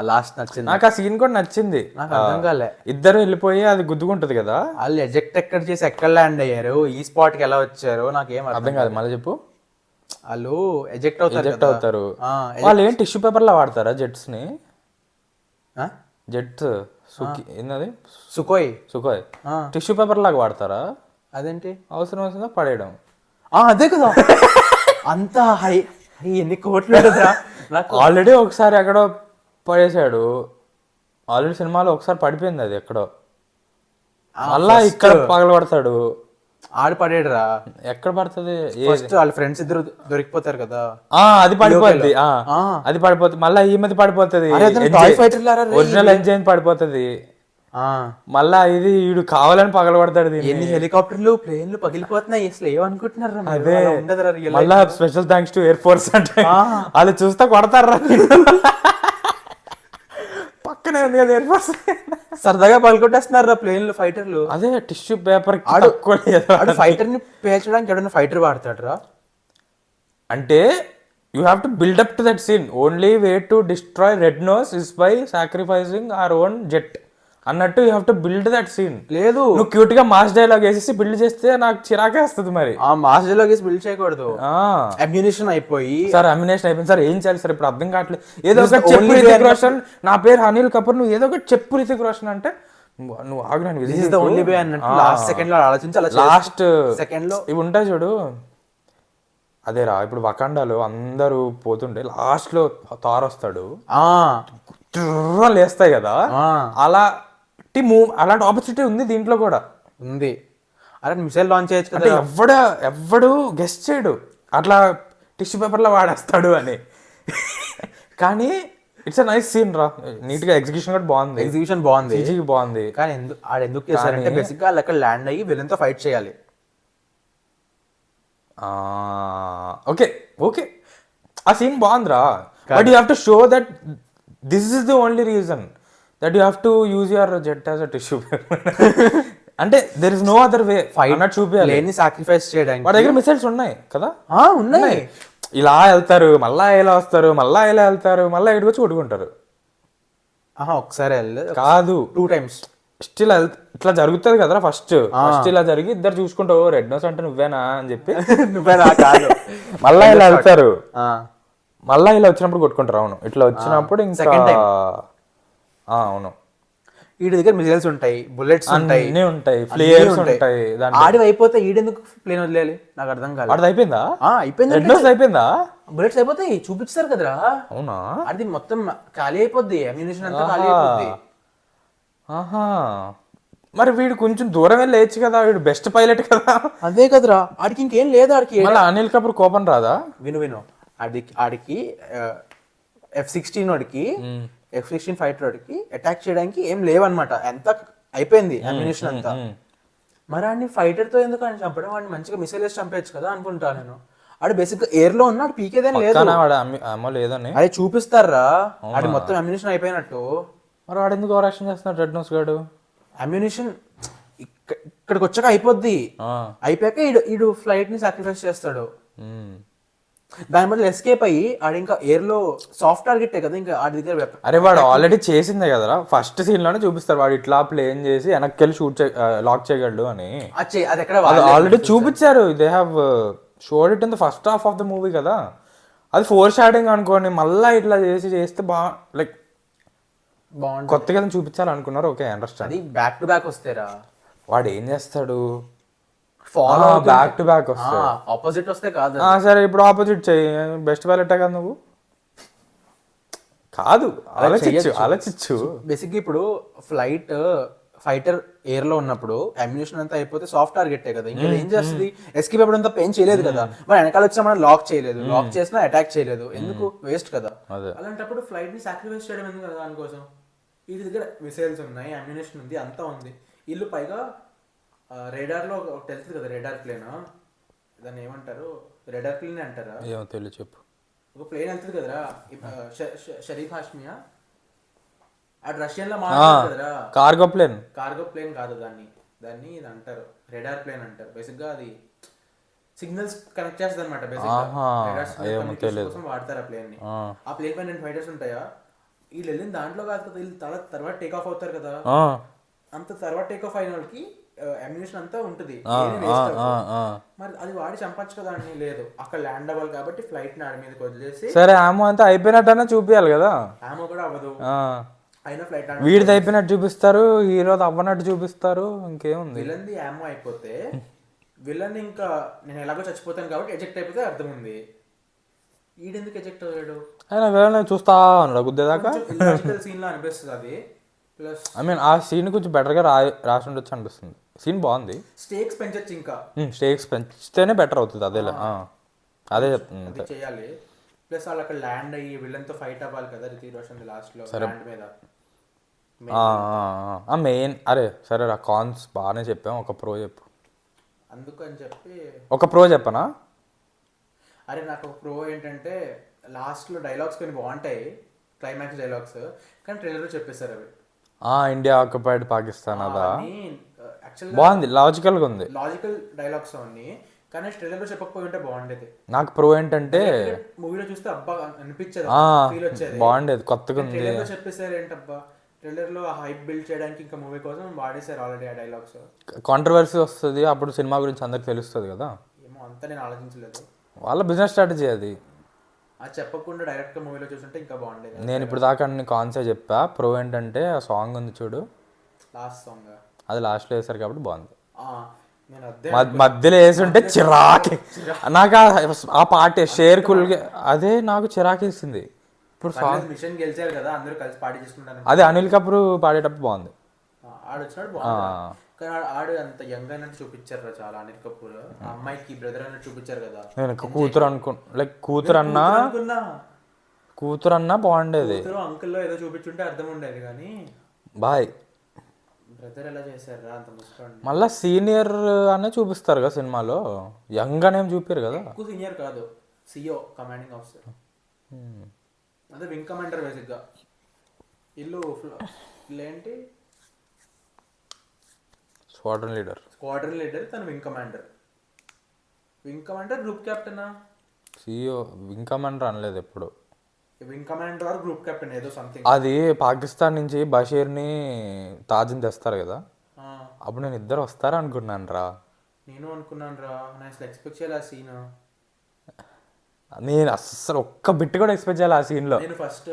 లాస్ట్ నచ్చింది నాకు, ఆ సీన్ కూడా నచ్చింది. నాకు అర్థం కాలే, ఇద్దరు వెళ్ళిపోయి అది గుద్దుకుంటది కదా, వాళ్ళు ఎజెక్ట్ ఎక్కడ చేసి ఎక్కడ ల్యాండ్ అయ్యారు, ఈ స్పాట్ కి ఎలా వచ్చారు నాకేం అర్థం కాదు. మళ్ళీ చెప్పు. వాళ్ళు ఎజెక్ట్ అవుతారు. వాళ్ళు ఏం టిష్యూ పేపర్ లా వాడతారా జెట్స్ ని? జెట్స్ ఏంటది, సుఖోయ్ టిష్యూ పేపర్ లాగా వాడతారా? అదేంటి అవసరం వస్తుందా పడేయడం? అదే కదా. అంత హై ఎన్ని కోట్లు ఆల్రెడీ ఒకసారి ఎక్కడో పడేసాడు, ఆల్రెడీ సినిమాలో ఒకసారి పడిపోయింది అది ఎక్కడో, మళ్ళా ఇక్కడ పగలబడతాడు. ఆడు పడేడురా, ఎక్కడ పడుతుంది? ఫస్ట్ వాళ్ళ ఫ్రెండ్స్ ఇద్దరు దొరికిపోతారు కదా, అది పడిపోద్ది. అది పడిపోతుంది, మళ్ళా ఈ మధ్య పడిపోతుంది, ఒరిజినల్ ఎంజైన్ పడిపోతుంది. మళ్ళా ఇది వీడు కావాలని పగలబడతాడు. ఎన్ని హెలికాప్టర్లు ప్లేన్లు పగిలిపోతున్నాయి, అసలు ఏమనుకుంటున్నారు? అదే మళ్ళా special thanks to air force అంటే వాళ్ళు చూస్తే కొడతారా. పక్కనే ఉంది కదా ఎయిర్ ఫోర్స్, సరదాగా పగలగొట్టేస్తున్నారు ప్లేన్లు ఫైటర్లు. అదే టిష్యూ పేపర్ ఫైటర్ ని పేల్చడానికి ఎవడన్నా ఫైటర్ వాడతాడు రా. అంటే you have to build up to that scene. Only way to destroy red nose is by sacrificing our own jet అన్నట్టు you have to build that scene. లేదు నువ్వు క్యూట్ గా mass dialogue వేసేసి బిల్డ్ చేస్తే నాకు చిరాకేస్తుంది. మరి ఆ మాస్ డైలాగ్ వేసి బిల్డ్ చేయకూడదు. అమ్యునిషన్ అయిపోయి సార్ అమ్యునిషన్ అయిపోయింది సార్, ఏం చేయాలి సార్ ఇప్పుడు అర్థం కావట్లేదు. ఏదో ఒకటి చెప్పు హృతిక్ రోషన్, నా పేరు అనిల్ కపూర్, నువ్వు ఏదో ఒకటి చెప్పు హృతిక్ రోషన్ అంటే నువ్వు ఆగు. లాస్ట్ సెకండ్ లో ఆలోచించాలి. లాస్ట్ సెకండ్ లో ఇవి ఉంటాయి చూడు. అదేరా ఇప్పుడు వకాండాలో అందరూ పోతుంటే లాస్ట్ లో థార్ వస్తాడు, లేస్తాయి కదా, అలా అలాంటి ఆపర్చునిటీ ఉంది దీంట్లో కూడా ఉంది. అరే మిసైల్ లాంచ్ చేయొచ్చు కదా. ఎవడు గెస్ట్ చేయడు అట్లా టిష్యూ పేపర్ లో వాడేస్తాడు అని. కానీ ఇట్స్ అ నైస్ సీన్ రా, నీట్ గా ఎగ్జిక్యూషన్ కూడా బాగుంది. ఎగ్జిక్యూషన్ బాగుంది. కానీ ఎందుకు చేశారంటే బేసిక్ గా అక్కడ ల్యాండ్ అయ్యి విలన్ తో ఫైట్ చేయాలి. ఓకే ఆ సీన్ బాగుందిరా, but you have to show that this is the only reason that you have to use your jet as a tissue paper. అంటే there is no other way అన్నట్టు చూపించాలి. Sacrifice చేయడానికి వాడి దగ్గర missiles ఉన్నాయి కదా, ఉన్నాయి. ఇలా వెళ్తారు, మళ్ళా ఇలా వస్తారు, మళ్ళా ఇలా వెళ్తారు, మళ్ళా ఇక్కడికి వచ్చి కొట్టుకుంటారు. ఒకసారి కాదు 2 times స్టిల్ ఇట్లా జరుగుతుంది కదా. ఫస్ట్ ఇలా జరిగి ఇద్దరు చూసుకుంటావు, రెడ్ నోస్ అంటే నువ్వేనా అని చెప్పి నువ్వేనా కాదు, మళ్ళా ఇలా వెళ్తారు, మళ్ళా ఇలా వచ్చినప్పుడు కొట్టుకుంటారు. అవును, ఇట్లా వచ్చినప్పుడు ఇంకా అవును, వీడి దగ్గర మిసైల్స్ ఉంటాయి, బుల్లెట్స్ ఉంటాయి, ఫ్లేయర్స్ ఉంటాయి. ఆడి అయిపోతే ఈడెందుకు ప్లేన్ వదిలేయాలి నాకు అర్థం కాదు. అది అయిపోయిందా? అయిపోయిందా? బుల్లెట్స్ అయిపోతాయి, చూపిస్తారు కదరా. అవునా? అది మొత్తం ఖాళీ అయిపోద్ది, అమ్యునిషన్ అంతా ఖాళీ అయిపోద్ది. మరి వీడు కొంచెం దూరం వెళ్ళి లేచి కదా, వీడు బెస్ట్ పైలట్ కదా. అదే కదరా, ఆడికి ఇంకేం లేదు ఆడికి. మళ్ళీ అనిల్ కపూర్ కోపం రాదా? విను ఆడికి F-16 వాడికి F-16 ఫైటర్ వాడికి అటాక్ చేయడానికి ఏం లేవన్నమాట, ఎంత అయిపోయింది అమ్యునిషన్ అంతా. మరి ఆడిని ఫైటర్ తో ఎందుకు అని చంపడం, వాడిని మంచిగా మిసైల్ వేసి చంపేయచ్చు కదా అనుకుంటా నేను. ఆడు బేసిక్ గా ఎయిర్ లో ఉన్నాడు, పీకేదేం లేదు. అమ్మ లేదని అది చూపిస్తారా, ఆడి మొత్తం అమ్యునిషన్ అయిపోయినట్టు. మరి వాడు ఎందుకు ఓవర్ యాక్షన్ చేస్తున్నాడు రెడ్ నోస్ గాడు? అమ్యునిషన్ ఇక్కడికి వచ్చాక అయిపోద్ది, అయిపోయాక ఈడు ఫ్లైట్ ని సాక్రిఫైస్ చేస్తాడు. దాని బదులు ఎస్కేప్ అయ్యి ఆడు ఇంకా ఎయిర్ లో సాఫ్ట్ టార్గెట్ కదా, ఇంకా ఆడి దగ్గర. అరే వాడు ఆల్రెడీ చేసిందే కదరా, ఫస్ట్ సీన్ లోనే చూపిస్తారు వాడు ఇట్లా ప్లేన్ చేసి వెనక్కి వెళ్ళి లాక్ చేయగలడు అని. అది ఎక్కడ ఆల్రెడీ చూపించారు. They have showed it in the first half of the movie కదా. అది ఫోర్ షాడింగ్ అనుకోండి, మళ్ళీ ఇట్లా చేస్తే లైక్ బాగుంటుంది. కొత్తగా చూపించాలనుకున్నారు, ఓకే అండర్స్టాండ్. అది బ్యాక్ టు బ్యాక్ వస్తేరా, వాడు ఏం చేస్తాడు, ఫాలో బ్యాక్ టు బ్యాక్ వస్తాడు. ఆపోజిట్ వస్తే కాదు. సరే ఇప్పుడు ఆపోజిట్ చెయ్యి, బెస్ట్ పైలటే కదా నువ్వు. కాదు, ఆలోచించు. బేసిక్గా ఇప్పుడు ఫైటర్ ఎయిర్ లో ఉన్నప్పుడు అమ్యునిషన్ అంతా అయిపోతే సాఫ్ట్ టార్గెట్ కదా, ఇంకా ఏం చేస్తుంది, ఎస్కేప్ అప్పుడు అంతా ఏం చేయలేదు కదా. మరి వెనకాల వచ్చినా మనం లాక్ చేయలేదు, లాక్ చేసినా అటాక్ చేయలేదు, ఎందుకు, వేస్ట్ కదా. అలాంటప్పుడు ఫ్లైట్ ని సాక్రిఫైస్ చేయడం ఎందుకు కదా దానికోసం. వీటి దగ్గర మిసైల్స్ ఉన్నాయి, అమ్యునిషన్ ఉంది, అంతా ఉంది. వీళ్ళు పైగా రేడార్ లో తెలుస్తుంది కదా, రేడార్ ప్లేన్, దాన్ని ఏమంటారు, రేడార్ ప్లేన్ అంటారా, ఏమో తెలియదు చెప్పు. ఒక ప్లేన్ వెళ్తుంది కదరా, షరీఫ్ హాష్మియా అటు రష్యన్ లో మాట్లాడు కదరా, కార్గో ప్లేన్ కాదు, దాన్ని ఇది అంటారు, రేడార్ ప్లేన్ అంటారు. బేసిక్ గా అది సిగ్నల్స్ కనెక్ట్ చేస్తుంది అనమాట. బేసిక్ కోసం వాడతారు ఆ ప్లేన్ ని. ఆ ప్లేన్ పైన 2 ఫైటర్స్ ఉంటాయా, వీళ్ళు వెళ్ళిన దాంట్లో కాదు కదా, వీళ్ళు తర్వాత టేక్ ఆఫ్ అవుతారు కదా. అంత తర్వాత టేక్ ఆఫ్ అయిన వాళ్ళకి అమ్యునిషన్ అంతా ఉంటుంది, మరి అది వాడి చంపచ్చు కదా అని. లేదు, అక్కడ ల్యాండ్ అవ్వాలి కాబట్టి ఫ్లైట్ ని ఆడి మీదకి వదిలేసి. సరే ఆమో అంతా అయిపోయినట్టన్నా చూపించాలి కదా. ఆమో కూడా అవ్వదు, అయినా ఫ్లైట్ వీడిది అయిపోయినట్టు చూపిస్తారు, హీరోది అవ్వనట్టు చూపిస్తారు. ఇంకేముంది, విలన్ ది ఆమో అయిపోతే విలన్ ఇంకా నేను ఎలాగో చచ్చిపోతాను కాబట్టి ఎజెక్ట్ అయిపోతే అర్థం ఉంది. ఈడెందుకు ఎజెక్ట్ అయ్యాడు, ఆయన విలన్ చూస్తా ఉన్నాడు గుద్దేదాకా. సీన్ లో అనిపిస్తుంది అది. ప్లస్ ఐ మీన్ ఆ సీన్ కొంచెం బెటర్ గా రాసి ఉండొచ్చు అనిపిస్తుంది. సీన్ బాగుంది, స్టేక్స్ పెంచొచ్చు, ఇంకా స్టేక్స్ పెంచితేనే బెటర్ అవుతుంది. అదే చెప్తుంది చేయాలి. ప్లస్ వాళ్ళు అక్కడ ల్యాండ్ అయ్యి విలన్ తో ఫైట్ అవ్వాలి కదా, రితిక్ రోషన్ లాస్ట్ లో ల్యాండ్ మీద. మెయిన్ అరే సరే రా, కాన్స్ బాగానే చెప్పాం, ఒక ప్రో చెప్పు. అందుకని చెప్పి ఒక ప్రో చెప్పనా. అరే నాకు ఒక ప్రో ఏంటంటే లాస్ట్ లో డైలాగ్స్ కొన్ని బాగుంటాయి, క్లైమాక్స్ డైలాగ్స్, కానీ ట్రైలర్ లో చెప్పేశారు అవి. ఇండియా ఆక్యుపైడ్ పాకిస్తాన్ అదా, యాక్చువల్గా బాగుంది, లాజికల్ గా ఉంది, లాజికల్ డైలాగ్స్ అవన్నీ, కానీ ట్రైలర్ లో చెప్పకపోయి ఉంటే బాగుండేది. నాకు ప్రో ఏంటంటే మూవీలో చూస్తే అబ్బా అనిపించేది, ఫీల్ వచ్చేది, బాగుండేది, కొత్తగా ఉంది. ట్రైలర్ లో చెప్పేసారు ఏంటబ్బా, ట్రైలర్ లో హైప్ బిల్డ్ చేయడానికి ఇంకా మూవీ కోసం వాడేసారు ఆల్రెడీ ఆ డైలాగ్స్. కాంట్రవర్సీ వస్తుంది, అప్పుడు సినిమా గురించి అందరికి తెలుస్తుంది కదా. ఏమో అంతా నేను ఆలోచించలేదు, వాళ్ళ బిజినెస్ స్ట్రాటజీ అది. అది చెప్పకుండా డైరెక్ట్ గా మూవీలో చూస్తుంటే ఇంకా బాగుండేది. నేను ఇప్పుడు దాకా అన్ని కాన్సెప్ట్ చెప్పా. ప్రో ఏంటంటే ఆ సాంగ్ ఉంది చూడు, లాస్ట్ సాంగ్, అది లాస్ట్ లో వేసారు కాబట్టి బాగుంది. నేను అదే మధ్యలో వేసుంటే చిరాకి, నాకు ఆ పాట షేర్ కుల్గా అదే నాకు చిరాకేసింది. ఇప్పుడు సాంగ్ మిషన్ గెలిచారు కదా, అందరూ కలిసి పార్టీ చేసుకుంటారు. అదే అనిల్ కపూర్ పాడేటప్పుడు బాగుంది, ఆడు వచ్చినాడు బాగుంది, కానీ ఆడు అంత యంగ్ అయినట్టు చూపించారు చాలా. అనిల్ కపూర్ అమ్మాయికి బ్రదర్ అన్నట్టు చూపించారు కదా. నేను కూతురు లైక్ కూతురు అన్నా బాగుండేది, అంకుల్ లో ఏదో చూపించుంటే అర్థం ఉండేది, కానీ బాయ్ బ్రదర్ ఎలా చేశారు అంత ముసుకోండి. మళ్ళా సీనియర్ అనే చూపిస్తారు కదా సినిమాలో, యంగ్ అనేం చూపారు కదా. ఎక్కువ సీనియర్ కాదు, సిఓ కమాండింగ్ ఆఫీసర్, అదే వింగ్ కమాండర్ బేసిక్ గా. ఇల్లు ఏంటి, స్క్వాడ్రన్ లీడర్, తను వింగ్ కమాండర్ గ్రూప్ కెప్టెనా, సిఇఓ. వింగ్ కమాండర్ అనలేదు ఎప్పుడు, wing commander or group captain ఏదో సంథింగ్. అది పాకిస్తాన్ నుంచి బషీర్ని తాజ్ని తెస్తారు కదా, అప్పుడు నేను ఇద్దరు వస్తారా అనుకున్నాను రా. నేను అసలు ఎక్స్పెక్ట్ చేయాలి ఆ సీన్, నేను అస్సలు ఒక్క బిట్ కూడా ఎక్స్పెక్ట్ చేయాలి ఆ సీన్ లో. నేను ఫస్ట్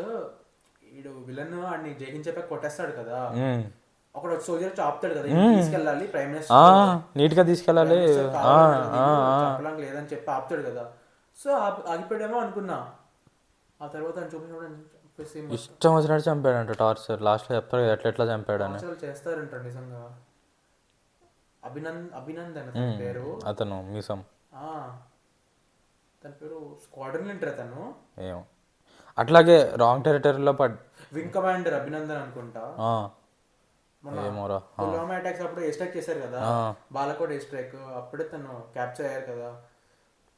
వీడు విలన్ వాడిని జయించాక కొట్టేస్తాడు కదా, అక్కడ సోల్జర్ చాపుతాడు కదా, తీసుకెళ్ళాలి ప్రైమ్ మినిస్టర్, నీట్ గా తీసుకెళ్ళాలి చెప్పడానికి లేదని చెప్పి ఆపుతాడు కదా. సో ఆగిపోయాడేమో అనుకున్నా, ఆ తర్వాత ఇష్టం వచ్చినట్టు చంపాడంట, టార్చర్. లాస్ట్ లో చెప్తారు ఎట్లా చంపాడని. చేస్తారంట నిజంగా, అభినందన్ తన పేరు. అతను మీసం ఆ, తన పేరు స్క్వాడ్రన్ లీడర్ అతను. ఏమో అట్లాగే రాంగ్ టెరిటరీలో వింగ్ కమాండర్ అభినందన్ అనుకుంటా. మొన్న ఏమోరా పుల్వామా అటాక్స్ అప్పుడు ఎయిర్ స్ట్రైక్ చేశారు కదా, బాలకోట్ ఎయిర్ స్ట్రైక్, అప్పుడే తను క్యాప్చర్ అయ్యారు కదా.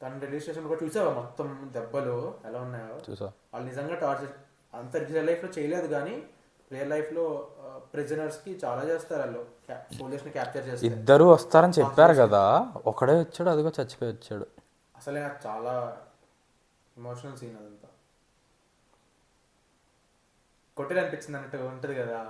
తను రైల్వే స్టేషన్ కూడా చూసావా మొత్తం దెబ్బలు ఎలా ఉన్నాయో. చూసా. వాళ్ళు నిజంగా టార్చర్ అంత రియల్ లైఫ్ లో చేయలేదు కానీ రియల్ లైఫ్ లో ప్రిజనర్స్ కి చాలా చేస్తారు వాళ్ళు, సోల్జర్స్ ని క్యాప్చర్ చేస్తారు. ఇద్దరు వస్తారని చెప్పారు కదా, ఒకడే వచ్చాడు, అదిగో చచ్చిపోయి వచ్చాడు. అసలే నాకు చాలా ఎమోషనల్ సీన్ అదంతా. కొట్టేది అనిపించింది అన్నట్టు ఉంటది కదా,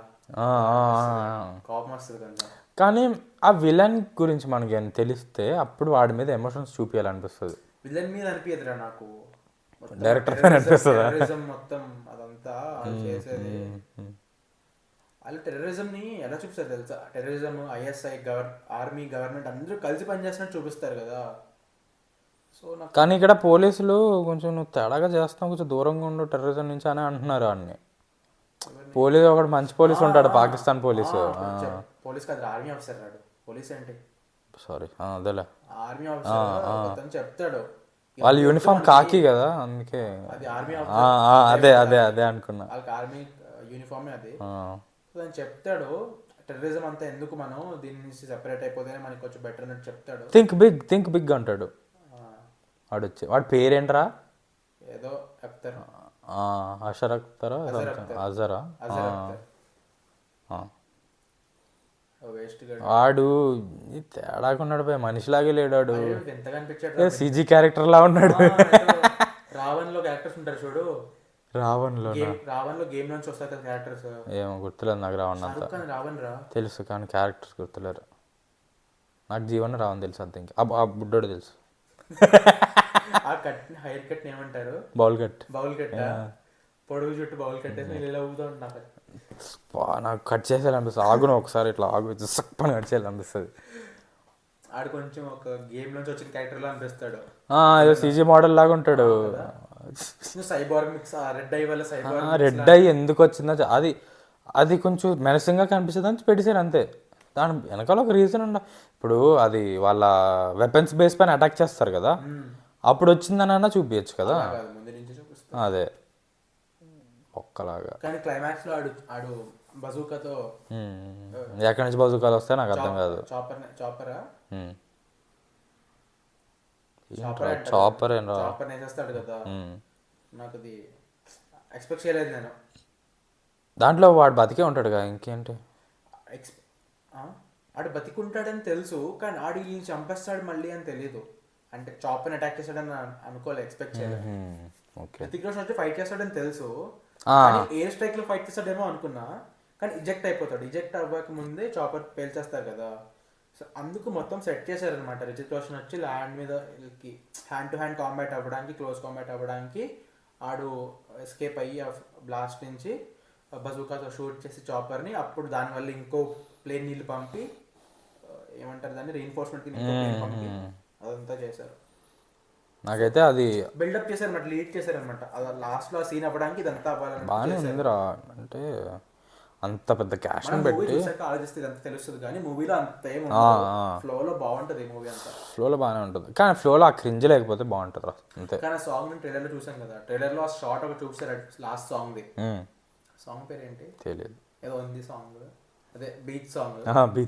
కోపం వస్తుంది కదా. కానీ ఆ విలన్ గురించి మనకి ఏమైనా తెలిస్తే అప్పుడు వాడి మీద ఎమోషన్స్ చూపించాలనిపిస్తుంది. విలన్ మీద అనిపించదురా నాకు, డైరెక్టర్ మీద అనిపిస్తుంది. టెర్రరిజం మొత్తం అదంతా వాళ్ళు చేసేది. వాళ్ళు టెర్రరిజం ని ఎలా చూపిస్తారు తెలుసా? టెర్రరిజం, ఐఎస్ఐ, ఆర్మీ, గవర్నమెంట్ అందరూ కలిసి పనిచేస్తున్నట్టు చూపిస్తారు కదా. సో కానీ ఇక్కడ పోలీసులు కొంచెం నువ్వు తేడాగా చేస్తావు, కొంచెం దూరంగా ఉండు టెర్రరిజం నుంచి అని అంటున్నారు అన్ని. పోలీసు ఒకటి మంచి పోలీసు ఉంటాడు, పాకిస్తాన్ పోలీసు. పోలీస్ కాదు, ఆర్మీ ఆఫీసర్ రాడు. పోలీస్ ఏంటి, సారీ అదేలే, ఆర్మీ ఆఫీసర్ చెప్తాడు. వాళ్ళ యూనిఫామ్ కాకి కదా, అందుకే అది ఆర్మీ అదే అదే అదే అనుకున్నా. వాళ్ళకి ఆర్మీ యూనిఫామే అది. అని చెప్తాడు, టెర్రరిజం అంతా ఎందుకు, మనం దీని నుంచి సెపరేట్ అయిపోతేనే మనకి కొంచెం బెటర్ అన్నట్టు చెప్తాడు. థింక్ బిగ్ అంటాడు. వాడు వచ్చి వాడి పేరేంట్రా, ఏదో చెప్తారు, అషర్ అఖ్తరా అజరా. వాడు తేడాగా ఉన్నాడు, పోయి మనిషిలాగే లేడాడు, ఎంతగా అనిపించాడు. సిజీ క్యారెక్టర్ లా ఉన్నాడు. రావణ్ లో క్యారెక్టర్స్ ఉంటారు చూడు, రావణ్ లో గేమ్ నుంచి వస్తాయి కదా క్యారెక్టర్స్. ఏమో గుర్తులేదు నాకు రావణ్ అంతా. రావణ్ రా తెలుసు కానీ క్యారెక్టర్స్ గుర్తులేరు నాకు. జీవన్ రావణ్ తెలుసు అంతే, ఇంకా ఆ బుడ్డోడు తెలుసు. ఆ కట్ హెయిర్ కట్ ఏమంటారు, బౌల్ కట్. పొడుగు చుట్టూ బౌల్ కట్ ఇలా ఊగుతూ నాకు. నాకు కట్ చేసేయాలనిపిస్తుంది. ఆగును ఒకసారి ఇట్లా ఆగు సప్పని కట్ చేయాలనిపిస్తుంది. ఆడు కొంచెం ఒక గేమ్ నుంచి వచ్చిన క్యారెక్టర్ లా అనిపిస్తాడు. ఏదో సీజీ మోడల్ లాగా ఉంటాడు. సైబార్గ్ మిక్స్, రెడ్ ఐ వల్ల సైబార్గ్, రెడ్ ఐ ఎందుకు వచ్చిందో అది అది కొంచెం మెనసింగ్గా కనిపిస్తుంది అని పెట్టేశారు అంతే. దాని వెనకాల ఒక రీజన్ ఉండ. ఇప్పుడు అది వాళ్ళ వెపన్స్ బేస్ పైన అటాక్ చేస్తారు కదా, అప్పుడు వచ్చిందని చూపించచ్చు కదా. ముందు నుంచి చూపిస్తాడు అదే ఒక్కలాగా. కానీ క్లైమాక్స్ లో ఆడు బజూకాతో, ఎక్కడి నుంచి బజూకాలు వస్తాయి నాకు అర్థం కాదు. చాపర్ వేసేస్తాడు కదా, నాకు అది ఎక్స్పెక్ట్ చేయలేదు నేను. దాంట్లో వాడు బతికే ఉంటాడు కదా, ఇంకేంటి. ఆడు బతికుంటాడని తెలుసు, కానీ ఆడు వీళ్ళని చంపేస్తాడు మళ్ళీ అని తెలియదు. అంటే చాపర్ని అటాక్ చేస్తాడని అనుకోలేదు, ఎక్స్పెక్ట్ చేయలేదు. హృతిక్ రోషన్ వచ్చి ఫైట్ చేస్తాడని తెలుసు, ఎయిర్ స్ట్రైక్ లో ఫైట్ చేస్తాడేమో అనుకున్నా, కానీ ఇజెక్ట్ అయిపోతాడు. ఇజెక్ట్ అవ్వక ముందే చాపర్ పేల్చేస్తారు కదా. సో అందుకు మొత్తం సెట్ చేశారనమాట. హృతిక్ రోషన్ వచ్చి ల్యాండ్ మీద హ్యాండ్ టు హ్యాండ్ కాంబాట్ అవ్వడానికి, క్లోజ్ కాంబాట్ అవ్వడానికి ఆడు ఎస్కేప్ అయ్యి ఆ బ్లాస్ట్ నుంచి బజూకాతో షూట్ చేసి చాపర్ని, అప్పుడు దానివల్ల ఇంకో ప్లేన్ నీళ్ళు పంపి, ఏమంటారు దాన్ని, రీఎన్ఫోర్స్మెంట్కి ఇంకో ప్లేన్ పంపి అదంతా చేశారు. నాకైతే అది బిల్డప్ చేశారు అనమాట, లీడ్ చేశారు అనమాట. లాస్ట్ లో సీన్ అవ్వడానికి ఇదంతా అవ్వాలని బాగానే ఉందిరా. అంటే అంత పెద్ద క్యాష్ పెట్టి ఆలోచిస్తే ఇదంతా తెలుస్తుంది, కానీ మూవీలో అంత ఏం ఫ్లోలో బాగుంటది. మూవీ అంతా ఫ్లోలో బాగానే ఉంటుంది, కానీ ఫ్లోలో ఆ క్రింజ్ లేకపోతే బాగుంటుంది అంతే. కానీ సాంగ్ నేను ట్రైలర్ లో చూసాను కదా, ట్రైలర్ లో ఆ షార్ట్ ఒకటి చూపిస్తారు లాస్ట్ సాంగ్ ది. సాంగ్ పేరు ఏంటి తెలియదు, ఏదో ఉంది సాంగ్, అదే బీచ్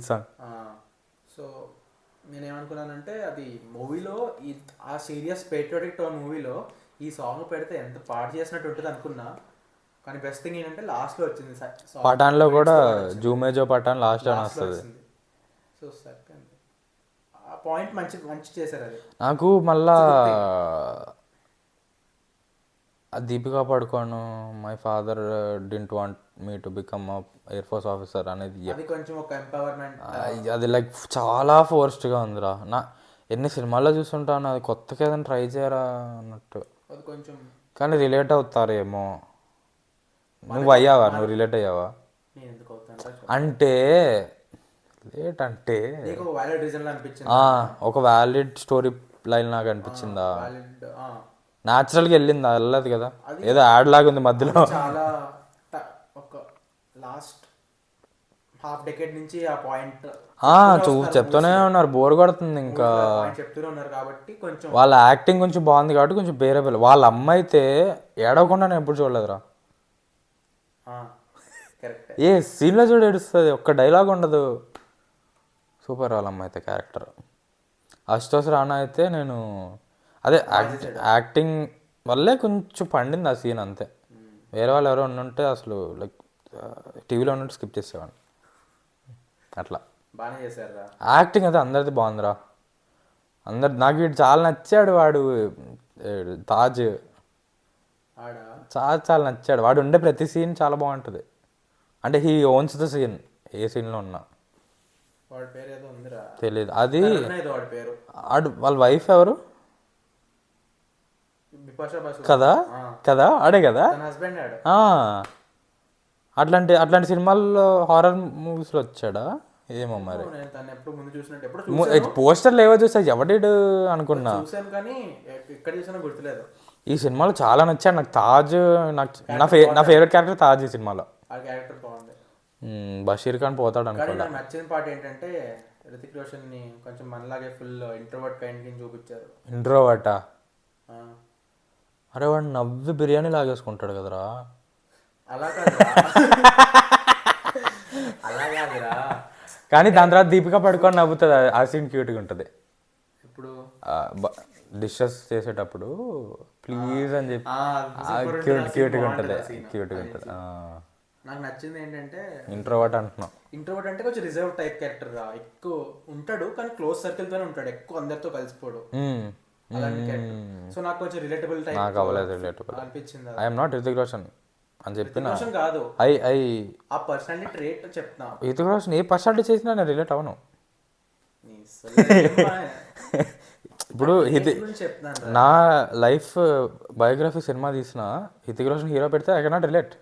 సాంగ్. సో నేనేమనుకున్నానంటే అది మూవీలో ఆ సీరియస్ పేట్రియాటిక్ టోన్ మూవీలో ఈ సాంగ్ పెడితే ఎంత పాడు చేసినట్టు ఉంటుంది అనుకున్నా, కానీ బెస్ట్ థింగ్ ఏంటంటే లాస్ట్ లో వచ్చింది. పఠాన్ లో కూడా జూమేజో పఠాన్ లాస్ట్ అని వస్తుంది. సో ఆ పాయింట్ మంచి చేశారు. అది నాకు మళ్ళా Deepika Padukone my father didn't want me to become air force officer అనేది కొంచెం ఒక ఎంపవర్మెంట్, అది లైక్ చాలా ఫోర్స్డ్గా ఉందిరా. ఎన్ని సినిమాల్లో చూస్తుంటాను, అది కొత్తగా ఏదైనా ట్రై చేయరా అన్నట్టు కొంచెం. కానీ రిలేట్ అవుతారేమో. నువ్వు రిలేట్ అయ్యావా? అంటే లేట్ అంటే ఒక వ్యాలిడ్ స్టోరీ లైన్ నాకు అనిపించిందా, న్యాచురల్గా వెళ్ళలేదు కదా, ఏదో యాడ్ లాగా ఉంది మధ్యలో. చాలా ఒక లాస్ట్ హాఫ్ డెకేడ్ నుంచి ఆ పాయింట్ చెప్తూనే ఉన్నారు, బోర్ కొడుతుంది ఇంకా. పాయింట్ చెప్తూనే ఉన్నారు కాబట్టి కొంచెం వాళ్ళ యాక్టింగ్ కొంచెం బాగుంది కాబట్టి కొంచెం బేరబుల్. వాళ్ళ అమ్మ అయితే ఏడవకుండా నేను ఎప్పుడు చూడలేదురా. కరెక్ట్. ఏ సీన్లో చూడ ఏడుస్తుంది, ఒక్క డైలాగ్ ఉండదు. సూపర్ వాళ్ళ అమ్మ అయితే క్యారెక్టర్. అశుతోష్ రాణా అయితే నేను అదే యాక్టింగ్ వల్లే కొంచెం పండింది ఆ సీన్ అంతే. వేరే వాళ్ళు ఎవరో ఉండుంటే అసలు లైక్ టీవీలో ఉన్నట్టు స్కిప్ చేసేవాడిని అట్లా. బాగానే చేశారు. యాక్టింగ్ అయితే అందరిది బాగుందిరా. నాకు వీడు చాలా నచ్చాడు. వాడు తాజ్ చాలా చాలా నచ్చాడు. వాడు ఉండే ప్రతి సీన్ చాలా బాగుంటుంది. అంటే హీ ఓన్స్ ద సీన్. ఏ సీన్లో ఉన్నా. వాడి పేరు ఏదో ఉందిరా, తెలీదు. అది వాడి పేరు వాళ్ళ వైఫ్ ఎవరు కదా కదా ఆడే కదా హస్బెండ్. అట్లాంటి సినిమాల్లో హారర్ మూవీస్లో వచ్చాడా ఏమో మరి. పోస్టర్లు ఏవో చూసా ఎవడీడు అనుకున్నా. ఈ సినిమాలో చాలా నచ్చాడు నాకు తాజ్. నాకు నా ఫేవరెట్ క్యారెక్టర్ తాజ్ ఈ సినిమాలో. బషీర్ ఖాన్ పోతాడు అనుకోండి. నాకు నచ్చిన పార్ట్ ఏంటంటే రితిక్ రోషన్ ని కొంచెం మనలాగే ఫుల్ ఇంట్రోవర్ట్ కైండ్ కింద చూపించారు. ఇంట్రోవర్టా? అరే వాడు నవ్వి బిర్యానీ లాగేసుకుంటాడు కదరా. అలా కాదురా. కానీ దాని తర్వాత దీపిక పడుకొని నవ్వుతుంది. ఆ సీన్ క్యూట్గా ఉంటుంది. ఇప్పుడు డిషెస్ చేసేటప్పుడు ప్లీజ్ అని చెప్పి క్యూట్గా ఉంటుంది. నాకు నచ్చింది ఏంటంటే ఇంట్రోవర్ట్ అంటున్నాం. ఇంట్రోవర్ట్ అంటే కొంచెం రిజర్వ్ టైప్ క్యారెక్టర్ రా. ఎక్కువ ఉంటాడు కానీ క్లోజ్ సర్కిల్ తోనే ఉంటాడు, ఎక్కువ అందరితో కలిసిపోడు. అలాంటి క్యారెక్టర్. సో నాకు కొంచెం రిలేటబుల్ టైప్ నాకు అవ్వలేదు రిలేటబుల్ అనిపించింది. ఐఎమ్ నాట్ రితిక్ రోషన్ అని చెప్పిన కాదు, ఐ ఆ పర్సనాలిటీ ట్రేట్ చెప్తున్నా. రితిక్ రోషన్ ఏ పర్సనాలిటీ చేసినా నేను రిలేట్ అవను. ఇప్పుడు ఇది నా లైఫ్ బయోగ్రఫీ సినిమా తీసిన హితిక్ రోషన్ హీరో పెడితే ఐ కెనాట్ రిలేట్.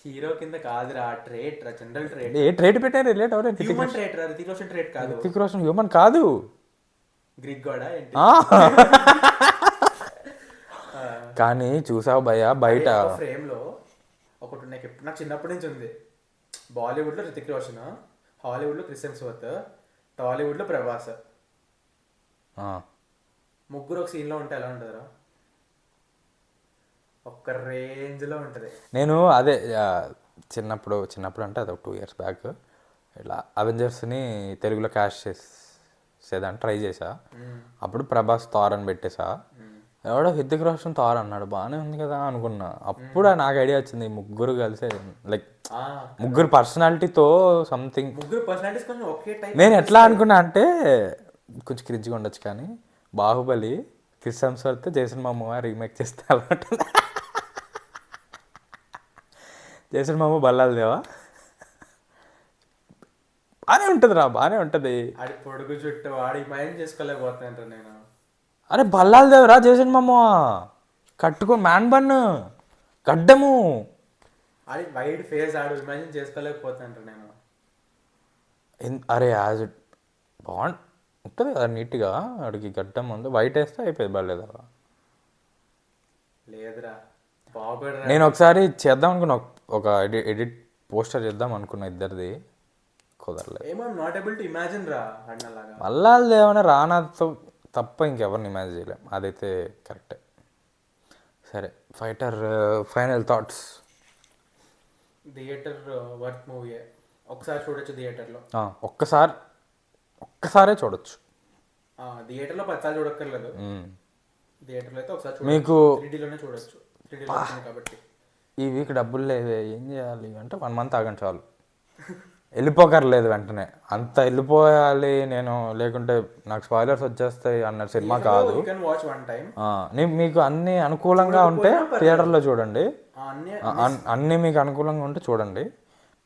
హీరో కింద కాదురా, ట్రేట్ రా, జనరల్ ట్రేట్. ఏ ట్రేట్ పెట్టా రిలేట్ అవరు. హ్యూమన్ ట్రేట్ రా, రితిక్ రోషన్ ట్రేట్ కాదు. రితిక్ రోషన్ హ్యూమన్ కాదు, గ్రీక్ గాడా ఏంటి? కానీ చూసావు భయ్య బయట ఫ్రేమ్ లో ఒకటి నాకు చిన్నప్పటి నుంచి ఉంది. బాలీవుడ్ లో రితిక్ రోషన్, హాలీవుడ్ లో క్రిస్ హెమ్స్వర్త్, టాలీవుడ్ లో ప్రభాస్. ముగ్గురు ఒక సీన్ లో ఉంటే ఎలా ఉంటుందిరా? ఒక్క రేంజ్ లో ఉంటది. నేను అదే చిన్నప్పుడు అంటే అది ఒక 2 years బ్యాక్ ఇట్లా అవెంజర్స్ని తెలుగులో క్యాష్ చేసేదాన్ని ట్రై చేసా. అప్పుడు ప్రభాస్ థార్ అని పెట్టేసా. ఎవడో హితిక్ రోషన్ థార్ అన్నాడు, బాగానే ఉంది కదా అనుకున్నా. అప్పుడు నాకు ఐడియా వచ్చింది ముగ్గురు కలిసే లైక్ ముగ్గురు పర్సనాలిటీతో సంథింగ్. నేను ఎట్లా అనుకున్నా అంటే కొంచెం క్రిజ్గా ఉండొచ్చు కానీ Baahubali Chris Hemsworth Jason Momoa remake చేస్తే అలా ఉంటుంది. జేసన్ మామూ బల్లాలు దేవా బాగానే ఉంటుంది రా, బాగానే ఉంటుంది. పొడుగు చుట్టూ వాడి మైండ్ చేసుకోలేకపోతున్నాను నేను. అరే బల్లాలు దేవరా జేసన్ మామూ కట్టుకో మ్యాన్ బన్ గడ్డము అది వైడ్ ఫేస్ ఆడు ఇమాజిన్ చేసుకోలేకపోతాను నేను. అరే యాజ్ ఇట్ ఉంటుంది కదా నీట్గా. వాడికి గడ్డం ఉంది, వైట్ వేస్తే అయిపోయింది. బాగాలేదా? లేదురా బాగుపడరా. నేను ఒకసారి చేద్దాం అనుకున్నా, ఒక ఎడిట్ పోస్టర్ చేద్దాం అనుకున్నా ఇద్దరిది, కుదరలేదు. మళ్ళా ఏమైనా రానాతో తప్ప ఇంకెవరిని ఇమాజిన్ చేయలేం. అదైతే కరెక్టే. సరే fighter final thoughts. Theatre worth movie, ఒకసారి చూడొచ్చు థియేటర్లో. ఒక్కసారే చూడొచ్చు. థియేటర్లో 10 సార్లు చూడక్కర్లేదు. థియేటర్లో అయితే ఒకసారి మీకు 3Dలోనే చూడొచ్చు. 3D కాబట్టి ఈ వీక్ డబ్బులు లేవే ఏం చేయాలి అంటే 1 month ఆగండి చాలు. వెళ్ళిపోకర్లేదు వెంటనే అంత వెళ్ళిపోయాలి నేను, లేకుంటే నాకు స్పాయిలర్స్ వచ్చేస్తాయి అన్న సినిమా కాదు. మీకు అన్ని అనుకూలంగా ఉంటే థియేటర్లో చూడండి. అన్నీ మీకు అనుకూలంగా ఉంటే చూడండి.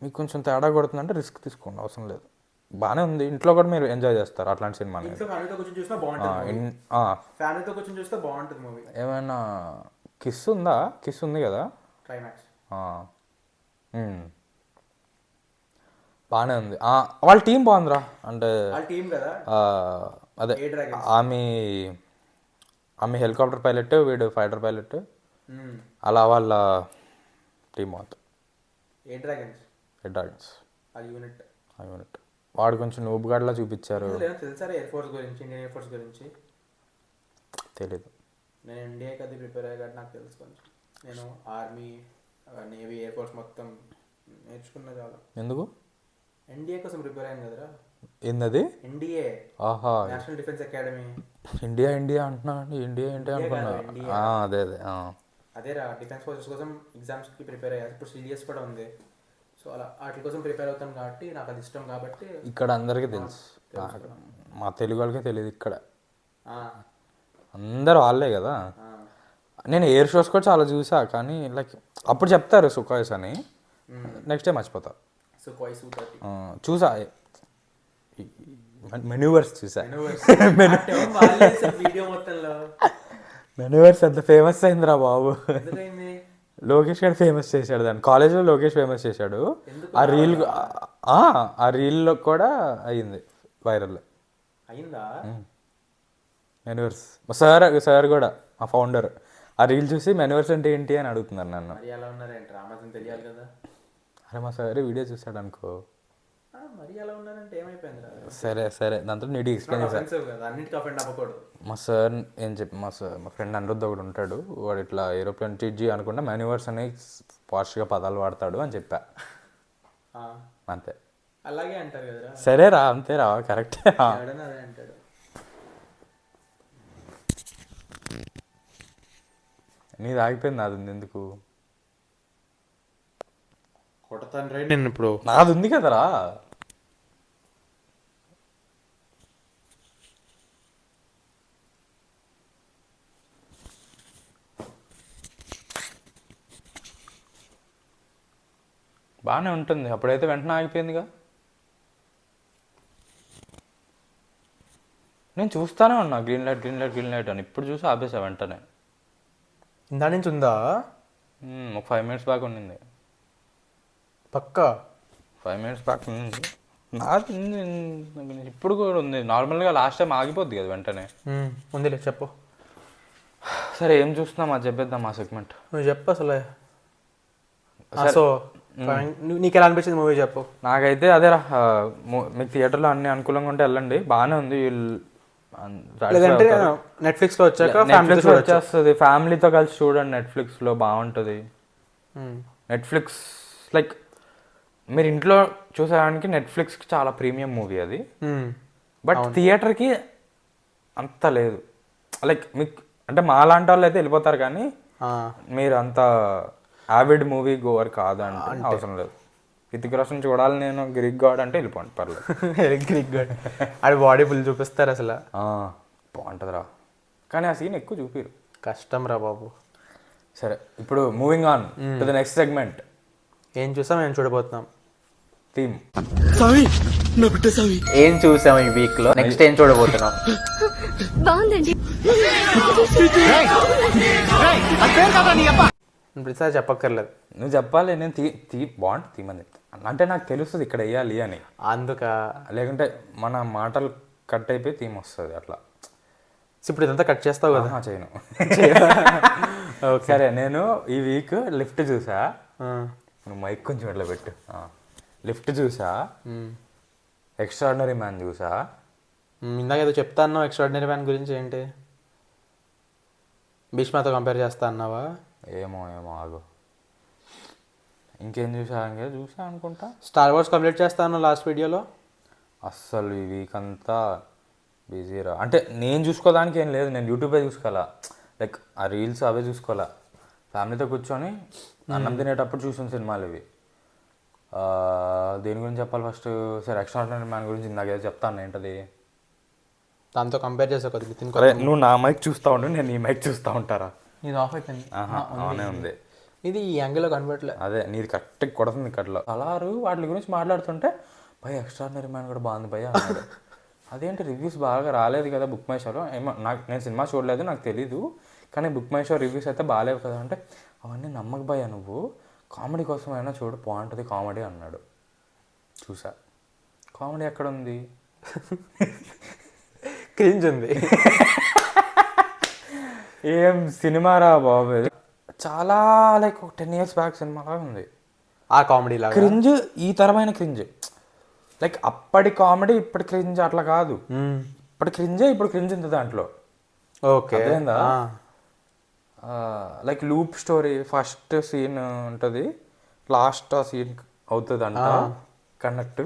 మీకు కొంచెం తేడా కొడుతుందంటే రిస్క్ తీసుకోండి, అవసరం లేదు. బాగానే ఉంది, ఇంట్లో కూడా మీరు ఎంజాయ్ చేస్తారు అట్లాంటి సినిమా. ఏమైనా కిస్ ఉందా? కిస్ ఉంది కదా, బాగానే ఉంది. వాళ్ళ టీం బాగుందిరా. అంటే అదే ఆమె హెలికాప్టర్ పైలట్, వీడు ఫైటర్ పైలట్, అలా వాళ్ళ టీం బాగుంది. ఏ డ్రాగన్స్ ఆ యూనిట్. వాడు కొంచెం నూబుగాడ్లా చూపించారు. తెలుసా ఎయిర్ ఫోర్స్ గురించి, ఇండియన్ ఎయిర్ ఫోర్స్ గురించి? తెలీదు. నేను ఎన్డీఏకి అది ప్రిపేర్ అయ్యాక నాకు తెలుసు కొంచెం. నేను ఆర్మీ, నేవీ, ఎయిర్ ఫోర్స్ మొత్తం నేర్చుకున్నా చాలా. ఎందుకు? ఎన్డీఏ కోసం ప్రిపేర్ అయ్యాను కదరా. ఏందది? ఎన్డీఏ, ఆహా, నేషనల్ డిఫెన్స్ అకాడమీ. ఇండియా అంటున్నా, ఇండియా ఏంటి అనుకున్నా. అదే అదేరా, డిఫెన్స్ ఫోర్సెస్ కోసం ఎగ్జామ్స్కి ప్రిపేర్ అయ్యా. ఇప్పుడు సిడిఎస్ కూడా ఉంది. సో అలా వాటి కోసం ప్రిపేర్ అవుతాను కాబట్టి నాకు అది ఇష్టం కాబట్టి. ఇక్కడ అందరికీ తెలుసు, మా తెలుగు వాళ్ళకే తెలియదు ఇక్కడ. అందరు వాళ్ళే కదా. నేను ఎయిర్ షోస్ కూడా చాలా చూసా, కానీ లైక్ అప్పుడు చెప్తారు సుఖాయిస్ అని, నెక్స్ట్ టైం మర్చిపోతా. చూసా, మెనూవర్స్ చూసా. మెనూవర్స్ అంత ఫేమస్ అయిందిరా బాబు. లోకేష్ గారు ఫేమస్ చేశాడు దాన్ని, కాలేజ్లో లోకేష్ ఫేమస్ చేశాడు. ఆ రీల్లో కూడా అయ్యింది, వైరల్ అయిందా మెనూవర్స్. సార్ కూడా మా ఫౌండర్ ఆ రీల్ చూసి మెనూవర్స్ అంటే ఏంటి అని అడుగుతున్నారు నన్ను. తెలియాలి కదా. అరే మా సార్ వీడియో చూసాడు అనుకో. సరే దాంతో నీట్గా ఎక్స్ప్లెయిన్ చేశాను. మా సార్ ఏం చెప్పి, మా ఫ్రెండ్ అనిరుద్ధ్ ఒకడు ఉంటాడు, వాడు ఇట్లా ఏరోప్లేన్ టీజీ అనుకుంటా మెనూవర్స్ అని పాష్గా పదాలు వాడతాడు అని చెప్పా. అంతే. అలాగే అంటారు కదా. సరేరా, అంతేరా, కరెక్టే. అంటాడు. నీది ఆగిపోయింది, నాది ఉంది ఎందుకు? కొడతాను రైట్. నేను ఇప్పుడు నాది ఉంది కదరా. బాగానే ఉంటుంది, అప్పుడైతే వెంటనే ఆగిపోయిందిగా. నేను చూస్తానే ఉన్నా గ్రీన్ లైట్ అని, ఇప్పుడు చూసి ఆపేసా వెంటనే. దాని నుంచి ఉందా? ఒక 5 minutes బ్యాక్ ఉండింది. పక్కా 5 minutes బ్యాక్ ఉంది. నాది ఇప్పుడు కూడా ఉంది. నార్మల్గా లాస్ట్ టైం ఆగిపోద్ది కదా వెంటనే. ఉందిలే, చెప్పు. సరే ఏం చూస్తున్నాం అది చెప్పేద్దాం ఆ సెగ్మెంట్. నువ్వు చెప్పు అసలు. సో నీకు ఎలా అనిపించింది మూవీ చెప్పు. నాకైతే అదేరా, మీకు థియేటర్లో అన్ని అనుకూలంగా ఉంటే వెళ్ళండి, బాగానే ఉంది. నెట్ఫ్లిక్స్లో వచ్చేస్తుంది, ఫ్యామిలీతో కలిసి చూడండి. నెట్ఫ్లిక్స్లో బాగుంటుంది. నెట్ఫ్లిక్స్ లైక్ మీరు ఇంట్లో చూసేదానికి నెట్ఫ్లిక్స్కి చాలా ప్రీమియం మూవీ అది. బట్ థియేటర్కి అంత లేదు. లైక్ మీకు అంటే మా లాంటి వాళ్ళు అయితే వెళ్ళిపోతారు, కానీ మీరు అంత యావిడ్ మూవీ గోవర్ కాదు అంటే అవసరం లేదు. రితిక్ రోషన్ చూడాలి నేను, గ్రీక్ గాడ్ అంటే వెళ్ళిపోండి, పర్లేదు. గ్రీక్ గాడ్ అది బాడీ ఫుల్ చూపిస్తారు అసలు, బాగుంటుందిరా. కానీ ఆ సీన్ ఎక్కువ చూపిరు, కష్టం రా బాబు. సరే ఇప్పుడు moving on to the next segment. ఏం చూసాం, ఏం చూడబోతున్నాం? థీమ్. ఏం చూసాం ఈ వీక్ లో, నెక్స్ట్ ఏం చూడబోతున్నాం? బాగుందండి. ప్రతిసారి చెప్పక్కర్లేదు, నువ్వు చెప్పాలి. నేను బాగుంటుంది థీమ్ అని చెప్తాను, అంటే నాకు తెలుస్తుంది ఇక్కడ వేయాలి అని. అందుక లేకుంటే మన మాటలు కట్ అయిపోయి థీమ్ వస్తుంది అట్లా. ఇప్పుడు ఇదంతా కట్ చేస్తావు కదా? చేయను. సరే, నేను ఈ వీక్ లిఫ్ట్ చూసా. నువ్వు మైక్ కొంచెం ఇట్లా పెట్టు. లిఫ్ట్ చూసా, ఎక్స్ట్రాడినరీ మ్యాన్ చూసా. ఇందాక ఏదో చెప్తా అన్నావు ఎక్స్ట్రాడినరీ మ్యాన్ గురించి, ఏంటి భీష్మతో కంపేర్ చేస్తా అన్నావా? ఏమో ఆగు. ఇంకేం చూసా అనుకుంటా. స్టార్ వార్స్ కంప్లీట్ చేస్తా అన్నావు లాస్ట్ వీడియోలో. అస్సలు ఈ వీక్ అంతా బిజీరా. అంటే నేను చూసుకోవడానికి ఏం లేదు, నేను యూట్యూబే చూసుకోవాలా. లైక్ ఆ రీల్స్ అవే చూసుకోవాలా. ఫ్యామిలీతో కూర్చొని అన్నం తినేటప్పుడు చూసిన సినిమాలు ఇవి. దేని గురించి చెప్పాలి ఫస్ట్? సరే, ఎక్స్ట్రాడినరీ మ్యాన్ గురించి నాకేదో చెప్తాను. ఏంటది? దాంతో కంపేర్ చేసా కొద్దిగా. నువ్వు నా మైక్ చూస్తూ ఉండు, నేను ఈ మైక్ చూస్తూ ఉంటారా? నీది ఆఫ్ అయిపోయింది. అవునే ఉంది. ఇది ఈ యాంగిల్లో కనబడట్లేదు. అదే నీది కరెక్ట్గా కొడుతుంది కట్లో. అలారు వాటి గురించి మాట్లాడుతుంటే భయ ఎక్స్ట్రాడినరీ మ్యాన్ కూడా బాగుంది భయ అన్నాడు. అదేంటి రివ్యూస్ బాగా రాలేదు కదా బుక్ మై షోలో? ఏమో నేను సినిమా చూడలేదు, నాకు తెలీదు. కానీ బుక్ మై షో రివ్యూస్ అయితే బాగాలేవు కదా అంటే, అవన్నీ నమ్మక భయ, నువ్వు కామెడీ కోసం అయినా చూడు, బాగుంటుంది కామెడీ అన్నాడు. చూసా, కామెడీ ఎక్కడ ఉంది? క్రింజ్ ఉంది. ఏం సినిమారా బాబు, చాలా లైక్ 10 years బ్యాక్ సినిమాలా ఉంది. ఆ కామెడీ లాగా క్రింజ్, ఈ తరమైన క్రింజ్. లైక్ అప్పటి కామెడీ ఇప్పటి క్రింజ్ అట్లా కాదు, ఇప్పటి క్రింజే ఇప్పుడు క్రింజ్ ఉంది దాంట్లో. ఓకే. అదేందా like loop story, first scene ఉంటుంది, లాస్ట్ ఆ సీన్ అవుతుంది అంట కనెక్ట్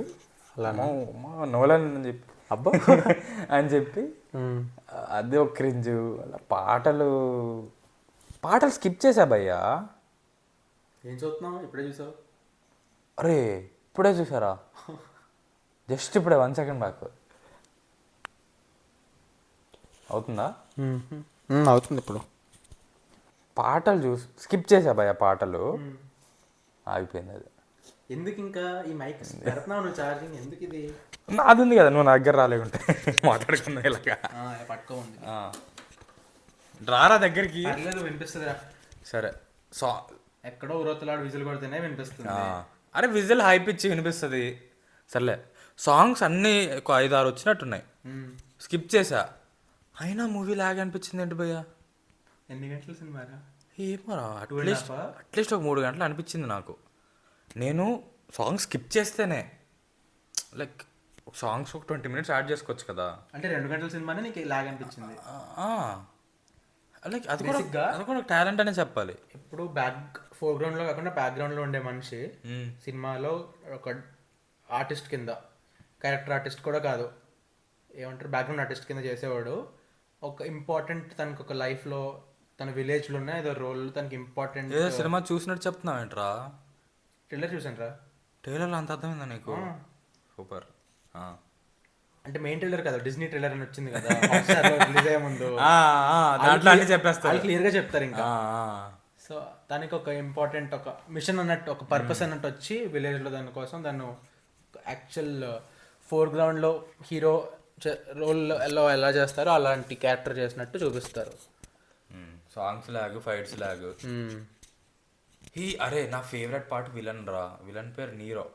నోలన్ అని చెప్పి అబ్బా అని చెప్పి అది ఒక క్రింజు. అలా పాటలు స్కిప్ చేసా భయ్యా. ఏం చూస్తున్నావు, ఇప్పుడే చూసావు? అరే ఇప్పుడే చూసారా, జస్ట్ ఇప్పుడే 1 సెకండ్ బ్యాక్. అవుతుందా? అవుతుంది ఇప్పుడు. పాటలు స్కిప్ చేసా భయ్యా, పాటలు ఆగిపోయింది అది. ఎందుకు ఇంకా ఈ మైక్ పెడుతున్నావు నువ్వు ఛార్జింగ్, ఎందుకు ఇది? అది ఉంది కదా, నువ్వు నా దగ్గర రాలేకుంటే మాట్లాడుకున్నా ఇలాగా. పట్టుకో ఉంది, రారా దగ్గరికి. వినిపిస్తుందిరా. సరే ఎక్కడో ఉరతలాడు విజిల్ కొడితేనే వినిపిస్తుంది. అరే విజిల్ హై పిచ్ వినిపిస్తుంది. సర్లే, సాంగ్స్ అన్నీ ఒక 5-6 వచ్చినట్టున్నాయి, స్కిప్ చేసా. అయినా మూవీ లాగా అనిపించింది ఏంటి భయ్యా? ఎన్ని గంటల సినిమా? ఏమోరా, అట్లీస్ట్ ఒక 3 గంటలు అనిపించింది నాకు. నేను సాంగ్స్ స్కిప్ చేస్తేనే లైక్ సాంగ్స్ ఒక 20 minutes యాడ్ చేసుకోవచ్చు కదా. అంటే 2 గంటల సినిమానే నీకు లాగ్ అనిపించింది? లైక్ అది కూడా టాలెంట్ అనే చెప్పాలి. ఇప్పుడు ఫోర్గ్రౌండ్లో కాకుండా బ్యాక్గ్రౌండ్లో ఉండే మనిషి సినిమాలో ఒక ఆర్టిస్ట్ కింద, క్యారెక్టర్ ఆర్టిస్ట్ కూడా కాదు, ఏమంటారు బ్యాక్గ్రౌండ్ ఆర్టిస్ట్ కింద చేసేవాడు. ఒక ఇంపార్టెంట్ తనకు ఒక లైఫ్లో తన విలేజ్లో ఉన్న ఏదో రోల్ తనకి ఇంపార్టెంట్. ఏదో సినిమా చూసినట్టు చెప్తున్నావు ఏంట్రా? ట్రైలర్ చూసాను రా. ట్రైలర్ అంత అర్థమైందా నీకు? సూపర్. అంటే మెయిన్ ట్రైలర్ కదా, డిజ్నీ ట్రైలర్ అని వచ్చింది కదా రిలీజ్ అయ్యే ముందు, దాంట్లో అన్ని చెప్పేస్తారు, క్లియర్గా చెప్తారు ఇంకా. సో దానికి ఒక ఇంపార్టెంట్ ఒక మిషన్ అన్నట్టు, ఒక పర్పస్ అన్నట్టు వచ్చి విలేజ్లో దానికోసం దాన్ని యాక్చువల్ ఫోర్గ్రౌండ్లో హీరో రోల్లో ఎలా చేస్తారో అలాంటి క్యారెక్టర్ చేసినట్టు చూపిస్తారు. సాంగ్స్ లాగు, ఫైట్స్ లాగు. అరే నా ఫేవరెట్ పార్ట్ విలన్ రా. విలన్ పేరు నీరో.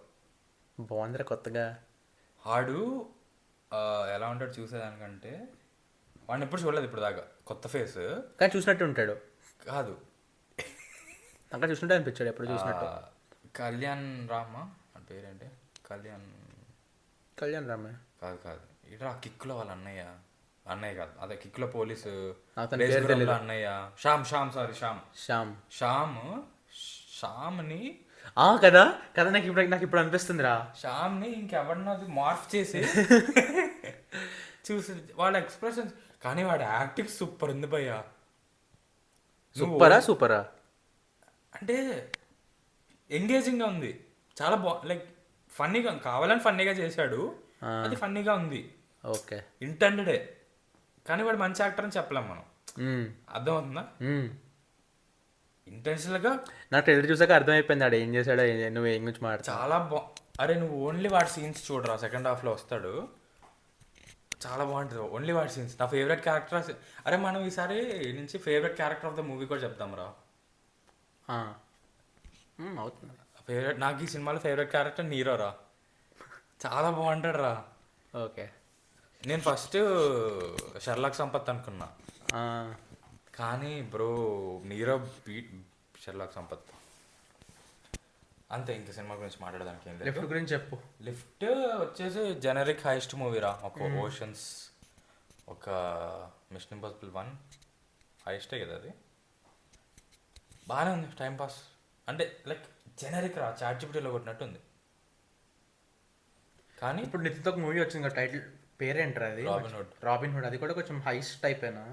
బాగుందిరా కొత్తగా. వాడు ఎలా ఉంటాడు చూసేదానికంటే, వాడిని ఎప్పుడు చూడలేదు ఇప్పుడు దాకా, కొత్త ఫేస్ కానీ చూసినట్టు ఉంటాడు. కాదు, అక్కడ చూసినట్టు అనిపించాడు ఎప్పుడు చూసినట్టు. కళ్యాణ్ రామా అని పేరేంటి? కళ్యాణ్ రామే కాదు ఇట్లా కిక్లో వాళ్ళ అన్నయ్య కాదు, అదే కిక్లో పోలీసు అన్నయ్య శ్యామ్ని కదా నాకు ఇప్పుడు అనిపిస్తుందిరా. శ్యామ్ని ఇంకెవరినో అది మార్ఫ్ చేసి చూసి వాళ్ళ ఎక్స్ప్రెషన్స్, కానీ వాడి యాక్టింగ్ సూపర్ ఉంది భయ్యా. సూపరా అంటే ఎంగేజింగ్గా ఉంది, చాలా లైక్ ఫన్నీగా, కావాలని ఫన్నీగా చేశాడు, అది ఫన్నీగా ఉంది. ఓకే, ఇంటెండెడే, కానీ వాడు మంచి యాక్టర్ అని చెప్పలేం మనం. అర్థమవుతుందా? ఇంటెన్షనల్గా నాకు ట్రైలర్ చూసాక అర్థమైపోయింది ఆడు ఏం చేశాడో, నువ్వు ఏం గురించి మాట. చాలా అరే నువ్వు ఓన్లీ వాడి సీన్స్ చూడరా, సెకండ్ హాఫ్లో వస్తాడు, చాలా బాగుంటుంది ఓన్లీ వాడి సీన్స్. నా ఫేవరెట్ క్యారెక్టర్. అరే మనం ఈసారి నుంచి favourite character of the movie కూడా చెప్తాం రా. అవుతుంది. నాకు ఈ సినిమాలో ఫేవరెట్ క్యారెక్టర్ నీరో రా, చాలా బాగుంటాడు రా. ఓకే, నేను ఫస్ట్ షర్లాక్ సంపత్ అనుకున్నా, కానీ bro Nero beat Sherlock Sampath. అంతే, ఇంక సినిమా గురించి మాట్లాడడానికి ఏం లేదు. లిఫ్ట్ గురించి చెప్పు. లిఫ్ట్ వచ్చేసి జనరిక్ హైస్ట్ మూవీరా. ఒక ఓషన్స్, ఒక మిషన్ ఇంపాసిబుల్ 1 హైస్టే కదా అది. బాగానే ఉంది, టైం పాస్. అంటే లైక్ జనరిక్ రా, చాట్జిపిటీలో కొట్టినట్టు ఉంది. కానీ ఇప్పుడు నితితో ఒక మూవీ వచ్చింది కదా, టైటిల్ పేరేంటారు అది? Robin hood. అది కూడా కొంచెం హైస్ట్ టైపేనా?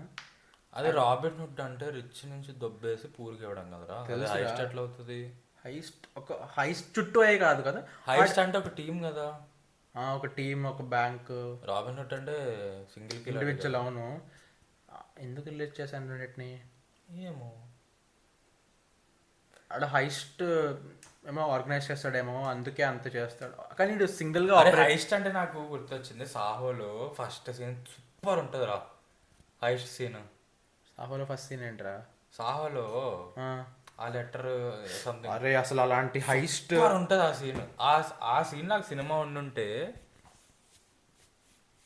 అది రాబిన్ హుడ్ అంటే రిచ్ నుంచి దొబ్బేసి పూర్కి ఇవ్వడం కదరా, హైస్ట్ ఎట్లా అవుతుంది? హైస్ట్ ఒక హైస్ట్ చుట్టూ అయ్యి కాదు కదా, హైస్ట్ అంటే ఒక టీం కదా, ఒక టీం, ఒక బ్యాంక్. రాబిన్ హుడ్ అంటే సింగిల్ ఇండివిజువల్. అవును, ఎందుకు రిలీజ్ చేశాను రెండింటిని ఏమో. ఆడ హైస్ట్ ఏమో ఆర్గనైజ్ చేస్తాడేమో, అందుకే అంత చేస్తాడు. కానీ ఇటు సింగిల్గా హైస్ట్ అంటే నాకు గుర్తొచ్చింది సాహోలో ఫస్ట్ సీన్ సూపర్ ఉంటుంది రా. హైస్ట్ సీన్ సాహోలో ఫస్ట్ సీన్ ఏంట్రా? సాహోలో ఆ లెటర్ సంథింగ్. అరే అసలు అలాంటి హైస్ట్ ఉంటుంది ఆ సీన్. ఆ సీన్ నాకు సినిమా ఉండుంటే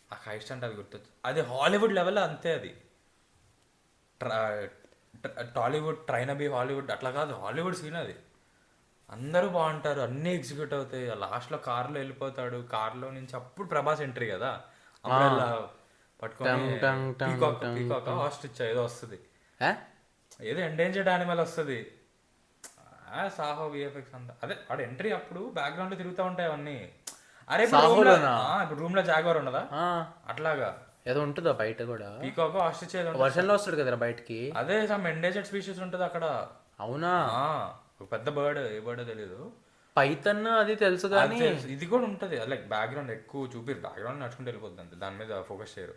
నాకు హైస్ట్ అంటే అది గుర్తొచ్చు. అది హాలీవుడ్ లెవెల్ అంతే, అది టాలీవుడ్ ట్రైన్ అబి హాలీవుడ్ అట్లా కాదు, హాలీవుడ్ సీన్ అది. అందరూ బాగుంటారు, అన్నీ ఎగ్జిక్యూట్ అవుతాయి. లాస్ట్లో కార్లో వెళ్ళిపోతాడు, కార్లో నుంచి అప్పుడు ప్రభాస్ ఎంట్రీ కదా, అప్పుడు అలా పట్టుకొని పీకాక్ ఆస్ట్రిచ్ ఏదో వస్తుంది, ఏదో ఎండేంజర్డ్ యానిమల్ వస్తుంది, సాహో విఎఫ్ఎక్స్ అంతా అదే వాడు ఎంట్రీ అప్పుడు బ్యాక్గ్రౌండ్ లో తిరుగుతూ ఉంటాయి అవన్నీ. అరే ఇప్పుడు రూమ్ లో జాగ్వార్ ఉండదా అట్లాగా ఏదో ఉంటుందా బయట కూడా, పీకాక్ ఆస్ట్రిచ్ ఏదో వర్షంలో వస్తాడు కదా బయటకి, అదే సమ్ ఎండేంజర్డ్ స్పీషీస్ ఉంటుంది అక్కడ. అవునా, ఒక పెద్ద బర్డ్, ఏ బర్డ్ తెలియదు. పైథన్ అది తెలుసు కానీ ఇది కూడా ఉంటుంది, లైక్ బ్యాక్గ్రౌండ్ ఎక్కువ చూపిరు, బ్యాక్గ్రౌండ్ నడుచుకుంటూ వెళ్ళిపోద్ది అంతే, దాని మీద ఫోకస్ చేయరు.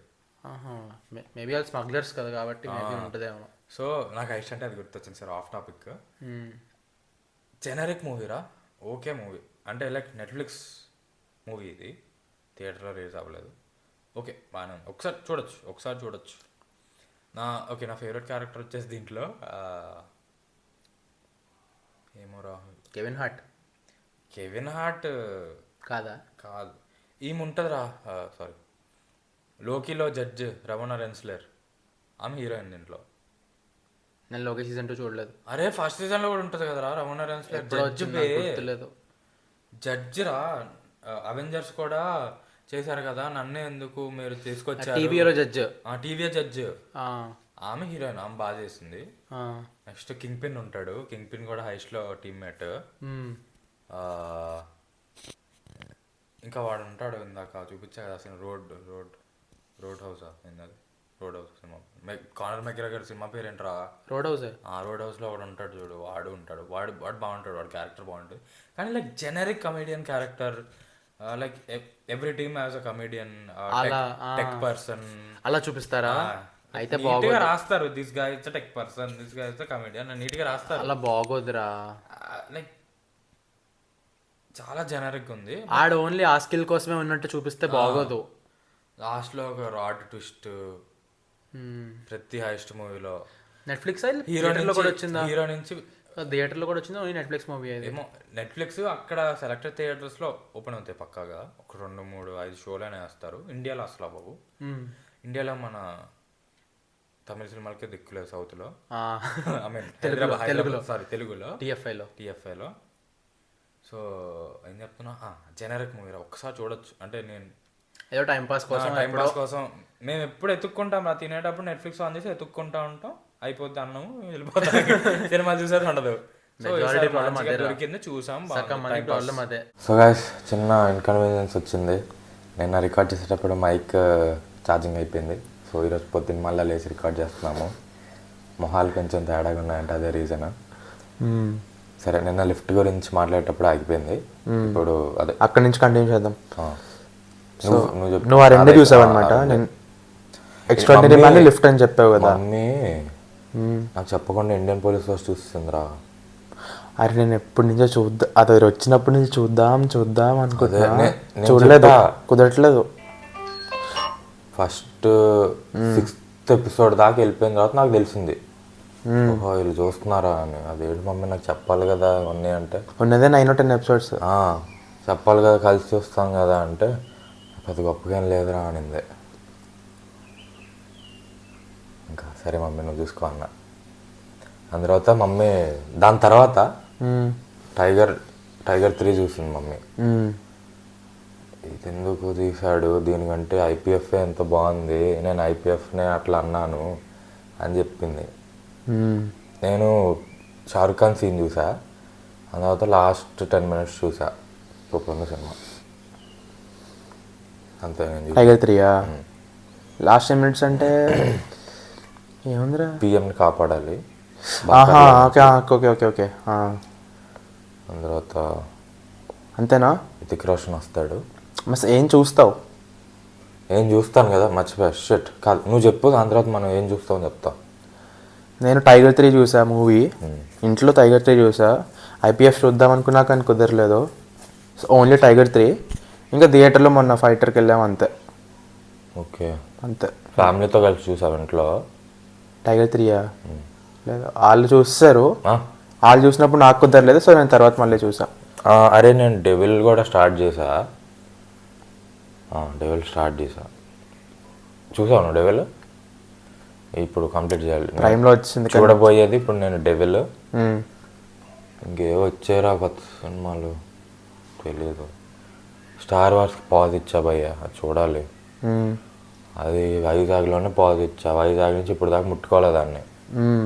మేబీ వాళ్ళు స్మగ్లర్స్ కదా కాబట్టి మేబీ ఉంటుందేమో. సో నాకు ఐస్ట్ అంటే అది గుర్తొచ్చింది సార్, ఆఫ్ టాపిక్. జెనరిక్ మూవీరా, ఓకే మూవీ అంటే లైక్ నెట్ఫ్లిక్స్ మూవీ, ఇది థియేటర్లో రిలీజ్ అవ్వలేదు, ఓకే బాగానే ఉంది, ఒకసారి చూడొచ్చు. నా ఫేవరెట్ క్యారెక్టర్ వచ్చేసి దీంట్లో ఏమో రాహుల్, కెవిన్ హార్ట్ కాదు ఈమె ఉంటుందిరా, సారీ, లోకీలో జడ్జ్ రమణ రెన్స్లర్, ఆమె హీరోయిన్ దీంట్లో. నేను లోకేష్ సీజన్ 2 చూడలేదు. అరే ఫస్ట్ సీజన్ లో కూడా ఉంటుంది కదరా రమణ రెన్స్లర్, జడ్జ్ రా, అవెంజర్స్ కూడా చేశారు కదా, నన్నే ఎందుకు మీరు తీసుకొచ్చారు, టీవీలో జడ్జ్, ఆమె హీరోయిన్, ఆమె బాగా చేసింది. నెక్స్ట్ కింగ్ పిన్ ఉంటాడు, కింగ్ పిన్ కూడా హైస్ట్ లో టీమ్మేట్. ఇంకా వాడు ఉంటాడు, ఇందాక చూపించా కదా అసలు, రోడ్ హౌస్ ఏంటది, రోడ్ హౌస్ సినిమా, కానర్ మెగ్రెగర్ సినిమా పేరు ఏంట్రా, రోడ్ హౌస్ లో వాడు ఉంటాడు చూడు, వాడు బాగుంటాడు, వాడు క్యారెక్టర్ బాగుంటుంది. కానీ like generic comedian character, like every team has a comedian, tech person అలా చూపిస్తారా, అయితే బాగా రాస్తారు, దిస్ గా ఇట్స్ టెక్ పర్సన్, దిస్ గా ఇట్స్ కమెడియన్, నీట్ గా రాస్తారు. అలా బాగోదురా, లైక్ చాలా జెనరిక్ ఉంది, ఆడు ఓన్లీ ఆ స్కిల్ కోసమే ఉన్నట్టు చూపిస్తే బాగోదు. లాస్ట్ లో ఒక రాడ్ ట్విస్ట్ ప్రతి హైస్ట్ మూవీలో. నెట్ఫ్లిక్స్ హీరో నుంచి థియేటర్లో కూడా వచ్చింది, ఓన్లీ నెట్ఫ్లిక్స్ మూవీ ఏమో, నెట్ఫ్లిక్స్ అక్కడ సెలెక్టెడ్ థియేటర్స్ లో ఓపెన్ అవుతాయి పక్కాగా, ఒక 2, 3, 5 షోలైనా వేస్తారు. ఇండియాలో అసలు బాబు, ఇండియాలో మన తమిళ సినిమాలకే దిక్కులేదు, సౌత్ లో, ఐ మీన్ తెలుగులో టీఎఫ్ఐలో. సో ఏం చెప్తున్నా, జెనరిక్ మూవీ ఒక్కసారి చూడొచ్చు, అంటే నేను ఏదో టైం పాస్ కోసం మేము ఎప్పుడు ఎత్తుక్కుంటాం, తినేటప్పుడు నెట్ఫ్లిక్స్ ఆన్ చేసి ఎత్తుక్కుంటా ఉంటాం, అయిపోద్ది అన్నము వెళ్ళిపోతాం, సినిమా చూసేది ఉండదు. దొరికింది చూసాం. సో గైస్, చిన్న ఇన్కన్వీనియన్స్ వచ్చింది, నిన్న రికార్డ్ చేసేటప్పుడు మైక్ ఛార్జింగ్ అయిపోయింది. సో ఈరోజు పొద్దున్న మళ్ళీ లేచి రికార్డ్ చేస్తున్నాము. మొహాలు కొంచెం తేడాగా ఉన్నాయంటే అదే రీజన్. సరే, నిన్న లిఫ్ట్ గురించి మాట్లాడేటప్పుడు ఆగిపోయింది, ఇప్పుడు అదే అక్కడి నుంచి కంటిన్యూ చేద్దాం. నువ్వు ఆ రెండే చూసావు అనమాట. నేను ఎక్స్ట్రాడినరీ మ్యాన్, లిఫ్ట్ అని చెప్పావు కదా. మమ్మీ నాకు చెప్పకుండా ఇండియన్ పోలీస్ ఫోర్స్ చూస్తుందిరా. అరే నేను ఎప్పటి నుంచో అది వచ్చినప్పటి నుంచి చూద్దాం అనుకుంటున్నా, చూడలేదు, కుదరట్లేదు. ఫస్ట్ 6th ఎపిసోడ్ దాకా వెళ్ళిపోయిన తర్వాత నాకు తెలిసింది, ఓహో వీళ్ళు చూస్తున్నారా అని. అదేంటి మమ్మీ నాకు చెప్పాలి కదా ఇవన్నీ అంటే, ఉన్నదే 9 or 10 ఎపిసోడ్స్, చెప్పాలి కదా కలిసి చూస్తాం కదా అంటే, పెద్ద గొప్పగా ఏం లేదురా అనింది. ఇంకా సరే మమ్మీ నువ్వు చూసుకో అన్న. దాని తర్వాత టైగర్ 3 చూసింది మమ్మీ. ఇది ఎందుకు తీశాడు, దీనికంటే ఐపీఎఫ్ఏ ఎంత బాగుంది, నేను ఐపీఎఫ్నే అట్లా అన్నాను అని చెప్పింది. నేను షారుఖ్ ఖాన్ సీన్ చూసా, ఆ తర్వాత లాస్ట్ 10 minutes చూసా సూపర్ సినిమా అంతే. టైగర్ 3 లాస్ట్ 10 minutes అంటే ఏముందిరా, పిఎంని కాపాడాలి. ఓకే. దాని తర్వాత అంతేనా, రితిక్ రోషన్ వస్తాడు. మస్తు ఏం చూస్తావు? ఏం చూస్తాను కదా, మర్చిపోయా, షిట్ కాదు నువ్వు చెప్పు, దాని తర్వాత మనం ఏం చూస్తావు చెప్తా. నేను టైగర్ 3 చూసా మూవీ, ఇంట్లో టైగర్ 3 చూసా. ఐపీఎఫ్ చూద్దాం అనుకున్నా కానీ కుదరలేదు, ఓన్లీ టైగర్ 3. ఇంకా థియేటర్లో మొన్న ఫైటర్కి వెళ్ళాము అంతే. ఓకే, అంతే. ఫ్యామిలీతో కలిసి చూసావు ఇంట్లో టైగర్ 3? లేదు, వాళ్ళు చూస్తారు, వాళ్ళు చూసినప్పుడు నాకు కుదరలేదు, సో నేను తర్వాత మళ్ళీ చూసా. అరే నేను డెవిల్ కూడా స్టార్ట్ చేసా. చూసావు నువ్వు డెవిల్? ఇప్పుడు కంప్లీట్ చేయాలి, ప్రైమ్లో వచ్చింది చూడబోయేది ఇప్పుడు నేను డెవిల్. ఇంకేవో వచ్చారా కొత్త సినిమాలు తెలియదు. స్టార్ వార్స్కి పాజ్ ఇచ్చా భయ్య, అది చూడాలి. అది వైజాగ్లోనే పాజ్ ఇచ్చా, వైజాగ్ నుంచి ఇప్పుడు దాకా ముట్టుకోలేదు దాన్ని.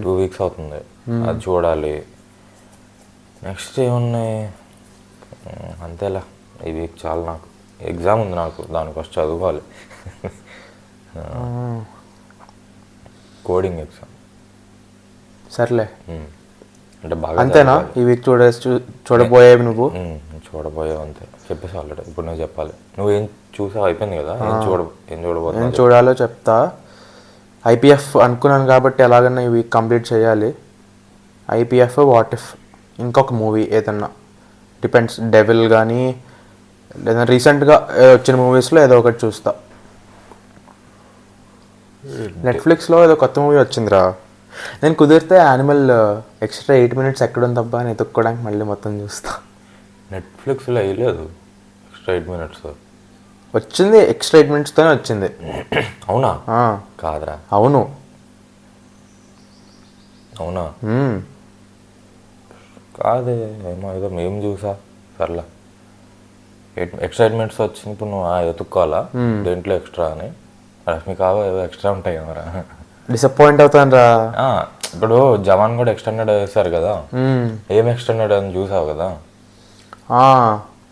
2 వీక్స్ అవుతుంది, అది చూడాలి. నెక్స్ట్ ఏమున్నాయి అంతేలా, ఈ వీక్ చాలా. నాకు ఎగ్జామ్ ఉంది, నాకు దానికోసం చదువుకోవాలి. Coding exam. సర్లే, అంటే బాగా అంతేనా ఈ వీక్ చూడబోయేవి నువ్వు? చూడబోయావు అంతే, చెప్పేసి ఆల్రెడీ. ఇప్పుడు నువ్వు చెప్పాలి, నువ్వు ఏం చూసావు? అయిపోయింది కదా, ఏం చూడబోతున్నావు? ఏం చూడాలో చెప్తా. ఐపీఎఫ్ అనుకున్నాను కాబట్టి ఎలాగన్నా ఈ వీక్ కంప్లీట్ చేయాలి. ఐపీఎఫ్, వాట్ ఇఫ్, ఇంకొక మూవీ ఏదన్నా, డిపెండ్స్. డెవిల్ కానీ లేదా రీసెంట్గా వచ్చిన మూవీస్లో ఏదో ఒకటి చూస్తా. నెట్ఫ్లిక్స్లో ఏదో కొత్త మూవీ వచ్చిందిరా, నేను కుదిరితే యానిమల్ ఎక్స్ట్రా 8 minutes ఎక్కడుందబ్బా అని ఎత్తుక్కోవడానికి మళ్ళీ మొత్తం చూస్తా. నెట్ఫ్లిక్స్లో వేయలేదు ఎక్స్ట్రా 8 minutes. వచ్చింది ఎక్స్ట్రా 8 minutesతోనే వచ్చింది. అవునా? కాదురా. అవును. అవునా? కాదే, ఏమో ఏదో మేము చూసా. సర్లా, ఎక్స్ట్రా 8 minutes వచ్చింది. ఇప్పుడు నువ్వు ఎత్తుక్కోవాలా దేంట్లో ఎక్స్ట్రా అని? రష్మికావో ఏదో ఎక్స్ట్రా ఉంటాయి కదరా. డిసప్పాయింట్ అవుతాను రా. ఇప్పుడు జవాన్ కూడా ఎక్స్టెండెడ్ వేస్తారు కదా, ఏం ఎక్స్టెండెడ్ అని చూసావు కదా?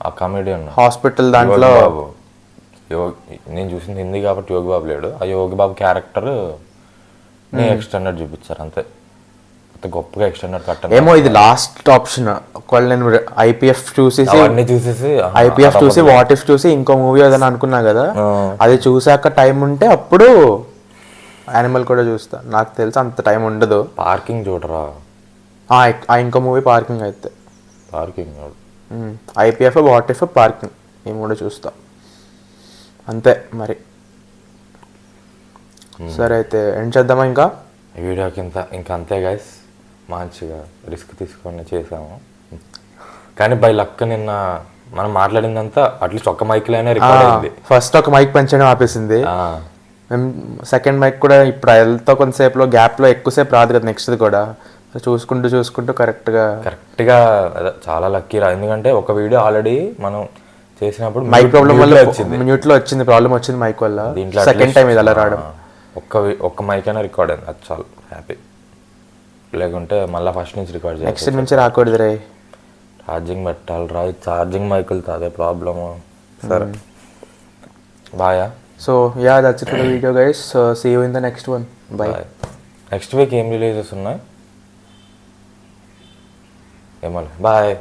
ఆ కామెడియన్ హాస్పిటల్ దాంట్లో బాబు, నేను చూసింది హిందీ కాబట్టి యోగి బాబు లేడు. ఆ యోగి బాబు క్యారెక్టర్ ని ఎక్స్టెండెడ్ చూపించారు అంతే. గొప్పగా ఎక్స్టెండెడ్ కట్ట. ఏమో ఇది లాస్ట్ ఆప్షన్. ఒకవేళ నేను ఐపీఎఫ్ చూసేసి ఐపీఎఫ్ చూసి వాట్ ఇఫ్ చూసి ఇంకో మూవీ ఏదైనా అనుకున్నా కదా, అది చూసాక టైం ఉంటే అప్పుడు యానిమల్ కూడా చూస్తా. నాకు తెలిసి అంత టైం ఉండదు. పార్కింగ్ చూడరా? ఇంకో మూవీ పార్కింగ్ అయితే. పార్కింగ్ చూడు. ఐపీఎఫ్, వాట్ ఇఫ్, పార్కింగ్ ఈ మూడు చూస్తా అంతే. మరి సరే అయితే ఏం చేద్దామా? ఇంకా ఈ వీడియోకి ఇంకా అంతే గైస్. మంచిగా రిస్క్ తీసుకొని చేసాము, కానీ బై లక్ నిన్న మనం మాట్లాడిందంతా అట్లీస్ట్ ఒక్క మైక్లోనే రికార్డ్ అయింది. ఫస్ట్ ఒక మైక్ పంచడం ఆపేసింది. మేము సెకండ్ మైక్ కూడా ఇప్పుడు వెళ్తా కొంతసేపులో గ్యాప్లో ఎక్కువసేపు రాదు కదా నెక్స్ట్ది కూడా. చూసుకుంటూ కరెక్ట్గా చాలా లక్కీ రా. ఎందుకంటే ఒక వీడియో ఆల్రెడీ మనం చేసినప్పుడు మైక్ ప్రాబ్లం వల్ల మ్యూట్లో వచ్చింది, ప్రాబ్లం వచ్చింది మైక్ వల్ల. దీంట్లో సెకండ్ టైం ఇది అలా రావడం. ఒక్క మైక్ అయినా రికార్డ్ అయింది, అది చాలు హ్యాపీ. లేకుంటే మళ్ళీ ఫస్ట్ నుంచి రికార్డ్ చేయాలి. నెక్స్ట్ నుంచి రాకూడదు రే. ఛార్జింగ్ పెట్టాలి రా, ఛార్జింగ్ మైకులతో అదే ప్రాబ్లము. సరే బాయా. So yeah, that's it for the video guys. See you in the next one. Bye. Next week ఏం రిలీజెస్ ఉన్నాయి ఏమో. బాయ్.